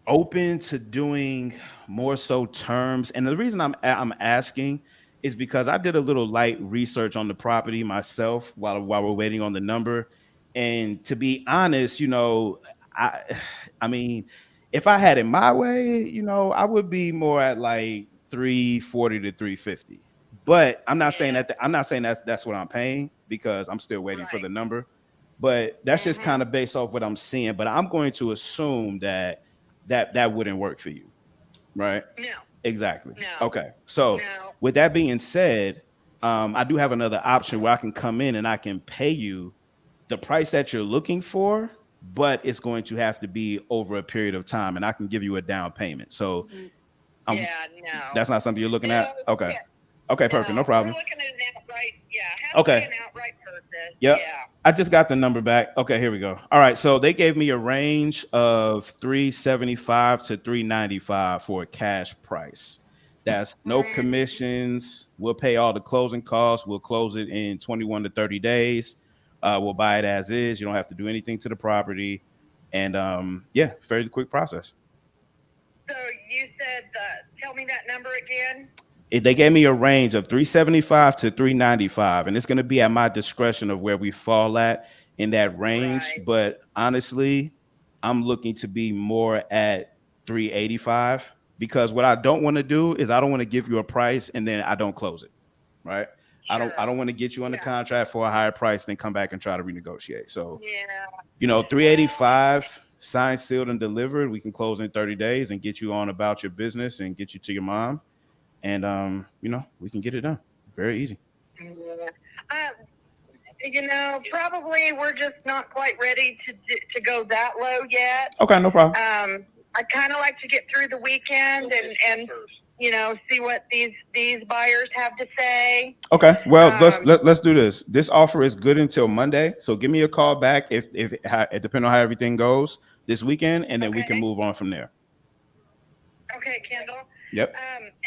open to doing more so terms? And the reason I'm asking is because I did a little light research on the property myself while we're waiting on the number. And to be honest, I mean, if I had it my way, I would be more at like 340 to 350. But I'm not saying that's what I'm paying because I'm still waiting for the number. But that's just kind of based off what I'm seeing. But I'm going to assume that wouldn't work for you, right? No. Exactly. No. Okay. So with that being said, I do have another option where I can come in and I can pay you the price that you're looking for, but it's going to have to be over a period of time, and I can give you a down payment. So that's not something you're looking at? Okay. Yeah. Okay, perfect. No problem. We're looking at an outright, has to be an outright purchase. Yep. Yeah. I just got the number back. Okay, here we go. All right, so they gave me a range of 375 to 395 for a cash price. That's no commissions. We'll pay all the closing costs. We'll close it in 21 to 30 days. We'll buy it as is. You don't have to do anything to the property. And yeah, very quick process. So you said, tell me that number again. They gave me a range of 375 to 395, and it's going to be at my discretion of where we fall at in that range. Right. But honestly, I'm looking to be more at 385, because what I don't want to do is I don't want to give you a price and then I don't close it, right? Sure. I don't want to get you under contract for a higher price, then come back and try to renegotiate. So, Yeah. you know, 385 signed, sealed, and delivered. We can close in 30 days and get you on about your business and get you to your mom. And you know, we can get it done. Very easy. You know, probably we're just not quite ready to go that low yet. Okay, no problem. I kind of like to get through the weekend and you know, see what these buyers have to say. Okay, well, let's do this. This offer is good until Monday, so give me a call back if depending on how everything goes this weekend, and then we can move on from there. Okay, Kendall. Yep.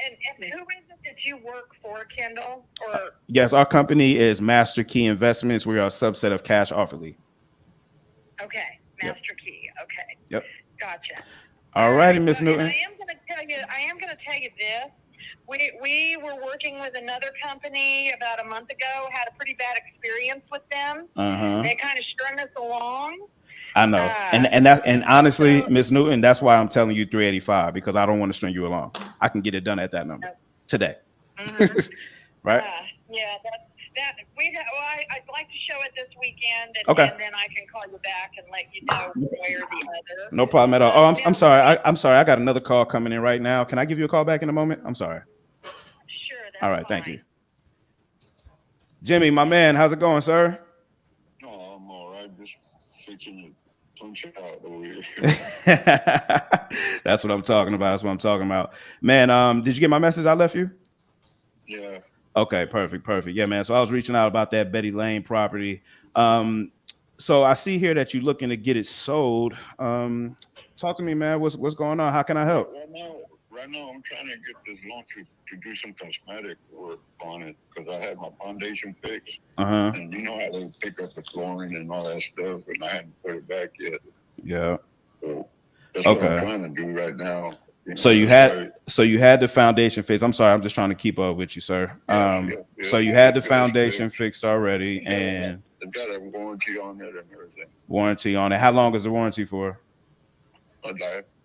And who is it that you work for, Kendall? Or Yes, our company is Master Key Investments. We are a subset of Cash Offer Lead. okay, Master Key. Okay. Yep. Gotcha. All righty, Miss Newton. I am going to tell you this. We were working with another company about a month ago. Had a pretty bad experience with them. They kind of strung us along. I know, and honestly, Miss Newton, that's why I'm telling you 385, because I don't want to string you along. I can get it done at that number today, right? Yeah, I'd like to show it this weekend, and then I can call you back and let you know one way or the other. No problem at all. Oh, I'm sorry. I'm sorry. I got another call coming in right now. Can I give you a call back in a moment? I'm sorry. Sure. All right. Thank you. Jimmy, my man, how's it going, sir? Oh, I'm all right. Just fixing to punch out over here. That's what I'm talking about. Man, did you get my message I left you? Yeah. Okay, perfect. Yeah, man. So I was reaching out about that Betty Lane property. So I see here that you're looking to get it sold. Talk to me, man. What's going on? How can I help? Right now, I'm trying to get this loan to do some cosmetic work on it because I had my foundation fixed. And you know how they pick up the flooring and all that stuff, and I hadn't put it back yet. Yeah. So that's what I'm trying to do right now. You know, so you had the foundation fixed. I'm sorry, I'm just trying to keep up with you, sir. So you had the foundation fixed already, and it's got a warranty on it and everything. Warranty on it. How long is the warranty for? A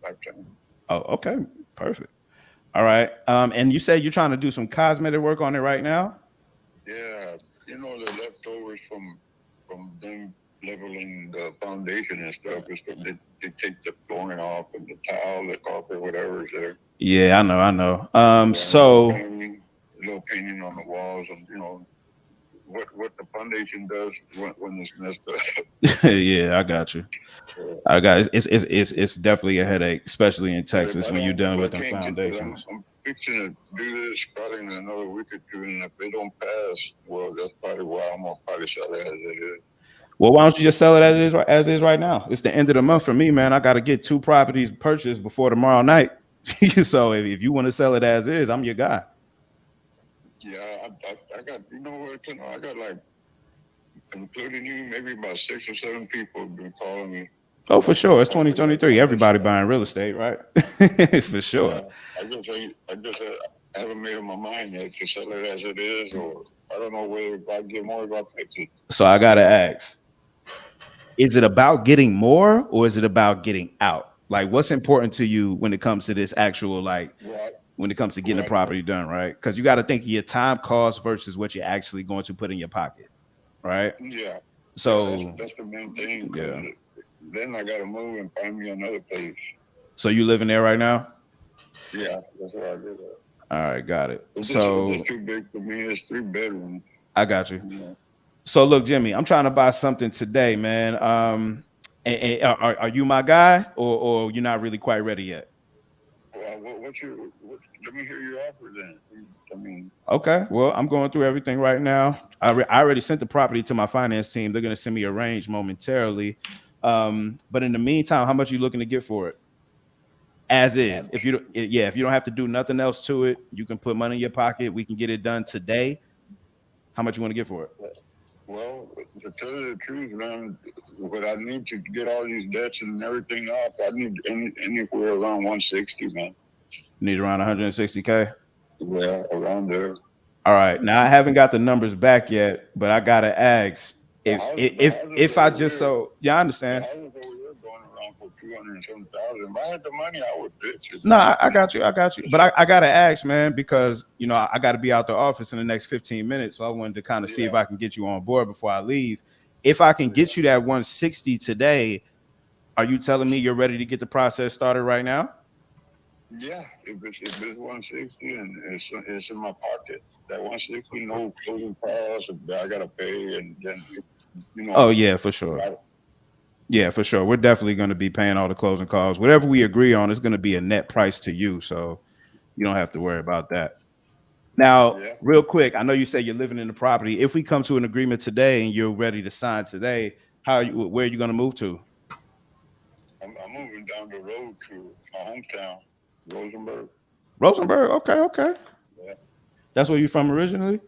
lifetime. Oh, okay, perfect. All right. And you said you're trying to do some cosmetic work on it right now? Yeah, you know the leftovers from them leveling the foundation and stuff. They take the flooring off and the tile, the carpet, whatever's there. Yeah, I know. So little painting on the walls, and you know what the foundation does when it's messed up. Yeah, I got you. It's definitely a headache, especially in Texas when you're done with the foundations. I'm fixing to do this probably in another week or two, and if they don't pass, well, that's probably why I'm gonna probably sell it as it is. Well, why don't you just sell it as is right now? It's the end of the month for me, man. I got to get 2 properties purchased before tomorrow night. So if you want to sell it as is, I'm your guy. Yeah, I got, you know what, I got like, including you, maybe about 6 or 7 people have been calling me. Oh, for sure. It's 2023. Everybody buying real estate, right? For sure. Yeah, I haven't made up my mind yet to sell it as it is, or I don't know whether if I get more, if I fix it. So I got to ask, is it about getting more or is it about getting out? Like, what's important to you when it comes to this actual, like, when it comes to getting the property done, right? Because you got to think of your time cost versus what you're actually going to put in your pocket, right? Yeah. So that's the main thing. Yeah. Then I got to move and find me another place. So you living there right now? Yeah, that's where I live at. All right, got it. It's So too big for me. It's 3 bedrooms. I got you. Yeah. So look, Jimmy, I'm trying to buy something today, man. And are you my guy, or you're not really quite ready yet? Well, let me hear your offer then. I mean, Okay, well, I'm going through everything right now. I already sent the property to my finance team. They're going to send me a range momentarily. But in the meantime, how much are you looking to get for it? As is. If you don't have to do nothing else to it, you can put money in your pocket. We can get it done today. How much you want to get for it? Well, to tell you the truth, man, what I need to get all these debts and everything up, I need anywhere around 160, man. Need around 160K. Yeah, around there. All right. Now I haven't got the numbers back yet, but I gotta ask if I just I understand. The houses over there going around for 200 and some thousand. If I had the money, I would bitch it. No, I got you. But I gotta ask, man, because I gotta be out the office in the next 15 minutes. So I wanted to kind of see if I can get you on board before I leave. If I can get you that 160 today, are you telling me you're ready to get the process started right now? Yeah, if it's 160 and it's in my pocket, that 160, no closing costs, I gotta pay, and then Oh yeah, for sure. Yeah, for sure. We're definitely going to be paying all the closing costs. Whatever we agree on is going to be a net price to you, so you don't have to worry about that. Now, real quick, I know you say you're living in the property. If we come to an agreement today and you're ready to sign today, where are you going to move to? I'm moving down the road to my hometown, Rosenberg. Rosenberg. Okay. Yeah. That's where you're from originally?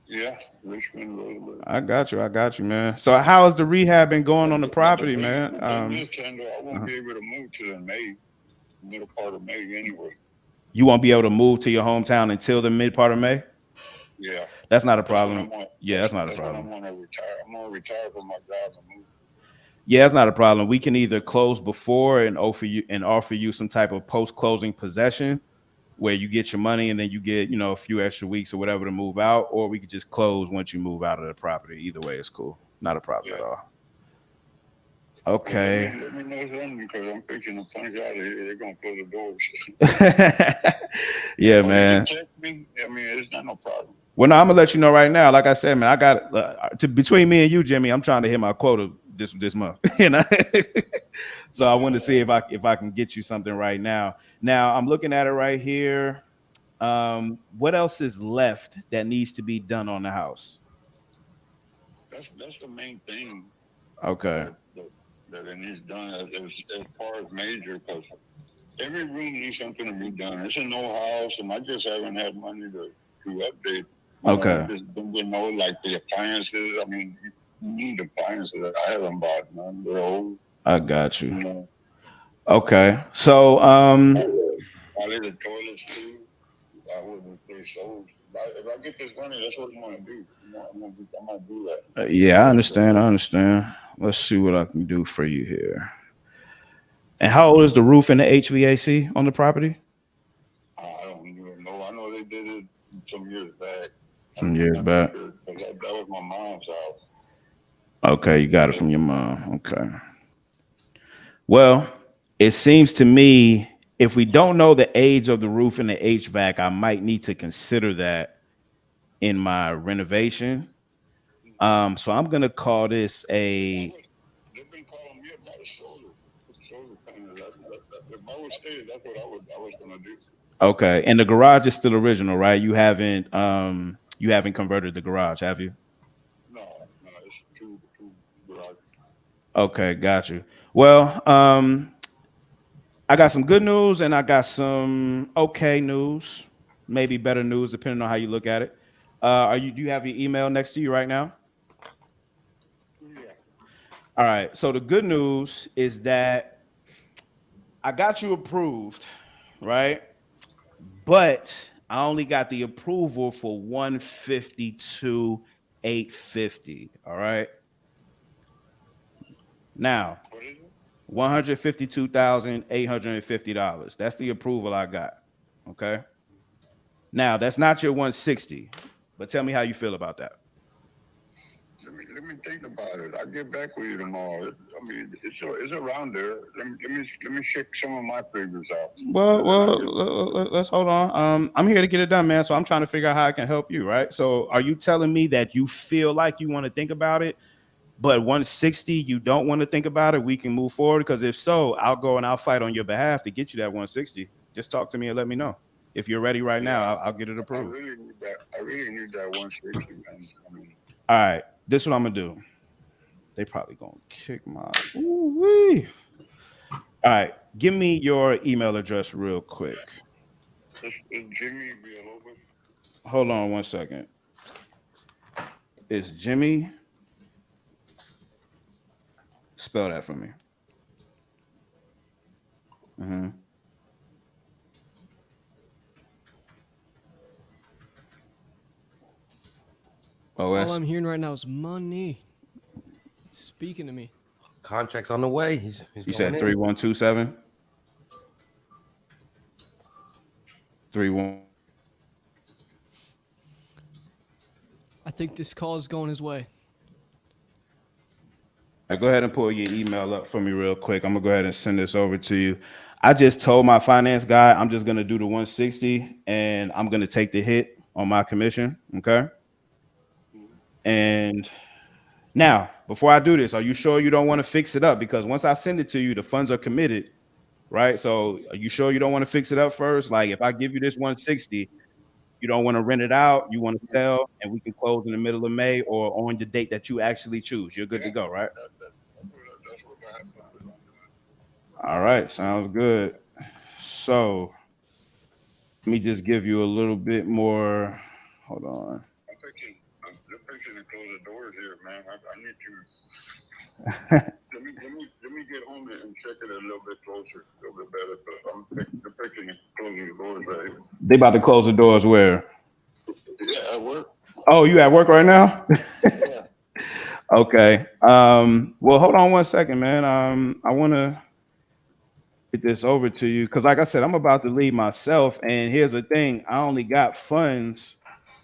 Yeah, Richmond, Rosenberg. I got you, man. So how has the rehab been going on the property, man? I won't be able to move till in May, middle part of May anyway. You won't be able to move to your hometown until the mid part of May? Yeah. That's not a problem. Yeah, that's not a problem. I'm gonna retire. I'm gonna retire from my job and move. Yeah, that's not a problem. We can either close before and offer you some type of post-closing possession where you get your money and then you get, a few extra weeks or whatever to move out, or we could just close once you move out of the property. Either way, it's cool. Not a problem at all. Okay. Let me know something because I'm fixing to punch out of here. They're gonna close the doors. Yeah, man. Check me. I mean, it's not no problem. Well, no, I'm gonna let you know right now. Like I said, man, I got between me and you, Jimmy. I'm trying to hit my quota this month. So I wanted to see if I can get you something right now. Now I'm looking at it right here. What else is left that needs to be done on the house? That's the main thing. Okay. That it needs done as far as major, because every room needs something to be done. It's an old house, and I just haven't had money to update. Okay. Like the appliances. I mean, you need appliances. I haven't bought none. They're old. I got you. Okay. So I did the toilets too. I wouldn't say so. If I get this money, that's what I'm gonna do. I'm gonna do that. Yeah, I understand. Let's see what I can do for you here. And how old is the roof and the HVAC on the property? I don't even know. I know they did it some years back. That was my mom's house. Okay, you got it from your mom. Okay. Well, it seems to me if we don't know the age of the roof and the HVAC, I might need to consider that in my renovation. So I'm gonna call this a. They've been calling me about a solar panel. If I was staying, that's what I was gonna do. Okay, and the garage is still original, right? You haven't converted the garage, have you? No, it's two garages. Okay, got you. Well, I got some good news and I got some okay news, maybe better news, depending on how you look at it. Do you have your email next to you right now? Yeah. All right. So the good news is that I got you approved, right? But I only got the approval for $152,850. All right. Now, $152,850. That's the approval I got. Okay. Now that's not your 160, but tell me how you feel about that. Let me think about it. I'll get back with you tomorrow. I mean, it's around there. Let me check some of my figures out. Well, let's hold on. I'm here to get it done, man. So I'm trying to figure out how I can help you, right? So are you telling me that you feel like you want to think about it, but 160 you don't want to think about it? We can move forward, because if so, I'll go and I'll fight on your behalf to get you that 160. Just talk to me and let me know. If you're ready right now, I'll get it approved. I really need that 160, man. I mean, all right, this is what I'm gonna do. They probably gonna kick my ooh-wee. All right, give me your email address real quick. It's Jimmy Villalobos. Hold on one second. It's Jimmy Spell that for me. Mm-hmm. All OS. I'm hearing right now is money. Speaking to me. Contract's on the way. He's You going said in. 3127? 31. I think this call is going his way. Go ahead and pull your email up for me real quick. I'm gonna go ahead and send this over to you. I just told my finance guy I'm just gonna do the 160 and I'm gonna take the hit on my commission. Okay. And now, before I do this, are you sure you don't want to fix it up? Because once I send it to you, the funds are committed, right? So are you sure you don't want to fix it up first? Like if I give you this 160, you don't want to rent it out, you want to sell, and we can close in the middle of May or on the date that you actually choose. You're good to go, right? All right, sounds good. So let me just give you a little bit more. Hold on. I'm fixing to close the doors here, man. I need to let me get home and check it a little bit closer, a little bit better. But I'm fixing to close the doors right here. They about to close the doors where? Yeah, at work. Oh, you at work right now? Yeah. Okay. Well, hold on one second, man. I want to get this over to you because, like I said, I'm about to leave myself. And here's the thing: I only got funds.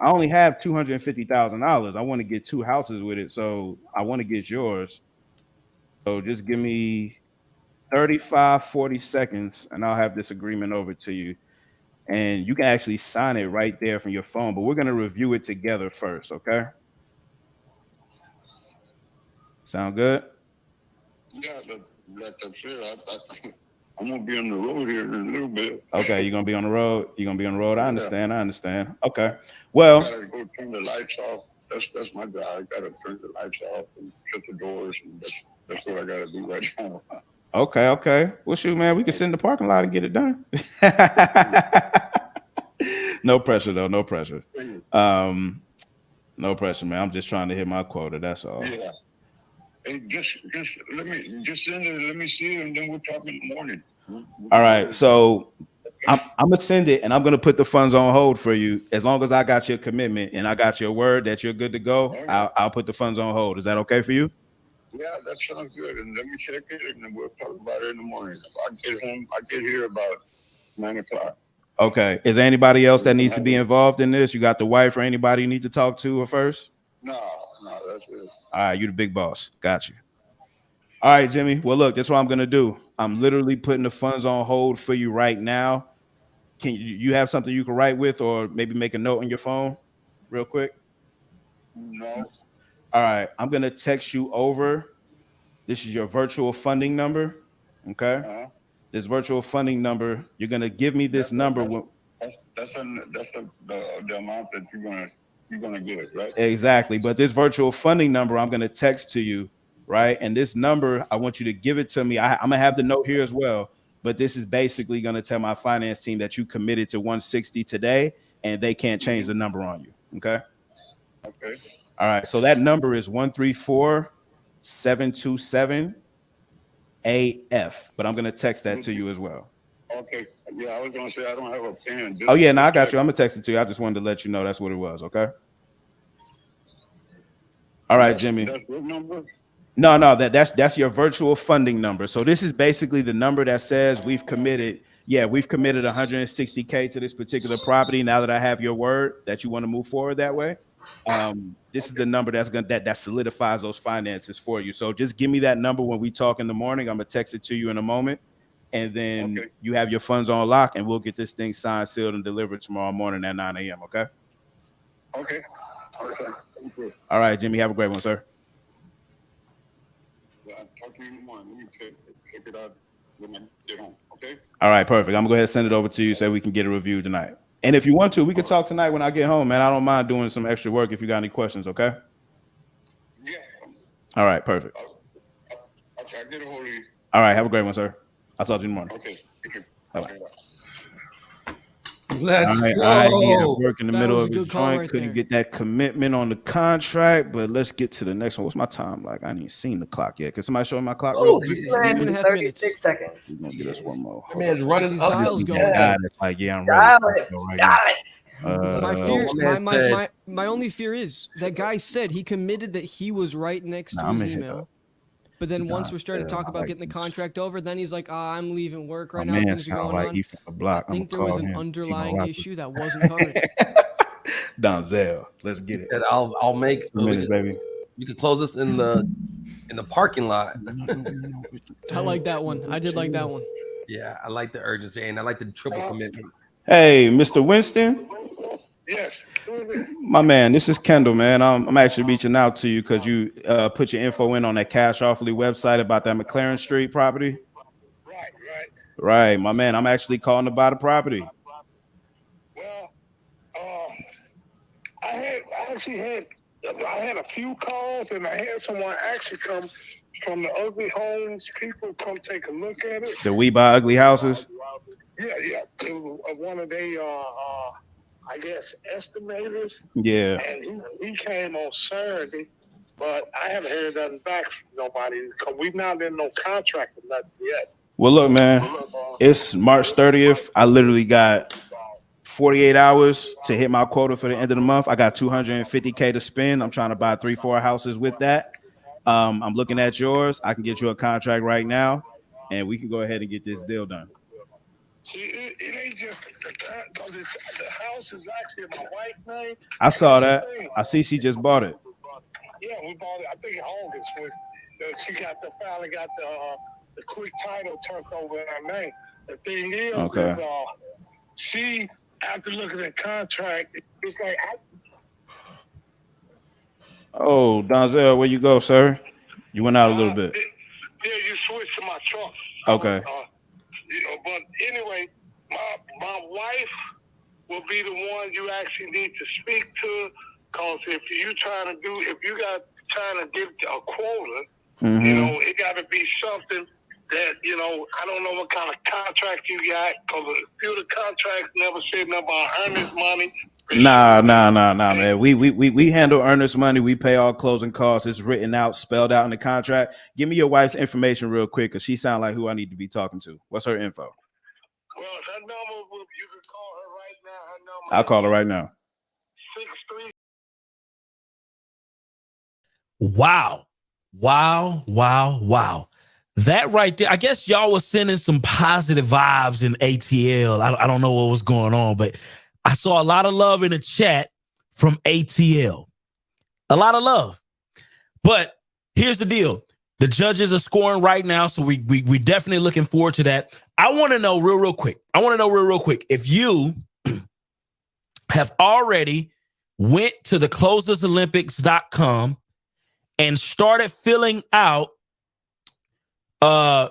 I only have $250,000. I want to get 2 houses with it, so I want to get yours. So just give me 35, 40 seconds, and I'll have this agreement over to you. And you can actually sign it right there from your phone. But we're gonna review it together first, okay? Sound good? Yeah, like I said, I'm gonna be on the road here in a little bit. Okay, you're gonna be on the road. You're gonna be on the road. I Yeah. understand. I understand. Okay. Well, I gotta go turn the lights off. That's my job. I gotta turn the lights off and shut the doors, and that's what I gotta do right now. okay. Well, shoot, man, we can sit in the parking lot and get it done. No pressure, though. No pressure. No pressure, man. I'm just trying to hit my quota. That's all. Yeah. Hey, just let me see it, and then we'll talk in the morning. All right. So I'm gonna send it, and I'm gonna put the funds on hold for you as long as I got your commitment and I got your word that you're good to go. I'll put the funds on hold. Is that okay for you? Yeah, that sounds good. And let me check it, and then we'll talk about it in the morning. If I get home, I get here about 9 o'clock. Okay. Is there anybody else that needs to be involved in this? You got the wife or anybody you need to talk to first? No, that's it. All right, you the big boss. Got you. All right, Jimmy. Well, look, that's what I'm gonna do. I'm literally putting the funds on hold for you right now. Can you have something you can write with, or maybe make a note on your phone, real quick? No. All right, I'm gonna text you over. This is your virtual funding number. Okay. This virtual funding number. You're gonna give me this number. That's the amount that you're gonna get it, right? Exactly. But this virtual funding number, I'm gonna text to you, right? And this number, I want you to give it to me. I'm gonna have the note here as well. But this is basically gonna tell my finance team that you committed to 160 today, and they can't change the number on you. Okay. Okay. All right. So that number is 134-727 AF. But I'm gonna text that to you as well. Okay. Yeah, I was gonna say I don't have a pen. Oh yeah, no, I got you. I'm gonna text it to you. I just wanted to let you know that's what it was. Okay. All right, Jimmy. That's what number? No, that's your virtual funding number. So this is basically the number that says we've committed. Yeah, we've committed 160K to this particular property. Now that I have your word that you want to move forward that way, this is the number that solidifies those finances for you. So just give me that number when we talk in the morning. I'm gonna text it to you in a moment, and then you have your funds on lock, and we'll get this thing signed, sealed, and delivered tomorrow morning at 9 a.m. Okay. Okay. Thank you. All right, Jimmy. Have a great one, sir. Yeah, I'll talk to you in the morning. Let me check it out when I get home. Okay. All right, perfect. I'm gonna go ahead and send it over to you so we can get a review tonight. And if you want to, we can talk tonight when I get home, man. I don't mind doing some extra work if you got any questions, okay? Yeah. All right, perfect. Okay, I'll get a hold of you. All right, have a great one, sir. I'll talk to you in the morning. Okay. Thank you. Bye-bye. Let's I go. he had work in the That middle was of a his good call joint. right Couldn't there. get that commitment on the contract. But let's get to the next one. What's my time like? I ain't even seen the clock yet. Can somebody show me my clock real Oh, quick? 2.5 minutes. 36 seconds. We're gonna get us one more. That man's running These up. dials the going. tab. God, it's like, yeah, I'm ready. Dial Let's it. go right Dial now. it. My fear, my man said- my only fear is that guy said he committed that he was right next to I'm his gonna hit email. up. But then once Nah, we're starting to yeah, talk I about like getting the this. contract over, then he's like, I'm leaving work right My now. man Things are sound going like on. he from the block. I think I'm there was call an him. He underlying gonna rock issue that wasn't covered. Donzel, let's get it. And I'll make 2 minutes, baby. You can close this in the parking lot. I like that one. I did like that one. Yeah, I like the urgency and I like the triple commitment. Hey, Mr. Winston. Yes. My man, this is Kendall, man. I'm actually reaching out to you because you put your info in on that Cash Awfully website about that McLaren Street property. Right, my man. I'm actually calling to buy the property. Well, I actually had a few calls, and I had someone actually come from the Ugly Homes people come take a look at it. The We Buy Ugly Houses. Yeah. One of they, I guess, estimators. Yeah. And he came on Saturday, but I haven't heard nothing back from nobody because we've not in no contract or nothing yet. Well, look, man, it's March 30th. I literally got 48 hours to hit my quota for the end of the month. I got $250K to spend. I'm trying to buy 3-4 houses with that. I'm looking at yours. I can get you a contract right now, and we can go ahead and get this deal done. See, it ain't just because the house is actually in my wife's name. I saw that. I see she just bought it. Yeah, we bought it. I think in August. She finally got the quick title turned over in her name. The thing is, Okay. she after looking at the contract, it's like. Oh, Donzel, where you go, sir? You went out a little bit. Yeah, you switched to my truck. Okay. But anyway, my wife will be the one you actually need to speak to, because if you trying to get a quota, it got to be something that I don't know what kind of contract you got, because a few of the contracts never said nothing about earnest money. Nah, man. We handle earnest money. We pay all closing costs. It's written out, spelled out in the contract. Give me your wife's information real quick, because she sounds like who I need to be talking to. What's her info? Well, her number, you can call her right now. Her number. I'll call her right now. 63. Wow. That right there, I guess y'all was sending some positive vibes in ATL. I don't know what was going on, but I saw a lot of love in the chat from ATL. A lot of love. But here's the deal. The judges are scoring right now, so we definitely looking forward to that. I want to know real quick. If you have already went to the closersolympics.com and started filling out the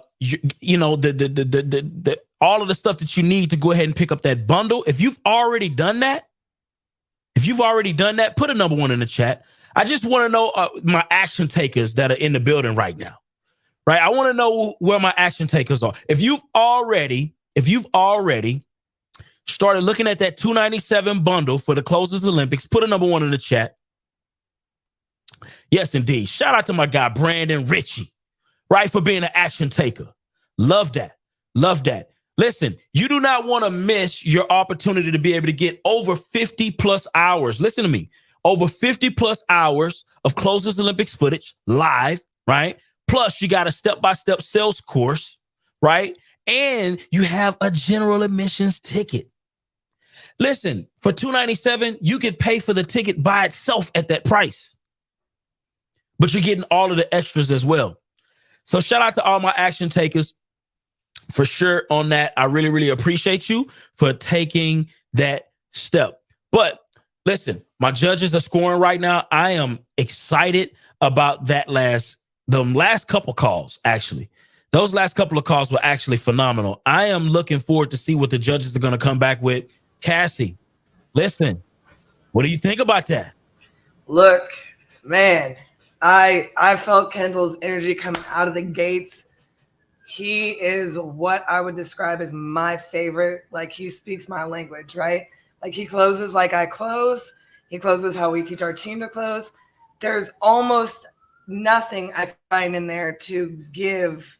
all of the stuff that you need to go ahead and pick up that bundle. If you've already done that, put a number 1 in the chat. I just want to know my action takers that are in the building right now. Right? I want to know where my action takers are. If you've already started looking at that $297 bundle for the Closers Olympics, put a number 1 in the chat. Yes, indeed. Shout out to my guy, Brandon Ritchie, right, for being an action taker. Love that. Listen, you do not want to miss your opportunity to be able to get over 50 plus hours. Listen to me. Over 50 plus hours of Closers Olympics footage live, right? Plus, you got a step-by-step sales course, right? And you have a general admissions ticket. Listen, for $297, you could pay for the ticket by itself at that price. But you're getting all of the extras as well. So shout out to all my action takers for sure on that. I really, really appreciate you for taking that step. But listen, my judges are scoring right now. I am excited about the last couple calls, actually. Those last couple of calls were actually phenomenal. I am looking forward to see what the judges are going to come back with. Cassie, listen, what do you think about that? Look, man, I felt Kendall's energy coming out of the gates. he is what I would describe as my favorite. Like, he speaks my language, right? Like, he closes like I close. He closes how we teach our team to close. There's almost nothing I find in there to give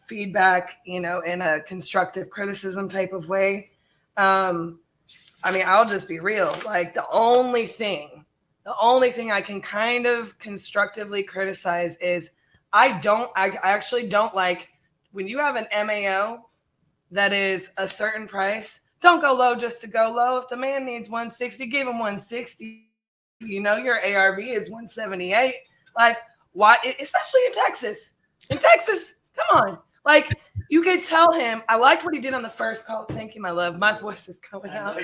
feedback, in a constructive criticism type of way. I mean, I'll just be real. Like, the only thing I can kind of constructively criticize is I actually don't like when you have an MAO that is a certain price. Don't go low just to go low. If the man needs 160, give him 160. Your ARV is 178. Like, why? Especially in Texas. In Texas, come on. Like, you could tell him. I liked what he did on the first call. Thank you, my love. My voice is coming out.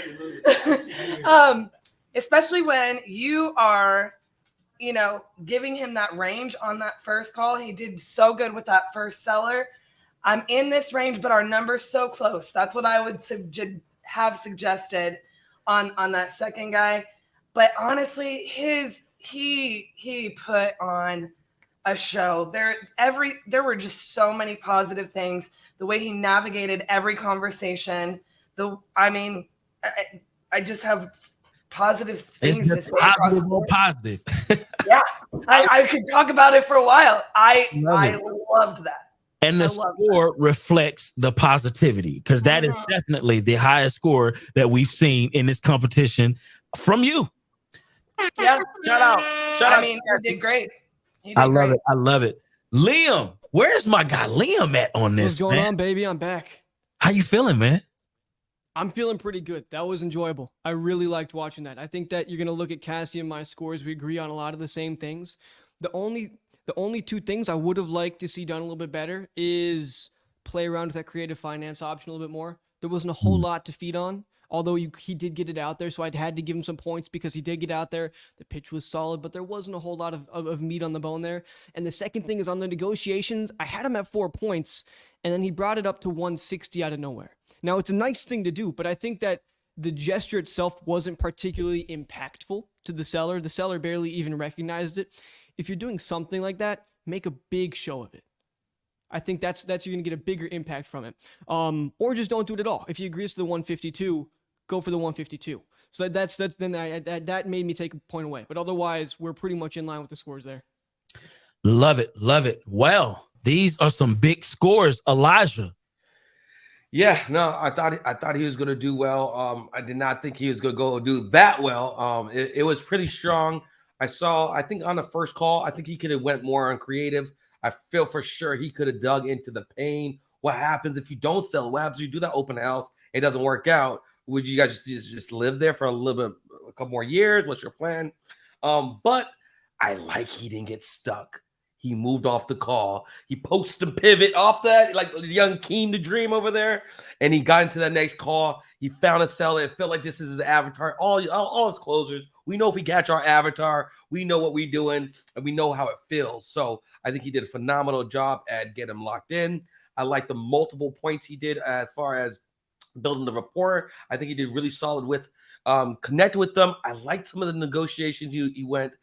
Especially when you are, giving him that range on that first call. He did so good with that first seller. I'm in this range, but our number's so close. That's what I would have suggested on that second guy. But honestly, he put on a show. There were just so many positive things. The way he navigated every conversation. I just have positive things to say. Positive or positive. Yeah, I could talk about it for a while. I loved that. And the score reflects the positivity, because that is definitely the highest score that we've seen in this competition from you. Yeah, shout out. He did great. I love it. I love it. Liam, where's my guy Liam at on this? What's going on, baby? I'm back. How you feeling, man? I'm feeling pretty good. That was enjoyable. I really liked watching that. I think that you're going to look at Cassie and my scores. We agree on a lot of the same things. The only two things I would have liked to see done a little bit better is play around with that creative finance option a little bit more. There wasn't a whole lot to feed on, although he did get it out there, so I had to give him some points because he did get out there. The pitch was solid, but there wasn't a whole lot of meat on the bone there. And the second thing is on the negotiations, I had him at 4 points, and then he brought it up to 160 out of nowhere. Now, it's a nice thing to do, but I think that the gesture itself wasn't particularly impactful to the seller. The seller barely even recognized it. If you're doing something like that, make a big show of it. I think that's you're going to get a bigger impact from it. Or just don't do it at all. If he agrees to the 152, go for the 152. So that made me take a point away. But otherwise, we're pretty much in line with the scores there. Love it. Love it. Well, these are some big scores, Elijah. Yeah, no, I thought he was going to do well. I did not think he was going to go do that well. It was pretty strong. I think on the first call, I think he could have went more on creative. I feel for sure he could have dug into the pain. What happens if you don't sell? What happens if you do that open house? It doesn't work out. Would you guys just live there for a couple more years? What's your plan? But I like he didn't get stuck. He moved off the call. He post and pivot off that, like the young Keem the Dream over there. And he got into that next call. He found a seller. It felt like this is his avatar. All his closers. We know if we catch our avatar, we know what we're doing, and we know how it feels. So I think he did a phenomenal job at getting him locked in. I like the multiple points he did as far as building the rapport. I think he did really solid with connect with them. I liked some of the negotiations he went.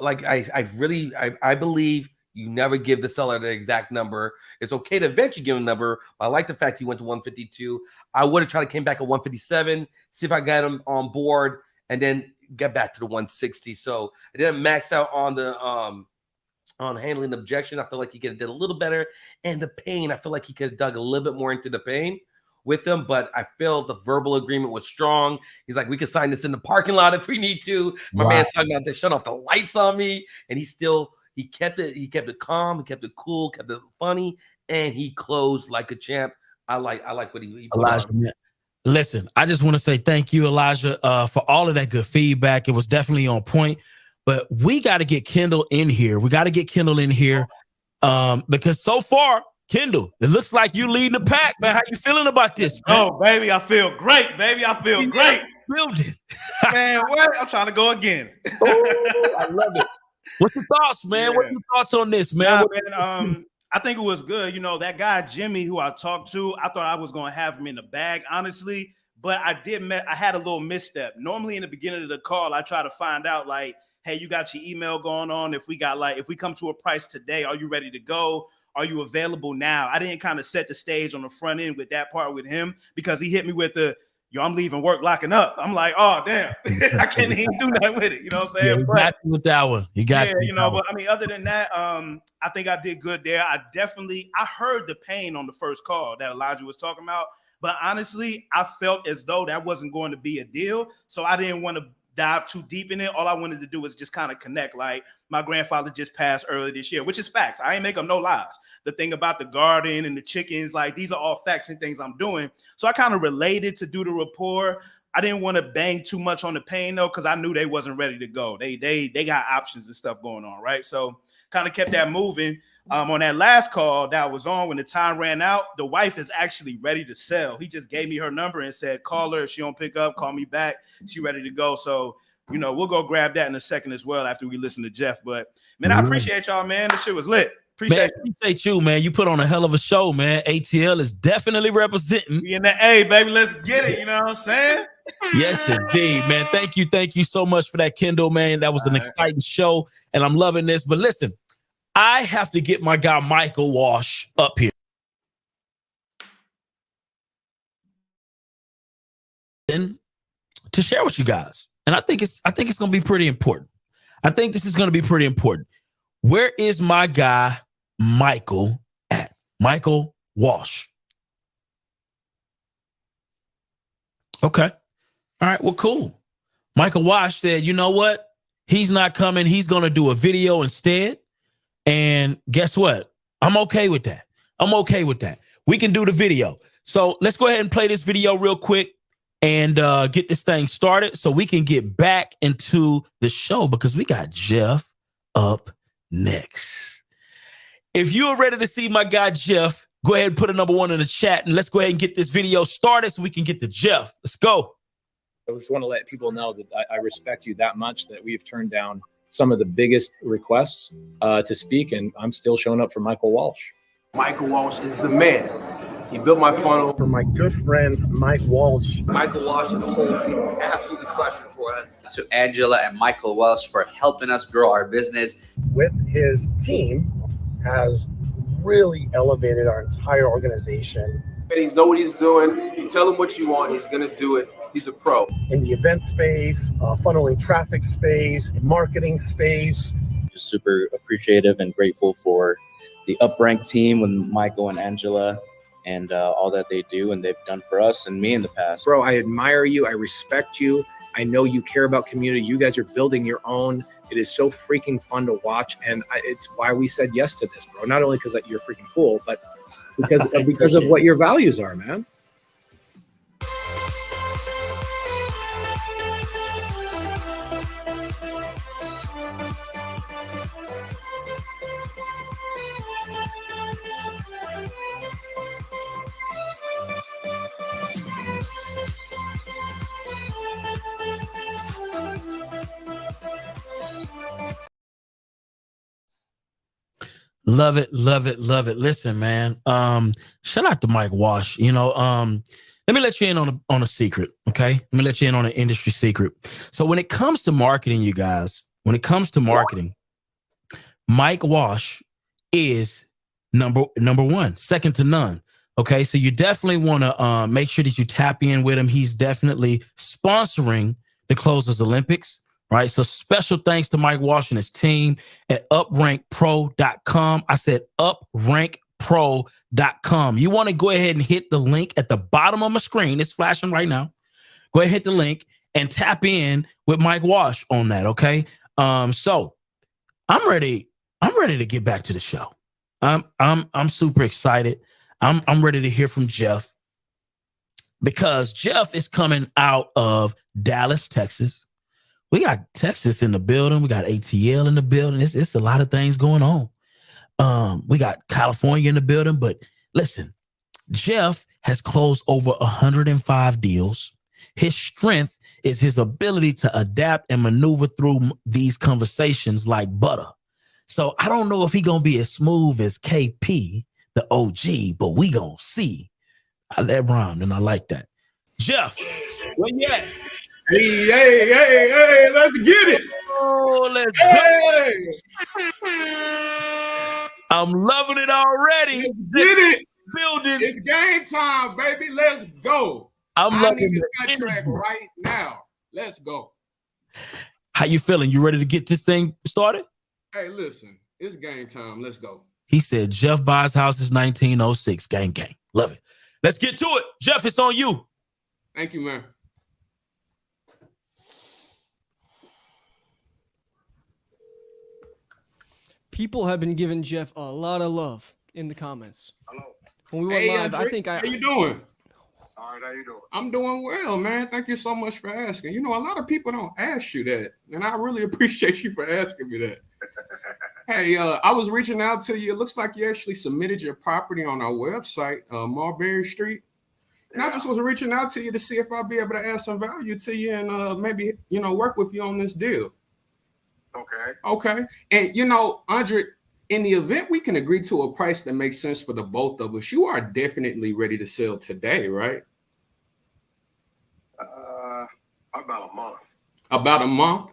Like I believe you never give the seller the exact number. It's okay to eventually give him a number, but I like the fact he went to 152. I would have tried to came back at 157, see if I got him on board, and then get back to the 160. So I didn't max out on the on handling the objection. I feel like he could have did a little better. And the pain, I feel like he could have dug a little bit more into the pain with them, but I feel the verbal agreement was strong. He's like, we could sign this in the parking lot if we need to. My man's talking about to shut off the lights on me, and he kept it calm, he kept it cool, kept it funny, and he closed like a champ. I like what he put Elijah, on. man. Listen, I just want to say thank you, Elijah, for all of that good feedback. It was definitely on point, but we got to get Kendall in here. Because so far, Kendall, it looks like you leading the pack, man. How you feeling about this, man? Oh, baby, I feel great, baby. I feel great. Building. Man, what? I'm trying to go again. I love it. What's your thoughts, man? Yeah. What's your thoughts on this, man? Man, I think it was good. You know, that guy, Jimmy, who I talked to, I thought I was going to have him in the bag, honestly. But I had a little misstep. Normally in the beginning of the call, I try to find out, like, hey, you got your email going on. If we come to a price today, are you ready to go? are you available now? I didn't kind of set the stage on the front end with that part with him because he hit me with the, yo, I'm leaving work locking up. I'm like, oh, damn. I can't even do that with it. You know what I'm saying? Yeah, he got you with that one. He got Yeah, you. you know, but I mean, other than that, I think I did good there. I heard the pain on the first call that Elijah was talking about, but honestly, I felt as though that wasn't going to be a deal. So I didn't want to dive too deep in it. All I wanted to do was just kind of connect. Like, my grandfather just passed earlier this year, which is facts. I ain't make up no lies. The thing about the garden and the chickens, like, these are all facts and things I'm doing. So I kind of related to do the rapport. I didn't want to bang too much on the pain though, because I knew they wasn't ready to go. They got options and stuff going on, right? So kind of kept that moving. On that last call that I was on, when the time ran out, the wife is actually ready to sell. He just gave me her number and said, call her. If she don't pick up, call me back. She ready to go. So, you know, we'll go grab that in a second as well after we listen to Jeff. But man, I appreciate y'all, man. This shit was lit. Appreciate you, man. You put on a hell of a show, man. ATL is definitely representing. We in the A, baby. Let's get it. You know what I'm saying? Yes, indeed, man. Thank you so much for that, Kendall, man. That was an exciting show, and I'm loving this. But listen, I have to get my guy Michael Walsh up here. And to share with you guys. And I think it's gonna be pretty important. I think this is gonna be pretty important. Where is my guy Michael at? Michael Walsh. Okay. All right, well, cool. Michael Walsh said, you know what? He's not coming. He's going to do a video instead. And guess what? I'm okay with that. I'm okay with that. We can do the video. So let's go ahead and play this video real quick and get this thing started so we can get back into the show because we got Jeff up next. If you are ready to see my guy Jeff, go ahead and put a number 1 in the chat and let's go ahead and get this video started so we can get to Jeff. Let's go. I just want to let people know that I respect you that much that we've turned down some of the biggest requests to speak, and I'm still showing up for Michael Walsh. Michael Walsh is the man. He built my funnel. For my good friend, Mike Walsh. Michael Walsh and the whole team absolutely crushing for us. To Angela and Michael Walsh for helping us grow our business. With his team, has really elevated our entire organization. And he knows what he's doing. You tell him what you want, he's going to do it. He's a pro. In the event space, funneling traffic space, marketing space. Just super appreciative and grateful for the Uprank team with Michael and Angela and all that they do and they've done for us and me in the past. Bro, I admire you. I respect you. I know you care about community. You guys are building your own. It is so freaking fun to watch. And it's why we said yes to this, bro. Not only because that you're freaking cool, but because of what your values are, man. Love it, love it, love it. Listen, man. Shout out to Mike Walsh. You know, let me let you in on a secret, okay? Let me let you in on an industry secret. So when it comes to marketing, you guys, when it comes to marketing, Mike Walsh is number 1, second to none. Okay, so you definitely want to make sure that you tap in with him. He's definitely sponsoring the Closers Olympics. Right. So special thanks to Mike Walsh and his team at uprankpro.com. I said uprankpro.com. You want to go ahead and hit the link at the bottom of my screen. It's flashing right now. Go ahead, hit the link and tap in with Mike Walsh on that. OK, so I'm ready. I'm ready to get back to the show. I'm super excited. I'm ready to hear from Jeff because Jeff is coming out of Dallas, Texas. We got Texas in the building. We got ATL in the building. It's a lot of things going on. We got California in the building. But listen, Jeff has closed over 105 deals. His strength is his ability to adapt and maneuver through these conversations like butter. So I don't know if he's going to be as smooth as KP, the OG, but we going to see. I let rhyme and I like that. Jeff, where you at? Hey, let's get it. Oh, let's hey. I'm loving it already. Let's get it. Building. It's game time, baby. Let's go. I'm I loving need the a contract energy. right now. Let's go. How you feeling? You ready to get this thing started? Hey, listen, it's game time. Let's go. He said Jeff buys houses 1906. Gang, gang. Love it. Let's get to it. Jeff, it's on you. Thank you, man. People have been giving Jeff a lot of love in the comments. Hello. When we went Hey, live, I Andre, think how you doing? All right, how you doing? I'm doing well, man. Thank you so much for asking. You know, a lot of people don't ask you that, and I really appreciate you for asking me that. Hey, I was reaching out to you. It looks like you actually submitted your property on our website, Marbury Street. And I just was reaching out to you to see if I'll be able to add some value to you and maybe, you know, work with you on this deal. Okay. Okay. And, you know, Andre, in the event we can agree to a price that makes sense for the both of us, you are definitely ready to sell today, right? About a month. About a month?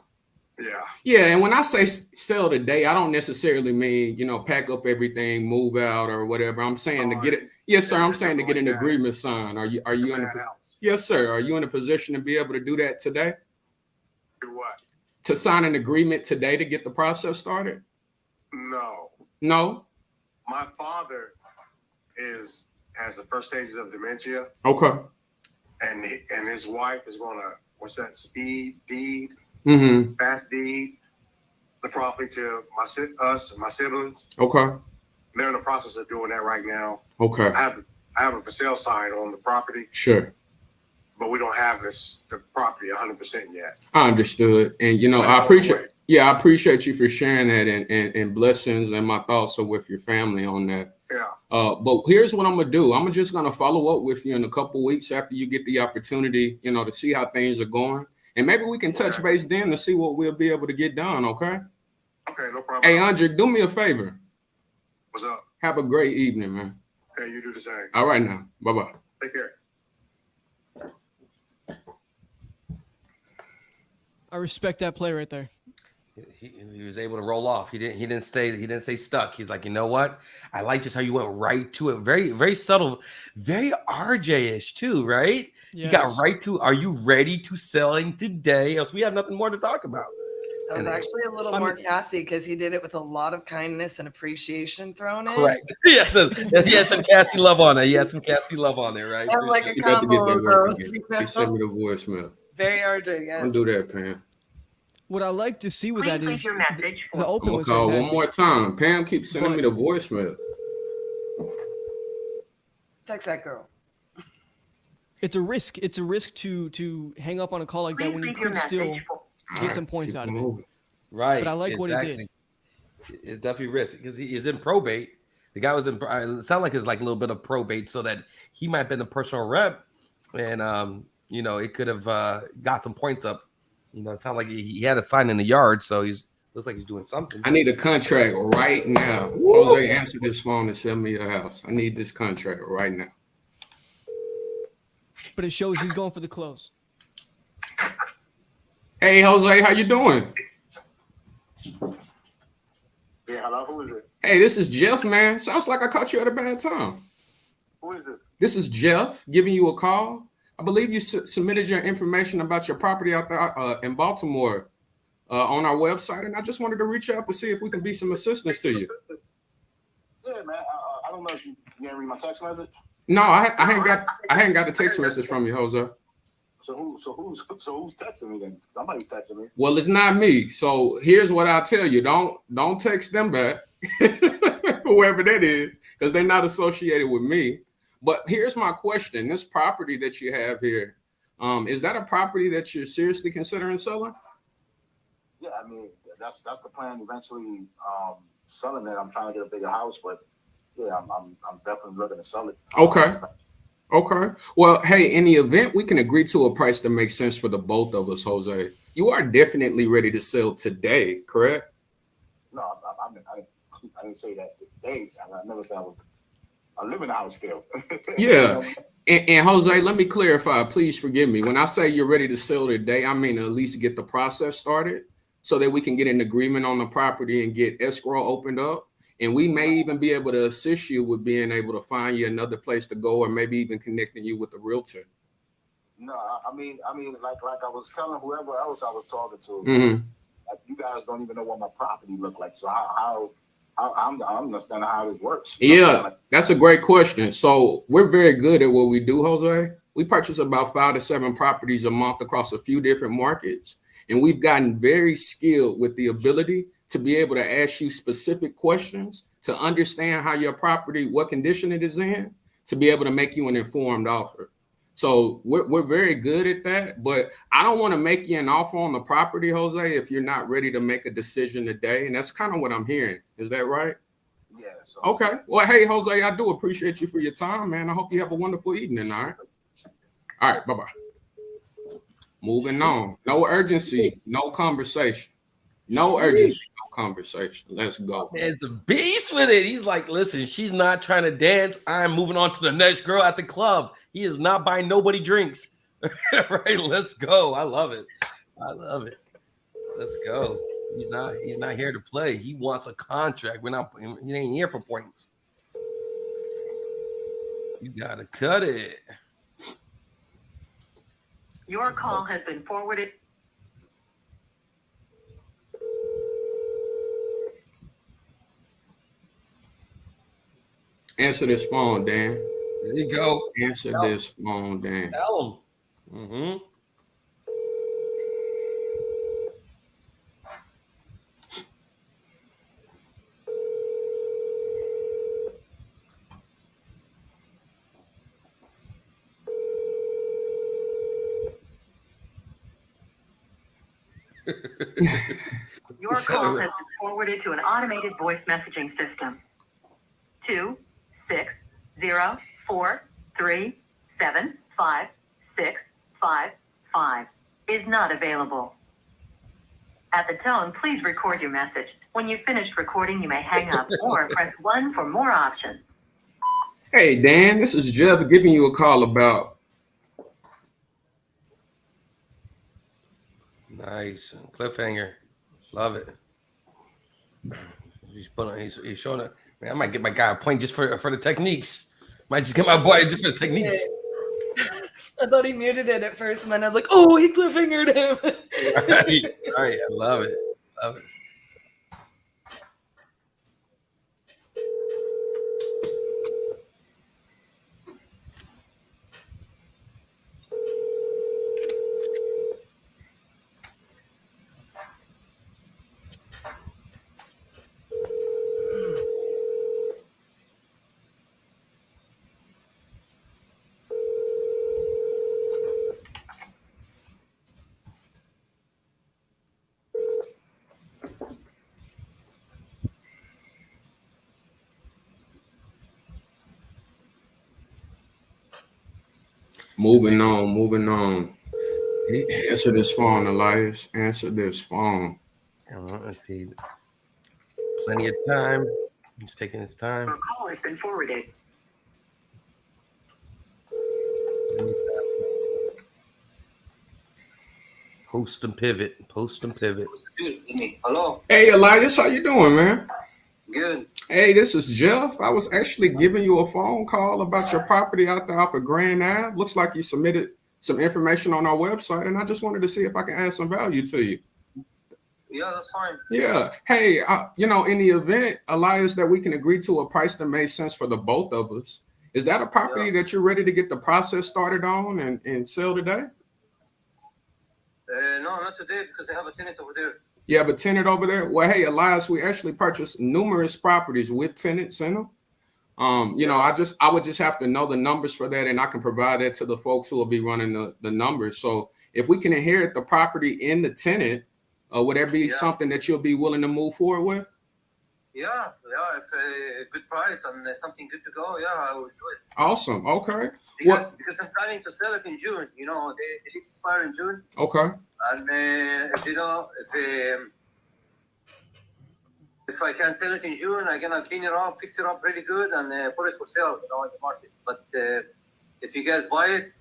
Yeah. Yeah, and when I say sell today, I don't necessarily mean, you know, pack up everything, move out or whatever. I'm saying to get it. Yes, sir. I'm saying to get an agreement signed. Are you in a Yes, sir. Are you in a position to be able to do that today? Do what? To sign an agreement today to get the process started? No. No? My father has the first stages of dementia, Okay. and his wife is gonna speed deed, fast deed the property to us and my siblings. Okay. They're in the process of doing that right now. Okay. I have a for sale sign on the property, Sure. but we don't have the property 100% yet. I understood. And, you know, I appreciate you for sharing that and blessings, and my thoughts are with your family on that. Yeah. But here's what I'm going to do. I'm just going to follow up with you in a couple weeks after you get the opportunity, you know, to see how things are going. And maybe we can touch base then to see what we'll be able to get done. Okay. Okay. No problem. Hey, Andre, do me a favor. What's up? Have a great evening, man. Hey, you do the same. All right now. Bye-bye. Take care. I respect that play right there. He was able to roll off. He didn't stay stuck. He's like, you know what? I like just how you went right to it. Very, very subtle, very RJ-ish too, right? Yes. You got right to, are you ready to selling today? Else we have nothing more to talk about. That was actually a little more Cassie because he did it with a lot of kindness and appreciation thrown in. Correct. Yes, he had some Cassie love on it. He had some Cassie love on it, right? And like a You got to get combo that of work those. again. You know? She sent me the voicemail. Very RJ, yes. Don't do that, Pam. What I like to see with that is the open I'm was gonna call fantastic. one more time. Pam keeps sending me the voicemail. Text that girl. It's a risk. It's a risk to hang up on a call like that when you could still get some points out of it. Right. But I like what he did. It's definitely risk because he is in probate. The guy was in. It sounded like it's like a little bit of probate, so that he might have been a personal rep, and you know, it could have got some points up. You know, it sounded like he had a sign in the yard, so looks like he's doing something. I need a contract right now. Jose, answer this phone and send me a house. I need this contract right now. But it shows he's going for the close. Hey, Jose, how you doing? Yeah, hello, who is it? Hey, this is Jeff, man. Sounds like I caught you at a bad time. Who is it? This is Jeff giving you a call. I believe you submitted your information about your property out there in Baltimore on our website, and I just wanted to reach out to see if we can be some assistance to you. Yeah, man. I don't know if you didn't read my text message. No, I hadn't got a text message from you, Jose. So who's texting me then? Somebody's texting me. Well, it's not me. So here's what I'll tell you: don't text them back, whoever that is, because they're not associated with me. But here's my question: this property that you have here, is that a property that you're seriously considering selling? Yeah, I mean that's the plan. Eventually, selling it. I'm trying to get a bigger house, but yeah, I'm definitely looking to sell it. Okay. Well, hey, in the event we can agree to a price that makes sense for the both of us, Jose, you are definitely ready to sell today, correct? No, I didn't say that today. I never said I live in the house still. Yeah. And Jose, let me clarify. Please forgive me. When I say you're ready to sell today, I mean at least get the process started so that we can get an agreement on the property and get escrow opened up. And we may even be able to assist you with being able to find you another place to go, or maybe even connecting you with a realtor. No, I mean, like I was telling whoever else I was talking to, like, you guys don't even know what my property look like. So how I'm understanding how this works. Yeah, that's a great question. So we're very good at what we do, Jose. We purchase about 5 to 7 properties a month across a few different markets. And we've gotten very skilled with the ability to be able to ask you specific questions to understand how your property, what condition it is in, to be able to make you an informed offer. So we're very good at that, but I don't want to make you an offer on the property, Jose, if you're not ready to make a decision today. And that's kind of what I'm hearing. Is that right? Yeah. So. Okay. Well, hey, Jose, I do appreciate you for your time, man. I hope you have a wonderful evening. All right. All right. Bye-bye. Moving on. No urgency. No conversation. No urgency. No conversation. Let's go. It's a beast with it. He's like, listen, she's not trying to dance. I'm moving on to the next girl at the club. He is not buying nobody drinks. Right? Let's go. I love it. I love it. Let's go. He's not here to play. He wants a contract. He ain't here for points. You gotta cut it. Your call has been forwarded. Answer this phone, Dan. There you go. Answer this phone, Dan. Tell him. Your call has been forwarded to an automated voice messaging system. 26043756555 is not available. At the tone, please record your message. When you've finished recording, you may hang up or press 1 for more options. Hey, Dan, this is Jeff giving you a call about. Nice. Cliffhanger. Love it. He's showing it. Man, I might get my guy a point just for the techniques. Might just get my boy just for the techniques. I thought he muted it at first, and then I was like, oh, he cliffhangered him. All right. I love it. Love it. Moving on. Answer this phone, Elias. Answer this phone. Let's see. Plenty of time. He's taking his time. Your call has been forwarded. Post and pivot. Hello. Hey, Elias, how you doing, man? Good. Hey, this is Jeff. I was actually giving you a phone call about your property out there off of Grand Ave. Looks like you submitted some information on our website, and I just wanted to see if I can add some value to you. Yeah, that's fine. Yeah. Hey, in the event, Elias, that we can agree to a price that made sense for the both of us, is that a property that you're ready to get the process started on and sell today? No, not today, because I have a tenant over there. You have a tenant over there? Well, hey, Elias, we actually purchased numerous properties with tenants in them. I would just have to know the numbers for that, and I can provide that to the folks who will be running the numbers. So if we can inherit the property in the tenant, would that be something that you'll be willing to move forward with? Yeah, if a good price and something good to go, I would do it. Awesome. Okay. Because I'm planning to sell it in June. The lease expires in June. Okay. And if I can sell it in June, I'm gonna clean it up, fix it up really good, and put it for sale, in the market. But if you guys buy it,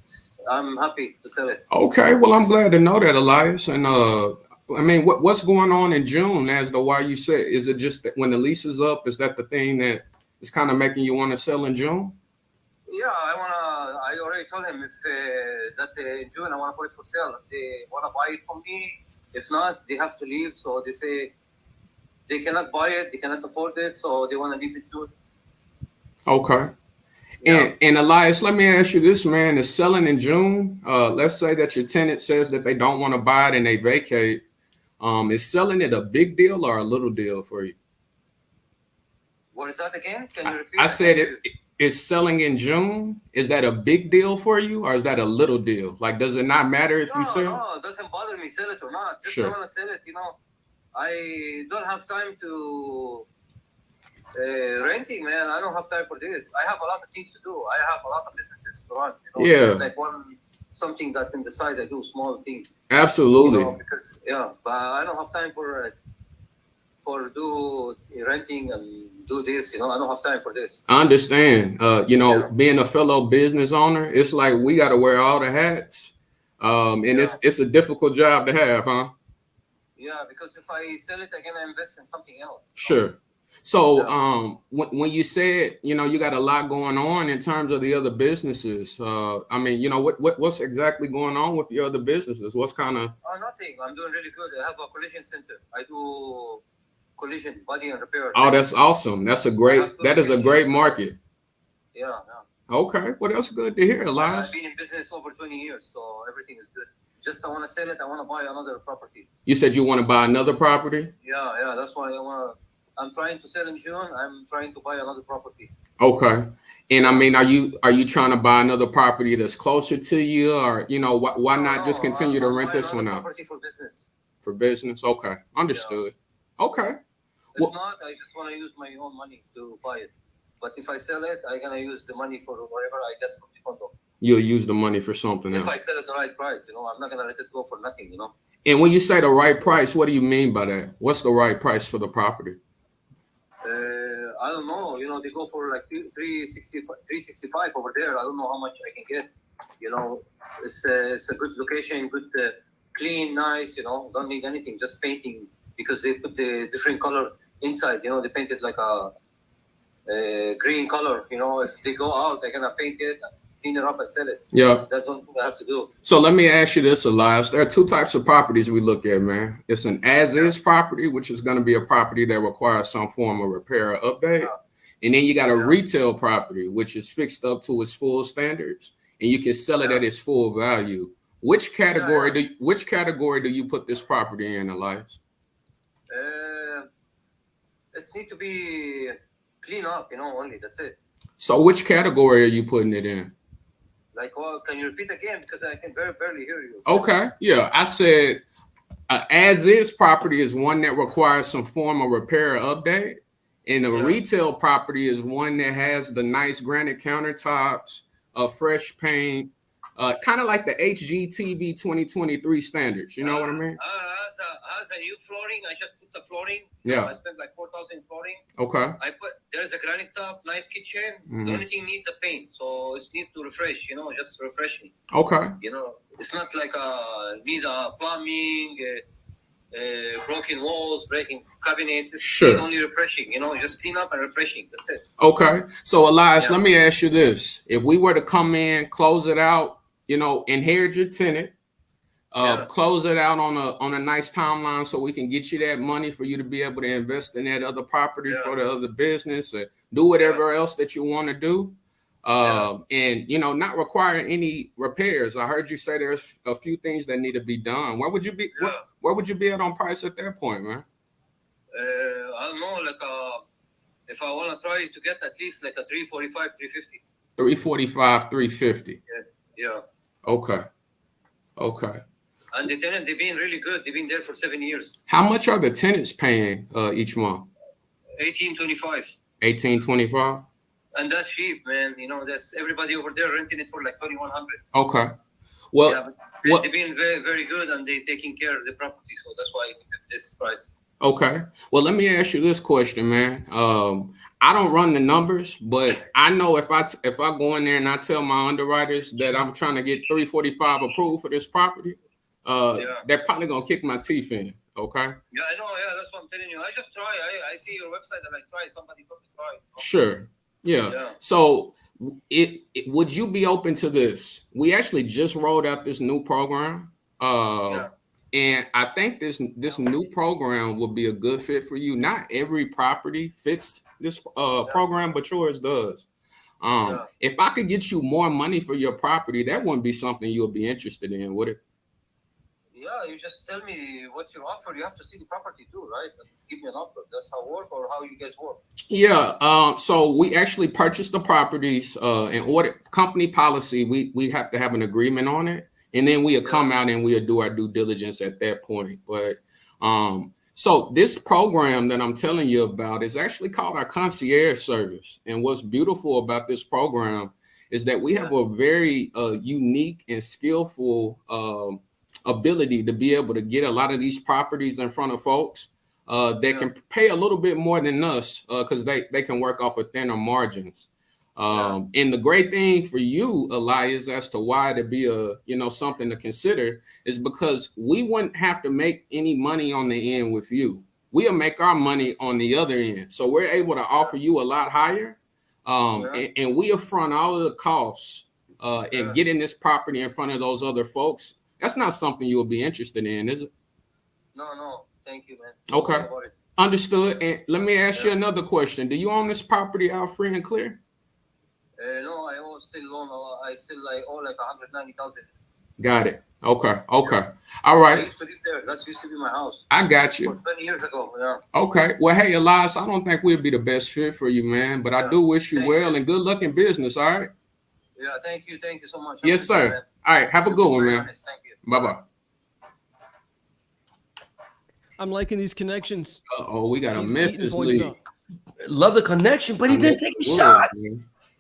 I'm happy to sell it. Okay. Well, I'm glad to know that, Elias. And I mean, what's going on in June as to why you said, is it just that when the lease is up, is that the thing that is kind of making you want to sell in June? Yeah, I already told him if that in June I want to put it for sale. If they want to buy it from me, if not, they have to leave. So they say they cannot buy it, they cannot afford it, so they want to leave it soon. Okay. And Elias, let me ask you this, man, is selling in June, let's say that your tenant says that they don't want to buy it and they vacate, is selling it a big deal or a little deal for you? What is that again? Can you repeat? I said it is selling in June. Is that a big deal for you or is that a little deal? Like, does it not matter if you sell? No, it doesn't bother me sell it or not. Just I want to sell it, you know. I don't have time to renting, man. I don't have time for this. I have a lot of things to do. I have a lot of businesses to run. You know? Yeah. It's like something that in the side I do, small thing. Absolutely. You know, because but I don't have time for do renting and do this. You know, I don't have time for this. I understand. You know, being a fellow business owner, it's like we got to wear all the hats. And it's a difficult job to have, huh? Yeah, because if I sell it again, I invest in something else. Sure. So when you said, you know, you got a lot going on in terms of the other businesses, I mean, you know, what's exactly going on with your other businesses? What's kind of? Oh, nothing. I'm doing really good. I have a collision center. I do collision, body and repair. Oh, that's awesome. That is a great market. Yeah. Okay. Well, that's good to hear, Elias. I've been in business over 20 years, so everything is good. Just I want to sell it. I want to buy another property. You said you want to buy another property? Yeah. That's why I'm trying to sell in June. I'm trying to buy another property. Okay. And I mean, are you trying to buy another property that's closer to you, or you know, why not just continue to rent this one out? Property for business. For business, okay, understood. Yeah. Okay. If not, I just want to use my own money to buy it. But if I sell it, I'm gonna use the money for whatever I get from the condo. You'll use the money for something else. If I sell it the right price, you know, I'm not gonna let it go for nothing, you know. And when you say the right price, what do you mean by that? What's the right price for the property? I don't know. You know, they go for like 365 over there. I don't know how much I can get. You know, it's a good location, good, clean, nice. You know, don't need anything, just painting because they put the different color inside. You know, they painted like a green color. You know, if they go out, they're gonna paint it, clean it up, and sell it. Yeah, that's what I have to do. So let me ask you this, Elias. There are two types of properties we look at, man. It's an as-is property, which is going to be a property that requires some form of repair or update. And then you got a retail property, which is fixed up to its full standards, and you can sell it at its full value. Which category do you put this property in, Elias? It needs to be clean up, you know, only. That's it. So which category are you putting it in? Like, well, can you repeat again? Because I can barely hear you. Okay. Yeah. I said as-is property is one that requires some form of repair or update. And a retail property is one that has the nice granite countertops, fresh paint, kind of like the HGTV 2023 standards. You know what I mean? Has a new flooring. I just put the flooring. Yeah. I spent like 4,000 flooring. Okay. There's a granite top, nice kitchen. The only thing needs a paint, so it's need to refresh. You know, just refreshing. Okay. You know, it's not like need a plumbing, broken walls, breaking cabinets. It's only refreshing. You know, just clean up and refreshing. That's it. Okay. So Elias, let me ask you this: if we were to come in, close it out, you know, inherit your tenant. Close it out on a nice timeline so we can get you that money for you to be able to invest in that other property for the other business or do whatever else that you want to do. And, you know, not requiring any repairs. I heard you say there's a few things that need to be done. Where would you be? Where would you be at on price at that point, man? I don't know, like if I want to try to get at least like a 345, 350. 345, 350. Yeah. Okay. And the tenant, they've been really good. They've been there for 7 years. How much are the tenants paying each month? $18.25. $18.25. And that's cheap, man. You know, that's everybody over there renting it for like $2,100. Okay. Well, they've been very, very good, and they're taking care of the property, so that's why this price. Okay. Well, let me ask you this question, man. I don't run the numbers, but I know if I go in there and I tell my underwriters that I'm trying to get 345 approved for this property, they're probably gonna kick my teeth in. Okay. Yeah, I know. Yeah, that's what I'm telling you. I just try. I see your website and I try. Somebody come to try. Sure. Yeah. So would you be open to this? We actually just rolled out this new program. And I think this new program will be a good fit for you. Not every property fits this program, but yours does. If I could get you more money for your property, that wouldn't be something you'll be interested in, would it? Yeah, you just tell me what's your offer. You have to see the property too, right? Give me an offer. That's how it work or how you guys work. Yeah. So we actually purchased the properties in order company policy. We have to have an agreement on it, and then we'll come out and we'll do our due diligence at that point. But so this program that I'm telling you about is actually called our concierge service. And what's beautiful about this program is that we have a very unique and skillful ability to be able to get a lot of these properties in front of folks that can pay a little bit more than us because they can work off of thinner margins. And the great thing for you, Elias, as to why to be something to consider is because we wouldn't have to make any money on the end with you. We'll make our money on the other end. So we're able to offer you a lot higher. And we upfront all of the costs in getting this property in front of those other folks. That's not something you'll be interested in, is it? No. Thank you, man. Okay. Understood. And let me ask you another question. Do you own this property out free and clear? No, I owe still loan. I owe like 190,000. Got it. Okay. All right. I used to live there. That used to be my house. I got you. 20 years ago. Yeah. Okay. Well, hey, Elias, I don't think we'll be the best fit for you, man. But I do wish you well and good luck in business. All right. Yeah. Thank you. Thank you so much. Yes, sir. All right. Have a good one, man. Thank you. Bye-bye. I'm liking these connections. We got a Memphis lead. Love the connection, but he didn't take a shot.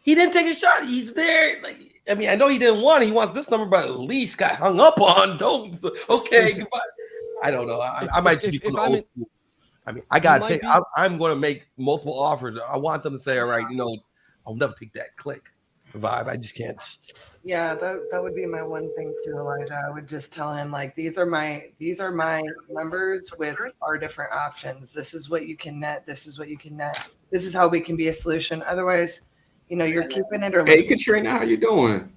He didn't take a shot. He's there. I mean, I know he didn't want it. He wants this number, but at least got hung up on. Don't. Okay, goodbye. I don't know. I might just be old school. I mean, I gotta take. I'm going to make multiple offers. I want them to say, all right, I'll never take that click vibe. I just can't. Yeah, that would be my one thing too, Elijah. I would just tell him these are my numbers with our different options. This is what you can net. This is what you can net. This is how we can be a solution. Otherwise, you're keeping it. Hey, Katrina, how you doing?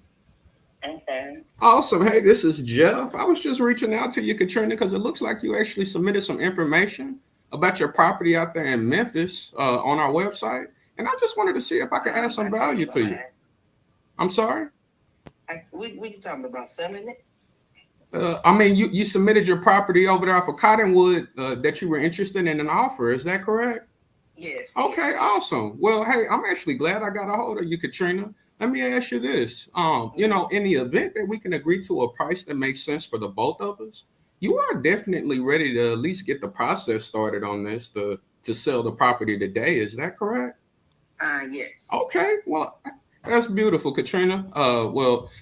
I'm fine. Awesome. Hey, this is Jeff. I was just reaching out to you, Katrina, because it looks like you actually submitted some information about your property out there in Memphis on our website, and I just wanted to see if I could add some value to you. I'm sorry? What you talking about, selling it? I mean, you submitted your property over there for Cottonwood that you were interested in an offer. Is that correct? Yes. Okay, awesome. Well, hey, I'm actually glad I got a hold of you, Katrina. Let me ask you this. In the event that we can agree to a price that makes sense for the both of us, you are definitely ready to at least get the process started on this to sell the property today. Is that correct? Yes. Okay, well, that's beautiful, Katrina.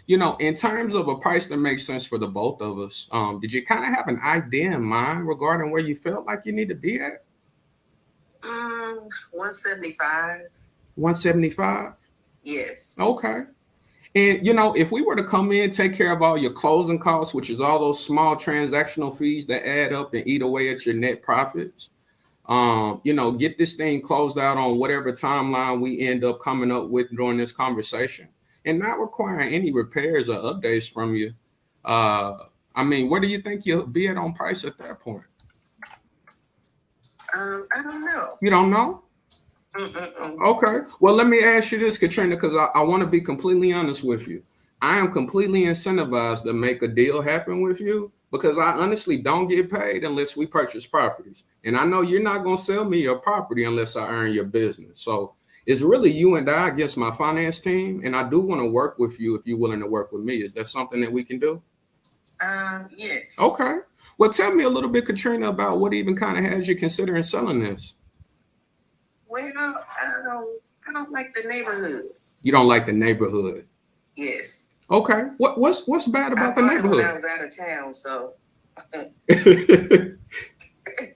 In terms of a price that makes sense for the both of us, did you kind of have an idea in mind regarding where you felt like you need to be at? 175. 175? Yes. Okay. And, if we were to come in, take care of all your closing costs, which is all those small transactional fees that add up and eat away at your net profits, get this thing closed out on whatever timeline we end up coming up with during this conversation and not requiring any repairs or updates from you. Where do you think you'll be at on price at that point? I don't know. You don't know? Okay. Well, let me ask you this, Katrina, because I want to be completely honest with you. I am completely incentivized to make a deal happen with you because I honestly don't get paid unless we purchase properties. And I know you're not going to sell me your property unless I earn your business. So it's really you and I against my finance team. And I do want to work with you if you're willing to work with me. Is that something that we can do? Yes. Okay. Well, tell me a little bit, Katrina, about what even kind of has you considering selling this. Well, I don't like the neighborhood. You don't like the neighborhood? Yes. Okay. What's bad about the neighborhood? I was out of town, so.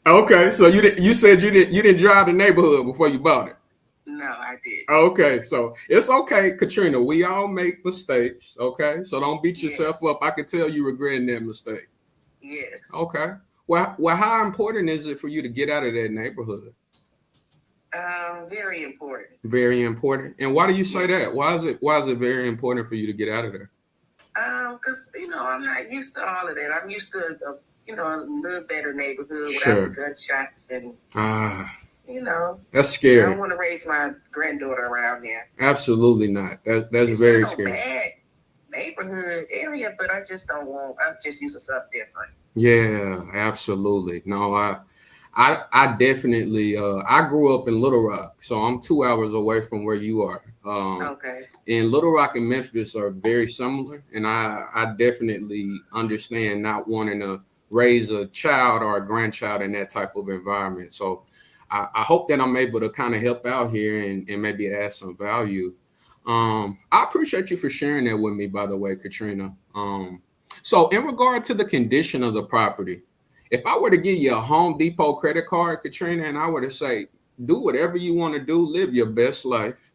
Okay, so you said you didn't drive the neighborhood before you bought it. No, I did. Okay, so it's okay, Katrina. We all make mistakes. Okay, so don't beat yourself up. I can tell you regretting that mistake. Yes. Okay. Well, how important is it for you to get out of that neighborhood? Very important. Very important. And why do you say that? Why is it very important for you to get out of there? Because I'm not used to all of that. I'm used to a little better neighborhood Sure. without the gunshots and That's I scary. don't want to raise my granddaughter around there. Absolutely not. That's It's very not no scary. bad neighborhood area, but I just don't want. I'm just used to something different. Yeah, absolutely. No, I definitely I grew up in Little Rock, so I'm 2 hours away from where you are. Okay. And Little Rock and Memphis are very similar, and I definitely understand not wanting to raise a child or a grandchild in that type of environment. So I hope that I'm able to kind of help out here and maybe add some value. I appreciate you for sharing that with me, by the way, Katrina. So in regard to the condition of the property, if I were to give you a Home Depot credit card, Katrina, and I were to say, do whatever you want to do, live your best life,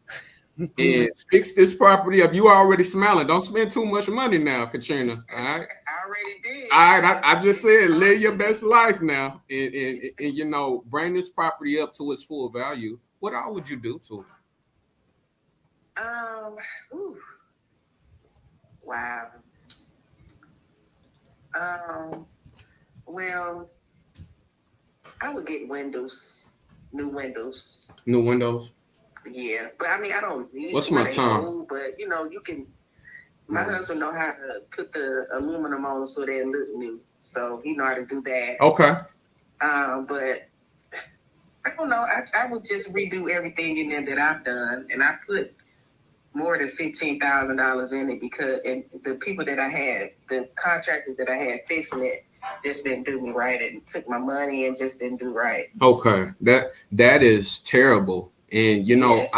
and fix this property up, you already smiling. Don't spend too much money now, Katrina. All right. I already did. All right. I just said, live your best life now, and bring this property up to its full value. What all would you do to it? Ooh. Wow. Well, I would get windows, new windows. New windows. Yeah, but I mean, I don't need. What's my time? Old, but you can. My husband know how to put the aluminum on so they look new. So he know how to do that. Okay. But I don't know. I would just redo everything in there that I've done, and I put more than $15,000 in it because the people that I had, the contractors that I had fixing it, just didn't do me right and took my money and just didn't do right. Okay, that is terrible. And Yes.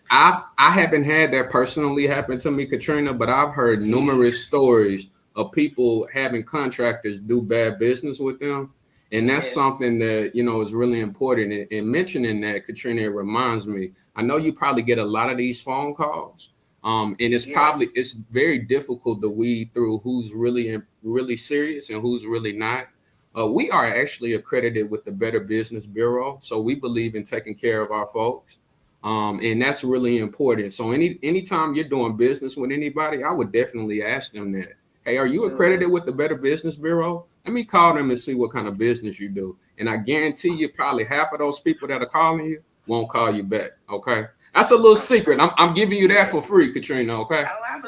I haven't had that personally happen to me, Katrina, but I've heard numerous stories of people having contractors do bad business with them. And that's something that, is really important. And mentioning that, Katrina, it reminds me, I know you probably get a lot of these phone calls. And it's very difficult to weed through who's really serious and who's really not. We are actually accredited with the Better Business Bureau. So we believe in taking care of our folks. And that's really important. So anytime you're doing business with anybody, I would definitely ask them that. Hey, are you accredited with the Better Business Bureau? Let me call them and see what kind of business you do. And I guarantee you probably half of those people that are calling you won't call you back. Okay. That's a little secret. I'm giving you that for free, Katrina. Okay. Oh, I've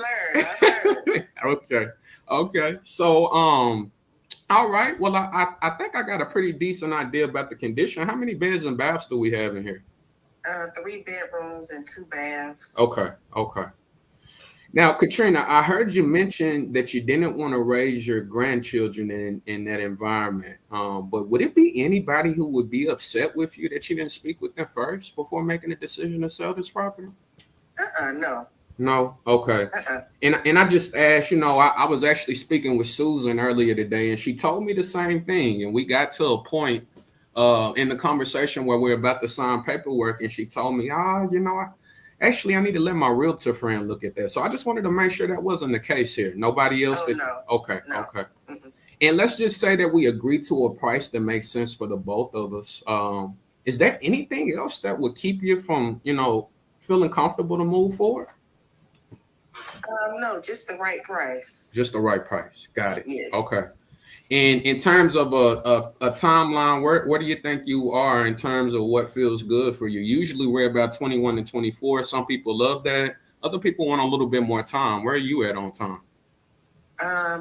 learned. Okay. So, all right. Well, I think I got a pretty decent idea about the condition. How many beds and baths do we have in here? 3 bedrooms and 2 baths. Okay. Now, Katrina, I heard you mention that you didn't want to raise your grandchildren in that environment. But would it be anybody who would be upset with you that you didn't speak with them first before making a decision to sell this property? No. No? Okay. And I just asked, I was actually speaking with Susan earlier today, and she told me the same thing. And we got to a point in the conversation where we're about to sign paperwork, and she told me, Actually, I need to let my realtor friend look at that. So I just wanted to make sure that wasn't the case here. Nobody else did. No. Okay. Mm-hmm. And let's just say that we agree to a price that makes sense for the both of us. Is there anything else that would keep you from, feeling comfortable to move forward? No, just the right price. Just the right price. Got it. Yes. Okay. And in terms of a timeline, where do you think you are in terms of what feels good for you? Usually we're about 21 and 24. Some people love that. Other people want a little bit more time. Where are you at on time?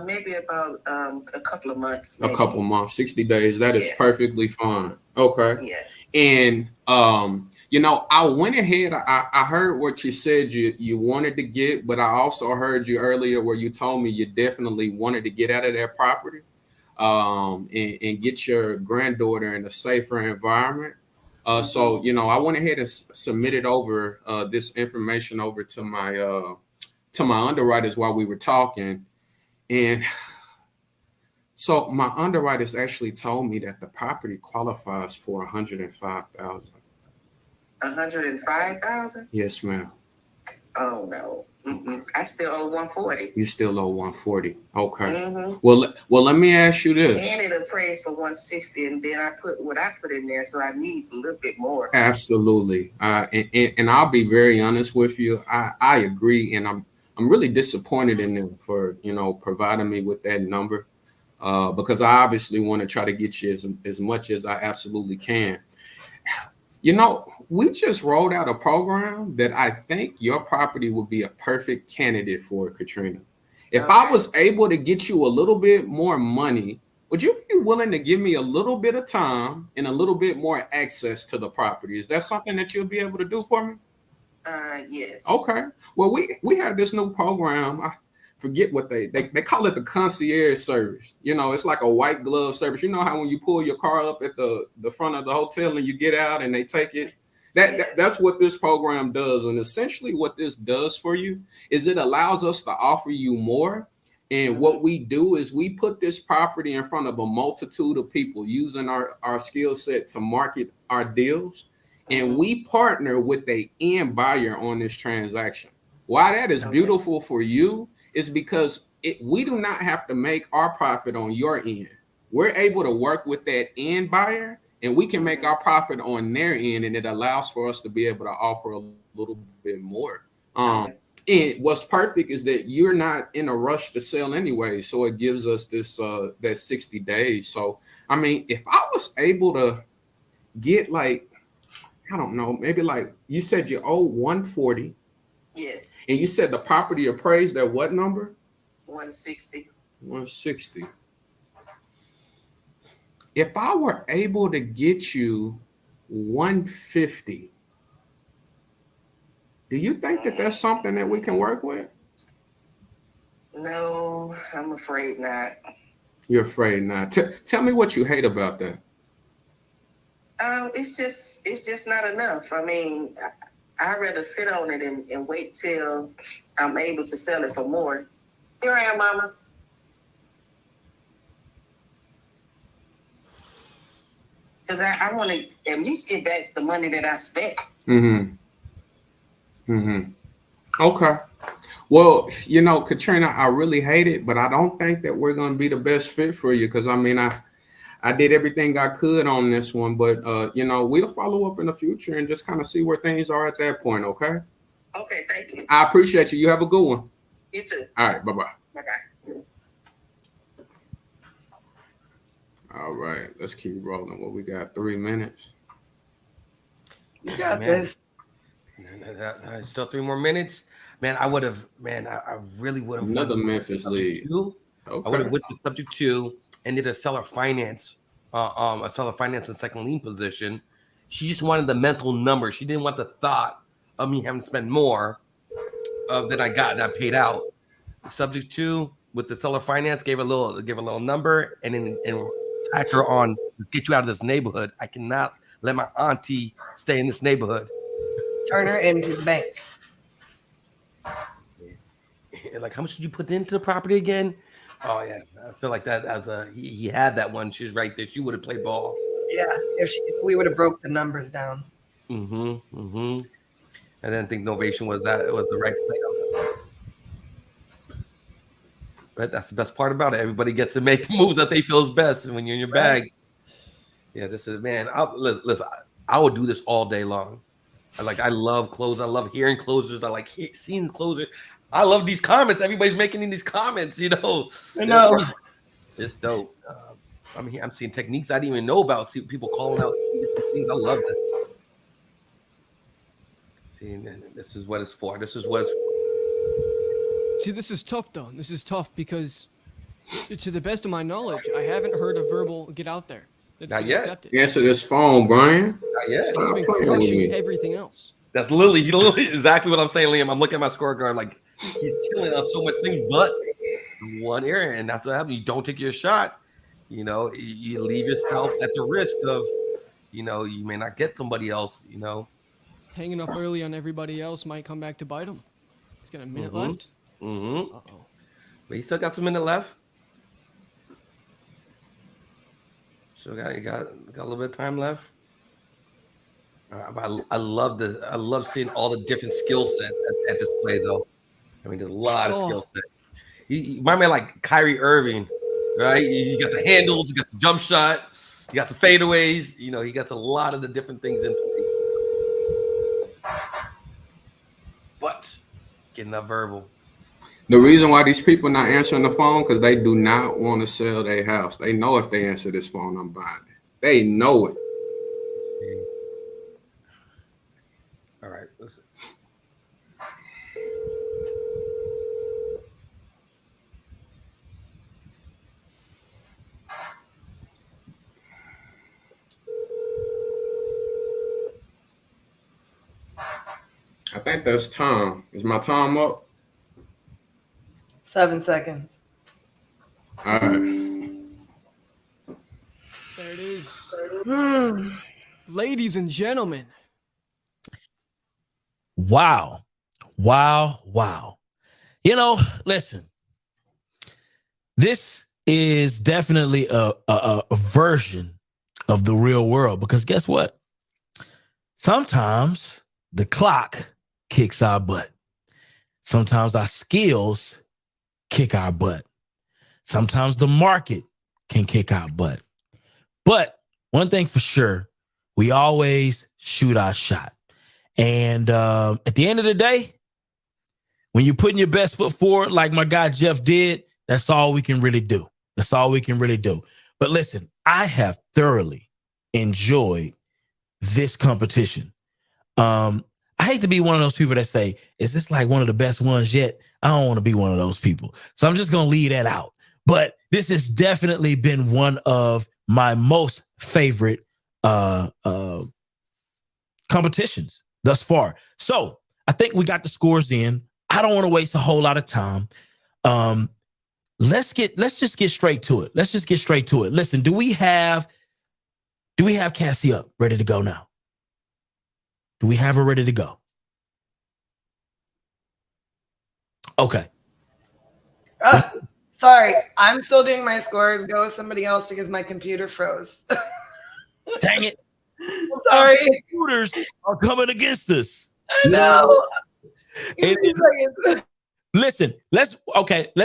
Maybe about a couple of months. Maybe. A couple of months, 60 days. That is perfectly fine. Okay. Yeah. And I went ahead. I heard what you said you wanted to get, but I also heard you earlier where you told me you definitely wanted to get out of that property. And get your granddaughter in a safer environment. So, I went ahead and submitted over this information over to my underwriters while we were talking. And so my underwriters actually told me that the property qualifies for $105,000. $105,000? Yes, ma'am. Oh, no. I still owe 140. You still owe 140. Okay. Mm-hmm. Well, let me ask you this. And it appraised for 160, and then I put what I put in there, so I need a little bit more. Absolutely. And I'll be very honest with you. I agree, and I'm really disappointed in them for providing me with that number, because I obviously want to try to get you as much as I absolutely can. We just rolled out a program that I think your property would be a perfect candidate for, Katrina. If I was able to get you a little bit more money, would you be willing to give me a little bit of time and a little bit more access to the property? Is that something that you'll be able to do for me? Yes. Okay. Well, we have this new program. I forget what they call it, the concierge service. It's like a white glove service. You know how when you pull your car up at the front of the hotel and you get out and they take it? That's what this program does. And essentially what this does for you is it allows us to offer you more. And what we do is we put this property in front of a multitude of people using our skill set to market our deals. And we partner with the end buyer on this transaction. Why that is beautiful for you is because we do not have to make our profit on your end. We're able to work with that end buyer, and we can make our profit on their end, and it allows for us to be able to offer a little bit more. And what's perfect is that you're not in a rush to sell anyway, so it gives us this that 60 days. So I mean, if I was able to get like, I don't know, maybe like you said you owe 140. Yes. And you said the property appraised at what number? 160. 160. If I were able to get you 150, do you think that that's something that we can work with? No, I'm afraid not. You're afraid not. Tell me what you hate about that. It's just not enough. I mean, I'd rather sit on it and wait till I'm able to sell it for more. Here I am, Mama. Because I want to at least get back the money that I spent. Okay. Well, Katrina, I really hate it, but I don't think that we're going to be the best fit for you because, I mean, I did everything I could on this one, but, we'll follow up in the future and just kind of see where things are at that point, okay? Okay, thank you. I appreciate you. You have a good one. You too. All right, bye-bye. Bye-bye. All right, let's keep rolling. Well, we got 3 minutes. You got this. Still 3 more minutes. Man, I really would have another Memphis lead. Okay. I would have went to subject 2 and did a seller finance, and second lien position. She just wanted the mental number. She didn't want the thought of me having to spend more than I got that paid out. Subject 2 with the seller finance gave her a little number and then tack her on, let's get you out of this neighborhood. I cannot let my auntie stay in this neighborhood. Turn her into the bank. Like, how much did you put into the property again? Oh yeah, I feel like that as he had that one. She was right there. She would have played ball. Yeah, if we would have broke the numbers down. I didn't think Novation was the right play. But that's the best part about it. Everybody gets to make the moves that they feel is best when you're in your bag. Yeah, this is, man. Listen, I would do this all day long. I love closing. I love hearing closers. I like seeing closers. I love these comments. Everybody's making these comments. I know. It's dope. I'm seeing techniques I didn't even know about. See people calling out things. I love this. See, this is what it's for. See, this is tough, though. This is tough because, to the best of my knowledge, I haven't heard a verbal get out there. That's Not been yet. accepted. Answer this phone, Brian. Not yet. He's been crushing everything else. That's literally exactly what I'm saying, Liam. I'm looking at my scorecard like he's killing us so much things, but one area, and that's what happens. You don't take your shot. You leave yourself at the risk of, you may not get somebody else. Hanging up early on everybody else might come back to bite him. He's got a minute left. Uh-oh. But he still got some minute left. So you got a little bit of time left. I love this. I love seeing all the different skill sets at display, though. I mean, there's a lot of skill set. My man, like Kyrie Irving, right? You got the handles, you got the jump shot, you got the fadeaways. You know, he got a lot of the different things in play. But getting that verbal. The reason why these people not answering the phone because they do not want to sell their house. They know if they answer this phone, I'm buying it. They know it. All right, listen. I think that's time. Is my time up? 7 seconds. All right. There it is. Ladies and gentlemen. Wow. You know, listen, this is definitely a version of the real world because guess what? Sometimes the clock kicks our butt. Sometimes our skills kick our butt. Sometimes the market can kick our butt. But one thing for sure, we always shoot our shot. And at the end of the day, when you're putting your best foot forward, like my guy Jeff did, that's all we can really do. That's all we can really do. But listen, I have thoroughly enjoyed this competition. I hate to be one of those people that say, is this like one of the best ones yet? I don't want to be one of those people. So I'm just going to leave that out. But this has definitely been one of my most favorite competitions thus far. So I think we got the scores in. I don't want to waste a whole lot of time. Let's just get straight to it. Let's just get straight to it. Listen, do we have Cassie up ready to go now? Do we have her ready to go? Okay. Sorry, I'm still doing my scores. Go with somebody else because my computer froze. Dang it. Sorry. Computers are coming against us. I know. Listen, let's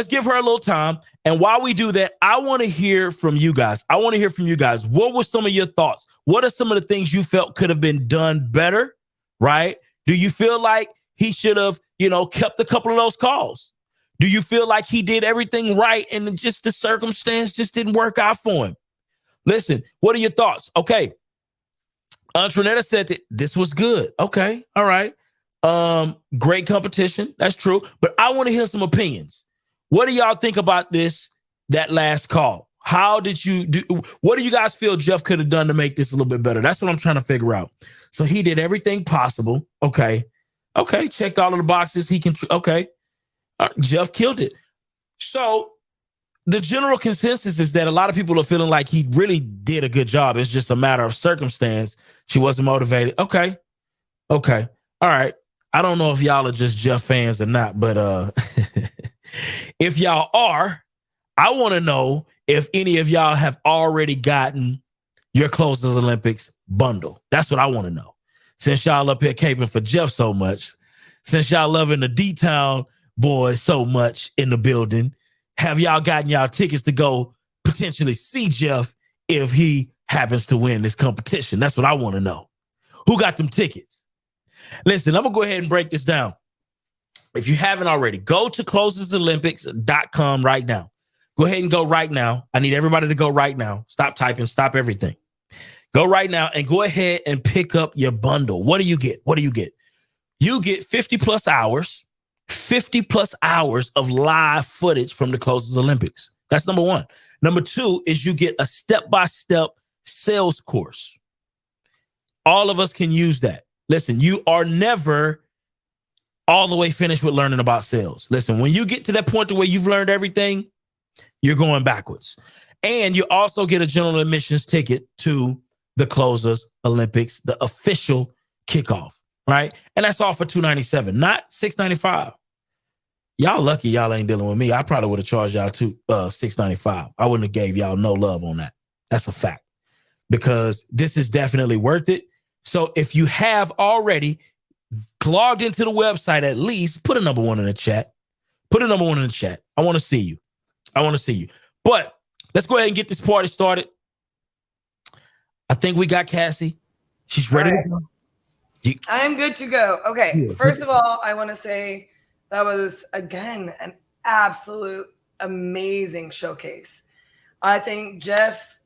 give her a little time. And while we do that, I want to hear from you guys. What were some of your thoughts? What are some of the things you felt could have been done better? Right? Do you feel like he should have, kept a couple of those calls? Do you feel like he did everything right and just the circumstance just didn't work out for him? Listen, what are your thoughts? Okay. Antronetta said that this was good. Okay. All right. Great competition. That's true. But I want to hear some opinions. What do y'all think about that last call? How did you do? What do you guys feel Jeff could have done to make this a little bit better? That's what I'm trying to figure out. So he did everything possible. Okay. Checked all of the boxes. Okay. Jeff killed it. So the general consensus is that a lot of people are feeling like he really did a good job. It's just a matter of circumstance. She wasn't motivated. Okay. All right. I don't know if y'all are just Jeff fans or not, but if y'all are, I want to know if any of y'all have already gotten your Closers Olympics bundle. That's what I want to know. Since y'all up here caping for Jeff so much, since y'all loving the D-Town boys so much in the building, have y'all gotten y'all tickets to go potentially see Jeff if he happens to win this competition? That's what I want to know. Who got them tickets? Listen, I'm going to go ahead and break this down. If you haven't already, go to closersolympics.com right now. Go ahead and go right now. I need everybody to go right now. Stop typing. Stop everything. Go right now and go ahead and pick up your bundle. What do you get? You get 50 plus hours of live footage from the Closers Olympics. That's number one. Number two is you get a step-by-step sales course. All of us can use that. Listen, you are never all the way finished with learning about sales. Listen, when you get to that point to where you've learned everything, you're going backwards. And you also get a general admissions ticket to the Closers Olympics, the official kickoff, right? And that's all for $297, not $695. Y'all lucky y'all ain't dealing with me. I probably would have charged y'all $695. I wouldn't have gave y'all no love on that. That's a fact. Because this is definitely worth it. So if you have already logged into the website, at least put a number 1 in the chat. Put a number 1 in the chat. I want to see you. I want to see you. But let's go ahead and get this party started. I think we got Cassie. She's ready to go. I'm good to go. Okay. First of all, I want to say that was, again, an absolute amazing showcase. I think Jeff,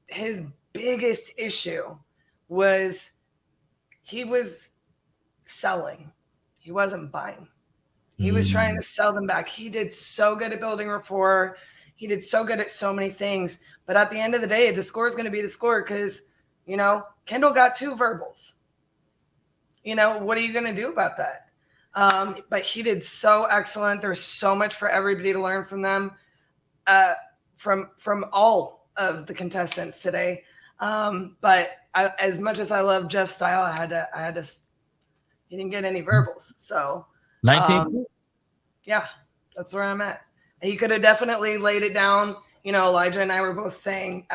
his biggest issue was he was selling. He wasn't buying. He was trying to sell them back. He did so good at building rapport. He did so good at so many things. But at the end of the day, the score is going to be the score because, you know, Kendall got 2 verbals. You know, what are you going to do about that? But he did so excellent. There's so much for everybody to learn from them, from all of the contestants today. But as much as I love Jeff's style, I had to. He didn't get any verbals, so 19. Yeah, that's where I'm at. He could have definitely laid it down. You know, Elijah and I were both saying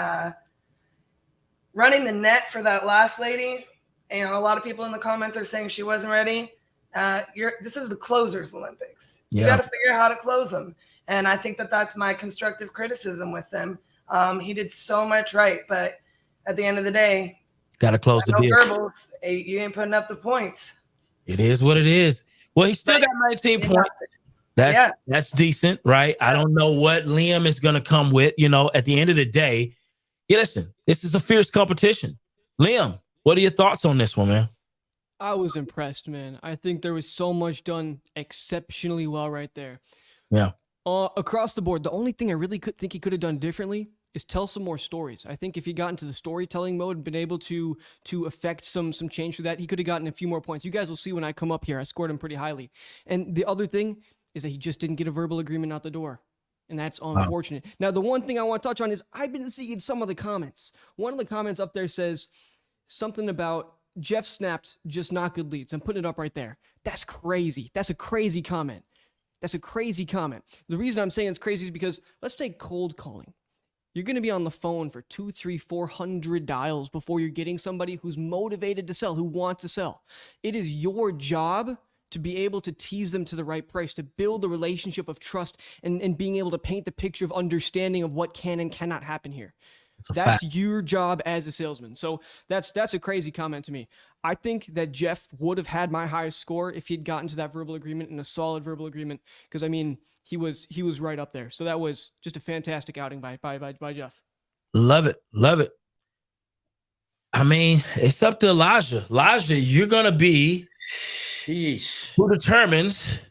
running the net for that last lady. You know, a lot of people in the comments are saying she wasn't ready. This is the closers Olympics. You got to figure out how to close them. And I think that that's my constructive criticism with him. He did so much right, but at the end of the day, got to close the deal. Verbals, you ain't putting up the points. It is what it is. Well, he still got 19 points. That's decent, right? I don't know what Liam is going to come with. You know, at the end of the day, listen, this is a fierce competition. Liam, what are your thoughts on this one, man? I was impressed, man. I think there was so much done exceptionally well right there. Yeah. Across the board, the only thing I really think he could have done differently is tell some more stories. I think if he got into the storytelling mode and been able to affect some change through that, he could have gotten a few more points. You guys will see when I come up here. I scored him pretty highly. And the other thing is that he just didn't get a verbal agreement out the door. And that's unfortunate. Wow. Now, the one thing I want to touch on is I've been seeing some of the comments. One of the comments up there says something about Jeff snapped, just not good leads. I'm putting it up right there. That's crazy. That's a crazy comment. That's a crazy comment. The reason I'm saying it's crazy is because let's take cold calling. You're going to be on the phone for 200, 300, 400 dials before you're getting somebody who's motivated to sell, who wants to sell. It is your job to be able to tease them to the right price, to build a relationship of trust and being able to paint the picture of understanding of what can and cannot happen here. That's your job as a salesman. So that's a crazy comment to me. I think that Jeff would have had my highest score if he'd gotten to that verbal agreement and a solid verbal agreement. Because I mean, he was right up there. So that was just a fantastic outing by Jeff. Love it. Love it. I mean, it's up to Elijah. Elijah, you're gonna be who determines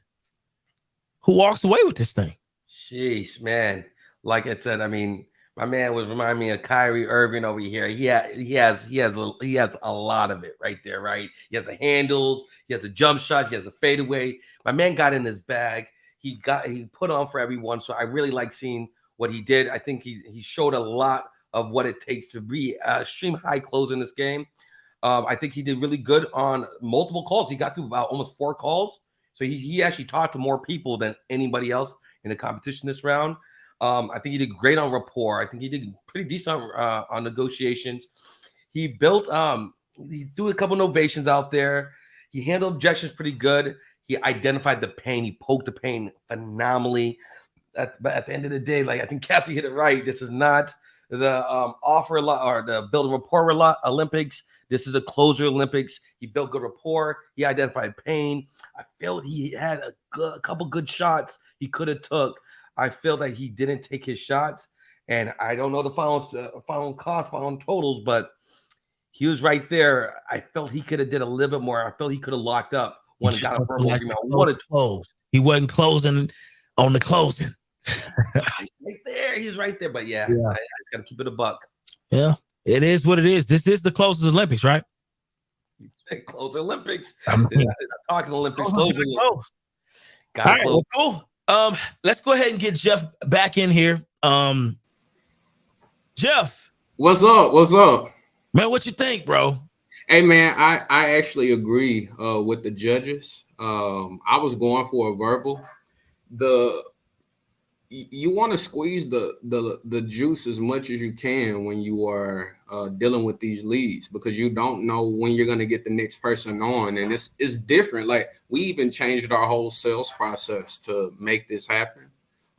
who walks away with this thing. Sheesh, man. Like I said, I mean, my man was reminding me of Kyrie Irving over here. He has a lot of it right there, right? He has the handles, he has the jump shots, he has the fadeaway. My man got in his bag. He put on for everyone. So I really like seeing what he did. I think he showed a lot of what it takes to be extreme high close in this game. I think he did really good on multiple calls. He got through about almost 4 calls. So he actually talked to more people than anybody else in the competition this round. I think he did great on rapport. I think he did pretty decent on negotiations. He built, he threw a couple novations out there. He handled objections pretty good. He identified the pain. He poked the pain phenomenally. But at the end of the day, like I think Cassie hit it right. This is not the offer or the building rapport Olympics. This is the closer Olympics. He built good rapport. He identified pain. I felt he had a couple good shots he could have took. I feel that he didn't take his shots, and I don't know the final totals, but he was right there. I felt he could have did a little bit more. I felt he could have locked up when he got a verbal agreement. He wasn't closing on the closing. Right there, he's right there. But yeah. I just got to keep it a buck. Yeah, it is what it is. This is the closest Olympics, right? Close Olympics. I'm talking Olympics. Close Olympics. All right, well, cool. Let's go ahead and get Jeff back in here. Jeff, what's up? What's up, man? What you think, bro? Hey, man, I actually agree with the judges. I was going for a verbal. you want to squeeze the juice as much as you can when you are dealing with these leads, because you don't know when you're going to get the next person on, and it's different. Like, we even changed our whole sales process to make this happen,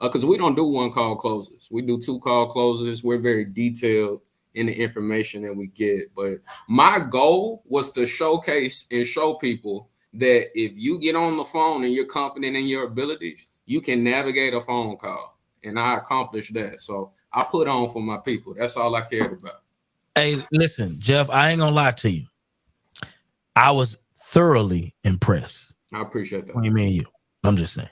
because we don't do one call closes. We do 2 call closes. We're very detailed in the information that we get. But my goal was to showcase and show people that if you get on the phone and you're confident in your abilities, you can navigate a phone call. And I accomplished that. So I put on for my people. That's all I cared about. Hey, listen, Jeff, I ain't gonna lie to you. I was thoroughly impressed. I appreciate that. What do you mean you? I'm just saying.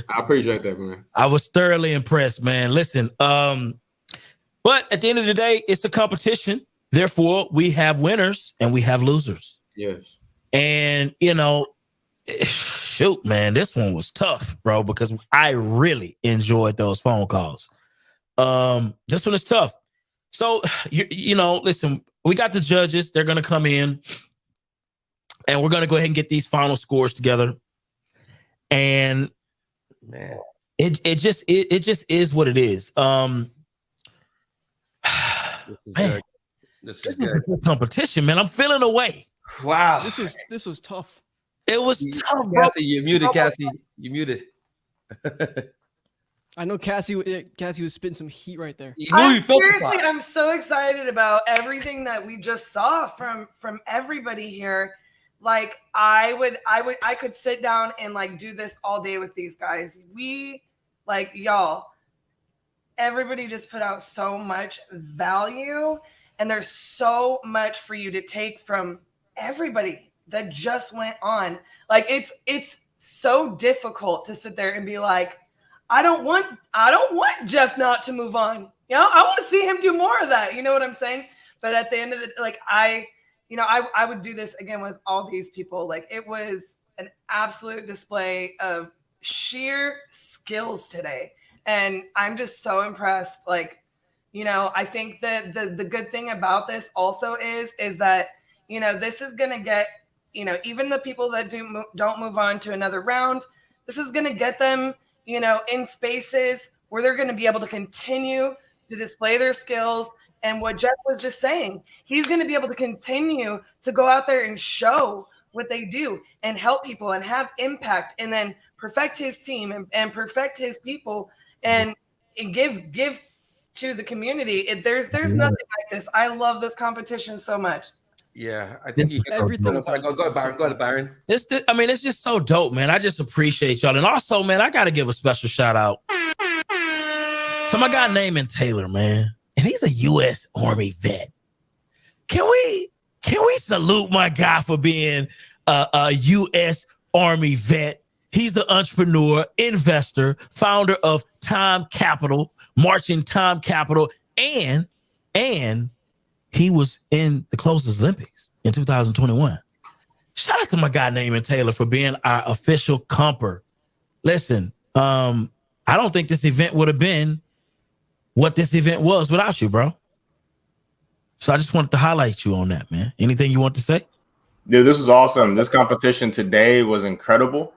I appreciate that, man. I was thoroughly impressed, man. Listen, but at the end of the day, it's a competition. Therefore, we have winners and we have losers. Yes. And, you know, shoot, man, this one was tough, bro, because I really enjoyed those phone calls. This one is tough. So, you know, listen, we got the judges. They're going to come in and we're going to go ahead and get these final scores together. And man, it just is what it is. Man, this is good. Competition, man. I'm feeling away. Wow. This was tough. It was tough, bro. Cassie, you muted, Cassie. You muted. I know Cassie was spitting some heat right there. Seriously, I'm so excited about everything that we just saw from everybody here. Like, I could sit down and like do this all day with these guys. Y'all, everybody just put out so much value, and there's so much for you to take from everybody that just went on. Like, it's so difficult to sit there and be like, I don't want Jeff not to move on. You know, I want to see him do more of that. You know what I'm saying? But at the end of it, like, I would do this again with all these people. Like, it was an absolute display of sheer skills today. And I'm just so impressed. Like, you know, I think that the good thing about this also is that, you know, this is going to get, you know, even the people that don't move on to another round, this is going to get them, you know, in spaces where they're going to be able to continue to display their skills. And what Jeff was just saying, he's going to be able to continue to go out there and show what they do and help people and have impact, and then perfect his team and perfect his people and give to the community. There's nothing like this. I love this competition so much. Yeah, I think you can. Everything. Go ahead, Byron. It's just so dope, man. I just appreciate y'all. And also, man, I got to give a special shout out to my guy named Taylor, man. And he's a U.S. Army vet. Can we salute my guy for being a U.S. Army vet? He's an entrepreneur, investor, founder of Time Capital, Marching Time Capital, and he was in the closest Olympics in 2021. Shout out to my guy named Taylor for being our official comper. Listen, I don't think this event would have been what this event was without you, bro. So I just wanted to highlight you on that, man. Anything you want to say? Dude, this is awesome. This competition today was incredible.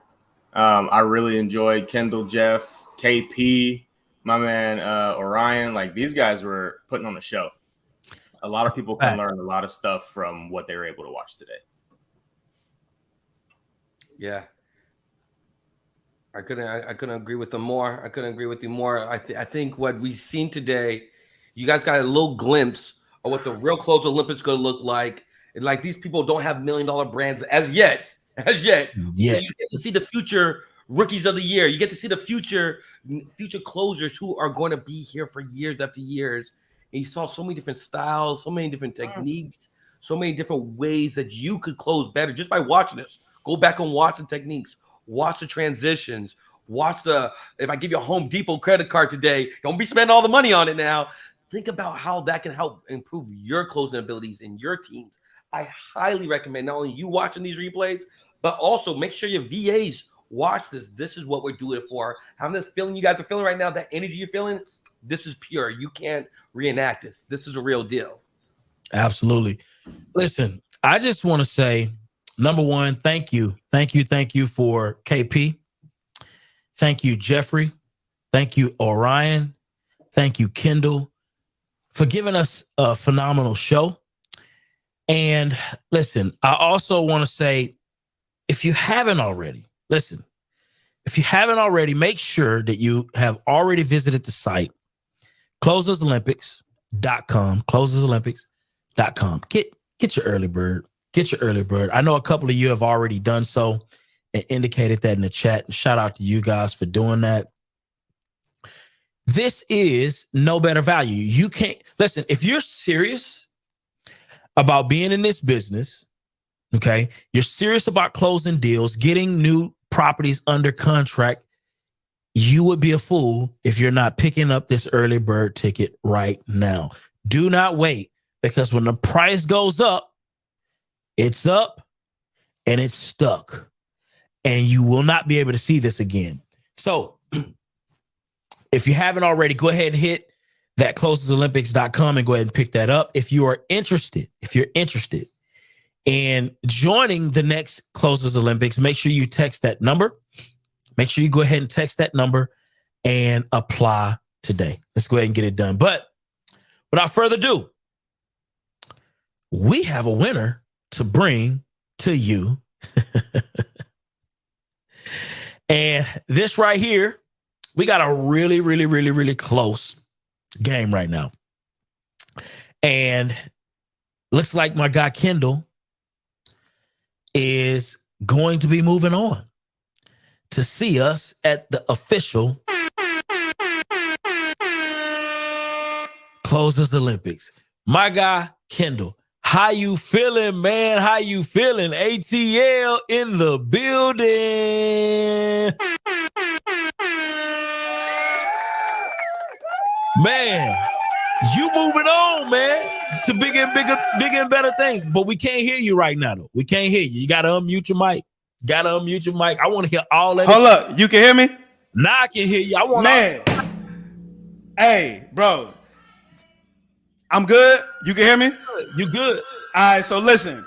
I really enjoyed Kendall, Jeff, KP, my man Orion. Like, these guys were putting on a show. A lot of people can learn a lot of stuff from what they were able to watch today. Yeah. I couldn't agree with them more. I couldn't agree with you more. I think what we've seen today, you guys got a little glimpse of what the real close Olympics going to look like. And like, these people don't have $1 million brands as yet. Yeah. So you get to see the future rookies of the year. You get to see the future closers who are going to be here for years after years. And you saw so many different styles, so many different techniques, so many different ways that you could close better just by watching this. Go back and watch the techniques, watch the transitions, if I give you a Home Depot credit card today, don't be spending all the money on it now. Think about how that can help improve your closing abilities in your teams. I highly recommend not only you watching these replays, but also make sure your VAs watch this. This is what we're doing it for. Having this feeling you guys are feeling right now, that energy you're feeling, this is pure. You can't reenact this. This is a real deal. Absolutely. Listen, I just want to say, number one, thank you for KP. Thank you, Jeffrey. Thank you, Orion. Thank you, Kendall, for giving us a phenomenal show. And listen, I also want to say, if you haven't already, make sure that you have already visited the site, closersolympics.com, closersolympics.com. Get your early bird. Get your early bird. I know a couple of you have already done so and indicated that in the chat. And shout out to you guys for doing that. This is no better value. You can't listen. If you're serious about being in this business, okay, you're serious about closing deals, getting new properties under contract, you would be a fool if you're not picking up this early bird ticket right now. Do not wait, because when the price goes up and it's stuck, and you will not be able to see this again. So if you haven't already, go ahead and hit that closersolympics.com and go ahead and pick that up. If you're interested in joining the next Closers Olympics, make sure you text that number. Make sure you go ahead and text that number and apply today. Let's go ahead and get it done. But without further ado, we have a winner to bring to you. And this right here, we got a really, really, really, really close game right now. And looks like my guy Kendall is going to be moving on to see us at the official Closers Olympics. My guy Kendall, how you feeling, man? How you feeling? ATL in the building. Man, you moving on, man, to bigger and better things. But we can't hear you right now, though. We can't hear you. You got to unmute your mic. I want to hear all that. Hold up. You can hear me? Now I can hear you. I want Hey, bro. I'm good. You can hear me? You good. All right, so listen.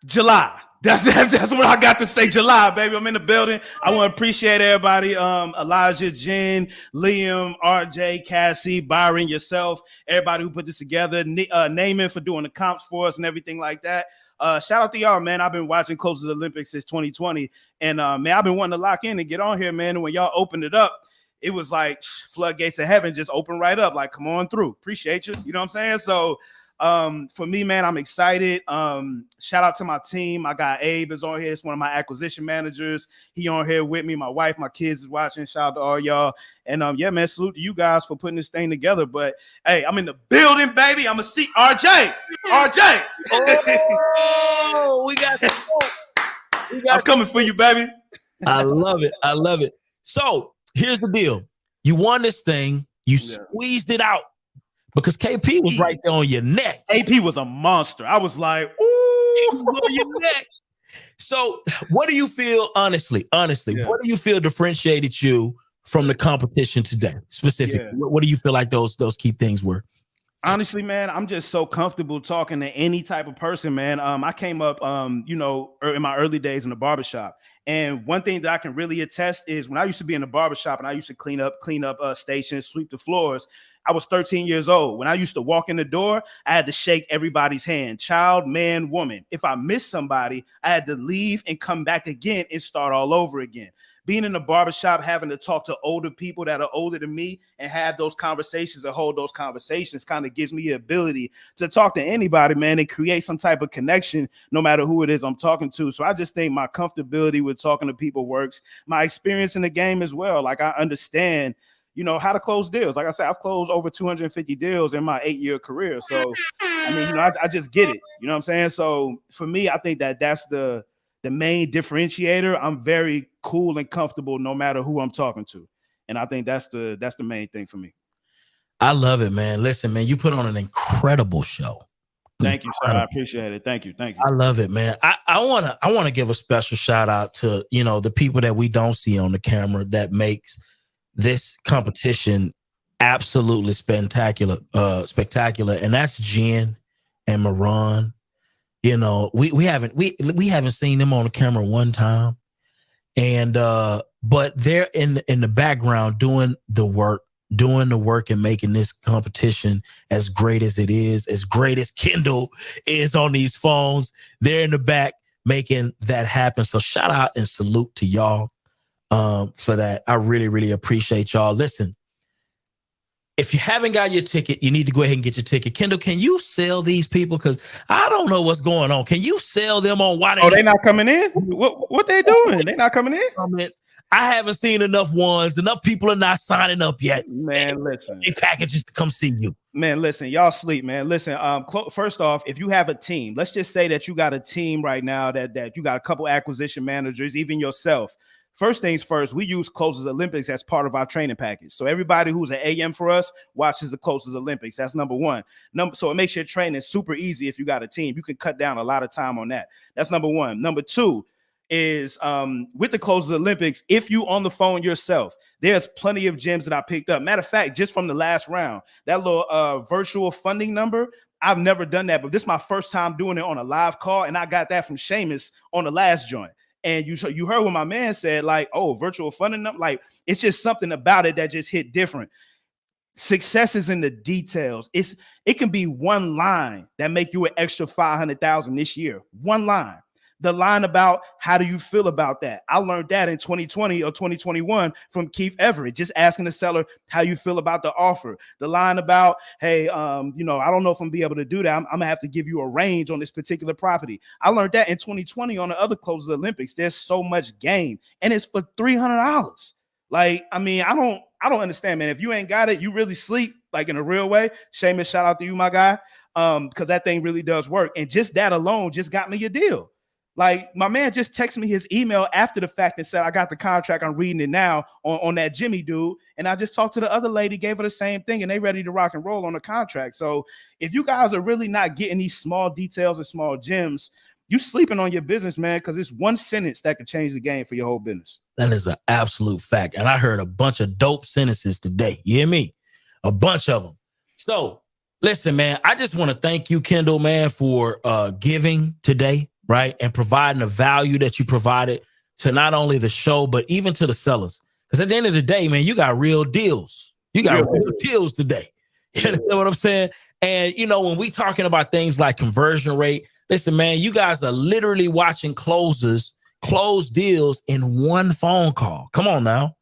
July. That's what I got to say. July, baby. I'm in the building. I want to appreciate everybody. Elijah, Jen, Liam, RJ, Cassie, Byron, yourself, everybody who put this together. Naaman for doing the comps for us and everything like that. Shout out to y'all, man. I've been watching Closers Olympics since 2020. And man, I've been wanting to lock in and get on here, man. And when y'all opened it up, it was like floodgates of heaven just open right up. Like, come on through. Appreciate you. You know what I'm saying? So for me, man, I'm excited. Shout out to my team. I got Abe is on here. It's one of my acquisition managers. He on here with me. My wife, my kids is watching. Shout out to all y'all. And yeah, man, salute to you guys for putting this thing together. But hey, I'm in the building, baby. I'm gonna see RJ. Oh, we got I'm coming for you, baby. I love it. So here's the deal. You won this thing. You squeezed it out because KP was right there on your neck. AP was a monster. I was like, ooh. He was on your neck. So what do you feel, honestly, what do you feel differentiated you from the competition today? Specifically, what do you feel like those key things were? Honestly, man, I'm just so comfortable talking to any type of person, man. I came up, in my early days in the barbershop. And one thing that I can really attest is when I used to be in the barbershop and I used to clean up stations, sweep the floors, I was 13 years old. When I used to walk in the door, I had to shake everybody's hand, child, man, woman. If I missed somebody, I had to leave and come back again and start all over again. Being in the barbershop, having to talk to older people that are older than me and have those conversations and hold those conversations kind of gives me the ability to talk to anybody, man, and create some type of connection no matter who it is I'm talking to. So I just think my comfortability with talking to people works. My experience in the game as well. Like I understand, how to close deals. Like I said, I've closed over 250 deals in my 8-year career. So, I mean, I just get it. You know what I'm saying? So for me, I think that's the main differentiator. I'm very cool and comfortable no matter who I'm talking to. And I think that's the main thing for me. I love it, man. Listen, man, you put on an incredible show. Thank you, sir. I appreciate it. Thank you. I love it, man. I want to give a special shout out to, the people that we don't see on the camera that makes this competition absolutely spectacular. And that's Jen and Maron. We haven't seen them on the camera one time. And but they're in the background doing the work and making this competition as great as it is, as great as Kendall is on these phones. They're in the back making that happen. So shout out and salute to y'all for that. I really, really appreciate y'all. Listen, if you haven't got your ticket, you need to go ahead and get your ticket. Kendall, can you sell these people? Because I don't know what's going on. Can you sell them on why they not coming in? What they doing? They not coming in? Comments. I haven't seen enough ones. Enough people are not signing up yet. Man, listen. They packages to come see you. Man, listen, y'all sleep, man. Listen, first off, if you have a team, let's just say that you got a team right now that you got a couple acquisition managers, even yourself. First things first, we use Closers Olympics as part of our training package. So everybody who's an AM for us watches the Closers Olympics. That's number one. So it makes your training super easy if you got a team. You can cut down a lot of time on that. That's number one. Number two is with the Closers Olympics, if you on the phone yourself, there's plenty of gyms that I picked up. Matter of fact, just from the last round, that little virtual funding number, I've never done that, but this is my first time doing it on a live call, and I got that from Seamus on the last joint. And you heard what my man said, like, oh, virtual funding, like it's just something about it that just hit different. Success is in the details. It can be one line that make you an extra 500,000 this year. One line. The line about how do you feel about that? I learned that in 2020 or 2021 from Keith Everett, just asking the seller how you feel about the offer. The line about, hey, I don't know if I'm gonna be able to do that. I'm gonna have to give you a range on this particular property. I learned that in 2020 on the other Closers Olympics. There's so much game, and it's for $300. Like, I mean, I don't understand, man. If you ain't got it, you really sleep like in a real way. Seamus, shout out to you, my guy, because that thing really does work. And just that alone just got me a deal. Like, my man just texted me his email after the fact and said, I got the contract. I'm reading it now on that Jimmy dude. And I just talked to the other lady, gave her the same thing, and they ready to rock and roll on the contract. So if you guys are really not getting these small details and small gems, you sleeping on your business, man, because it's one sentence that could change the game for your whole business. That is an absolute fact. And I heard a bunch of dope sentences today. You hear me? A bunch of them. So listen, man, I just want to thank you, Kendall, man, for giving today. Right. And providing the value that you provided to not only the show, but even to the sellers. Because at the end of the day, man, you got real deals. You got real deals today. You know what I'm saying? And, when we talking about things like conversion rate, listen, man, you guys are literally watching closers close deals in one phone call. Come on now.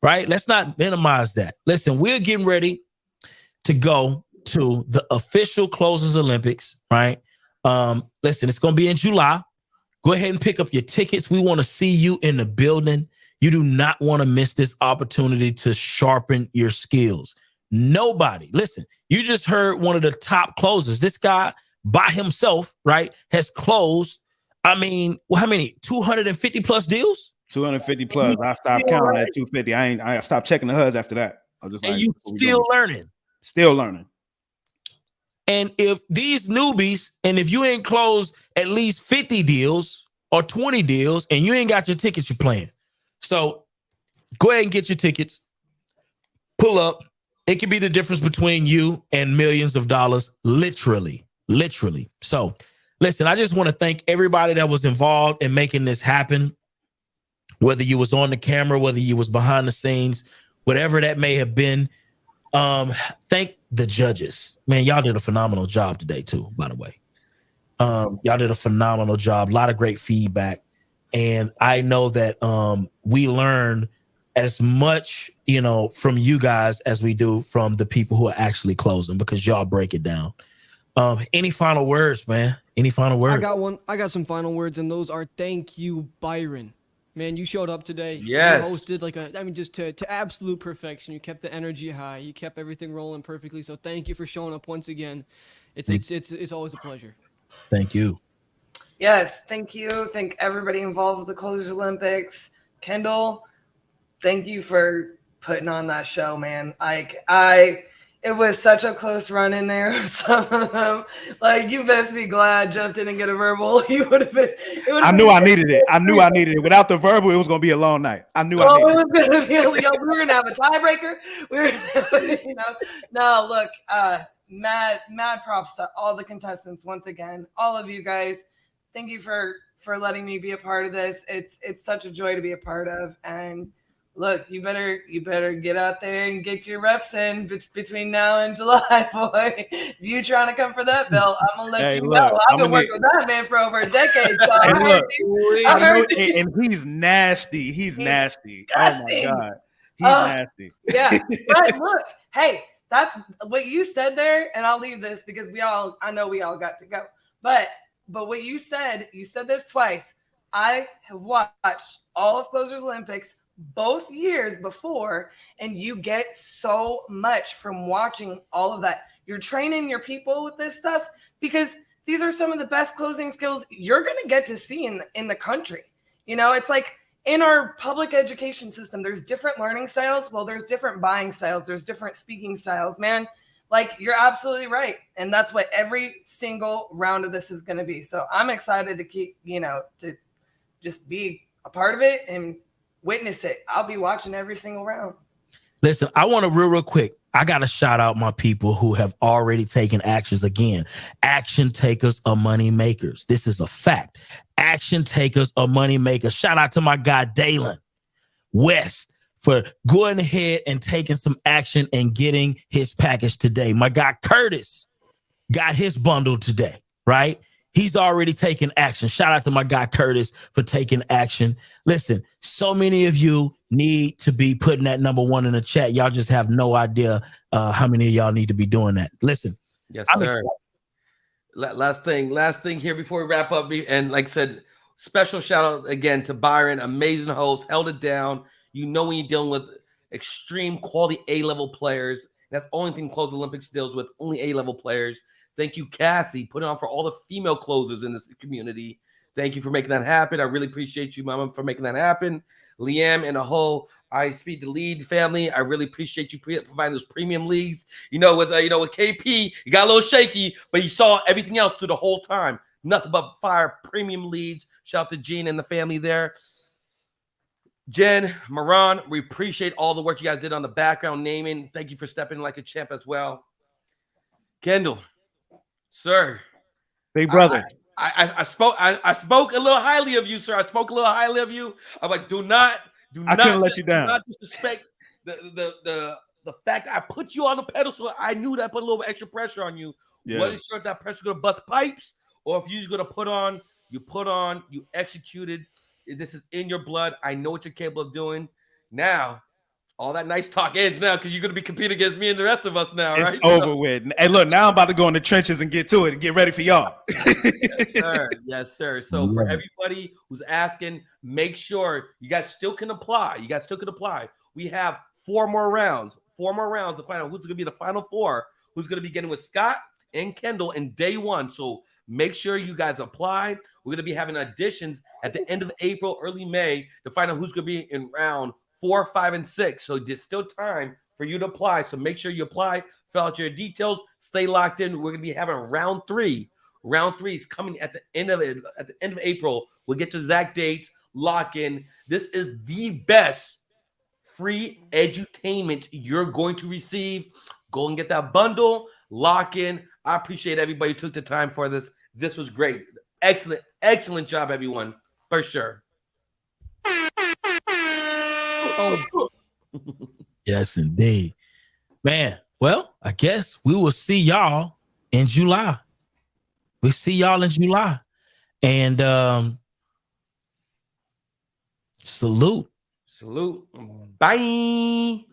Right. Let's not minimize that. Listen, we're getting ready to go to the official Closers Olympics. Right. Listen, it's going to be in July. Go ahead and pick up your tickets. We want to see you in the building. You do not want to miss this opportunity to sharpen your skills. Nobody, listen, you just heard one of the top closers. This guy by himself, right, has closed, how many, 250 plus deals? 250 plus. I stopped counting at 250. I stopped checking the HUDs after that. I just and you still learning. Still learning. And if these newbies, and if you ain't closed at least 50 deals or 20 deals and you ain't got your tickets, you're playing. So go ahead and get your tickets. Pull up. It could be the difference between you and millions of dollars, literally. So listen, I just want to thank everybody that was involved in making this happen, whether you was on the camera, whether you was behind the scenes, whatever that may have been. Thank the judges, man. Y'all did a phenomenal job today too, by the way. Y'all did a phenomenal job. A lot of great feedback. And I know that we learn as much, from you guys as we do from the people who are actually closing, because y'all break it down. Any final words, man? Any final words? I got some final words, and those are thank you, Byron. Man, you showed up today. Yes. You hosted just to absolute perfection. You kept the energy high. You kept everything rolling perfectly. So thank you for showing up once again. It's always a pleasure. Thank you. Yes, thank you. Thank everybody involved with the Closers Olympics. Kendall, thank you for putting on that show, man. It was such a close run in there. Some of them, you best be glad Jeff didn't get a verbal. He would have been. I knew I needed it. I knew I needed it. Without the verbal, it was going to be a long night. I knew I needed it. We were going to have a tiebreaker. No, look, mad props to all the contestants once again. All of you guys, Thank you for letting me be a part of this. It's such a joy to be a part of. And look, you better get out there and get your reps in between now and July, boy. If you trying to come for that belt, I'm gonna let Hey, you look, know. I've I'm been gonna working with that man for over a decade. So I And heard look, you. I I know, heard you. and he's nasty. He's nasty. Oh my Disgusting. god, he's nasty. Yeah, but look, hey, that's what you said there, and I'll leave this because I know we all got to go. But what you said this twice. I have watched all of Closer's Olympics both years before, and you get so much from watching all of that. You're training your people with this stuff because these are some of the best closing skills you're going to get to see in the country. You know, it's like in our public education system, there's different learning styles. Well, there's different buying styles. There's different speaking styles, man. Like, you're absolutely right. And that's what every single round of this is going to be. So I'm excited to keep, to just be a part of it and witness it. I'll be watching every single round. Listen, I want to real quick. I got to shout out my people who have already taken actions. Again, action takers are money makers. This is a fact. Action takers are money makers. Shout out to my guy, Dalen West, for going ahead and taking some action and getting his package today. My guy, Curtis, got his bundle today, right? He's already taken action. Shout out to my guy, Curtis, for taking action. Listen, so many of you need to be putting that number 1 in the chat. Y'all just have no idea how many of y'all need to be doing that. Listen. Yes, sir. Last thing here before we wrap up. And like I said, special shout out again to Byron, amazing host, held it down. You know, when you're dealing with extreme quality A-level players, that's the only thing Close Olympics deals with, only A-level players. Thank you, Cassie, putting on for all the female closers in this community. Thank you for making that happen. I really appreciate you, Mama, for making that happen. Liam and the whole I Speed the Lead family, I really appreciate you providing those premium leagues. With KP, you got a little shaky, but you saw everything else through the whole time. Nothing but fire premium leads. Shout out to Gene and the family there. Jen, Moran, we appreciate all the work you guys did on the background naming. Thank you for stepping in like a champ as well. Kendall, sir, big brother. I spoke a little highly of you, sir. I spoke a little highly of you. I'm like, do not couldn't let you down. Do not disrespect the fact that I put you on the pedestal. I knew that put a little extra pressure on you. Yeah. What is sure if that pressure gonna bust pipes, or if you're gonna put on, you executed. This is in your blood. I know what you're capable of doing. Now, all that nice talk ends now because you're going to be competing against me and the rest of us now, right? It's over with. Hey, look, now I'm about to go in the trenches and get to it and get ready for y'all. Yes, sir. Yes, sir. So for everybody who's asking, make sure you guys still can apply. We have 4 more rounds to find out who's going to be the final 4, who's going to be getting with Scott and Kendall in day 1. So make sure you guys apply. We're going to be having auditions at the end of April, early May to find out who's going to be in round 4, 5, and 6. So there's still time for you to apply. So make sure you apply, fill out your details, stay locked in. We're going to be having round 3. Round 3 is coming at the end of April. We'll get to exact dates, lock in. This is the best free edutainment you're going to receive. Go and get that bundle, lock in. I appreciate everybody who took the time for this. This was great. Excellent job, everyone, for sure. Yes, indeed. Man, well, I guess we will see y'all in July. We'll see y'all in July. And salute. Bye.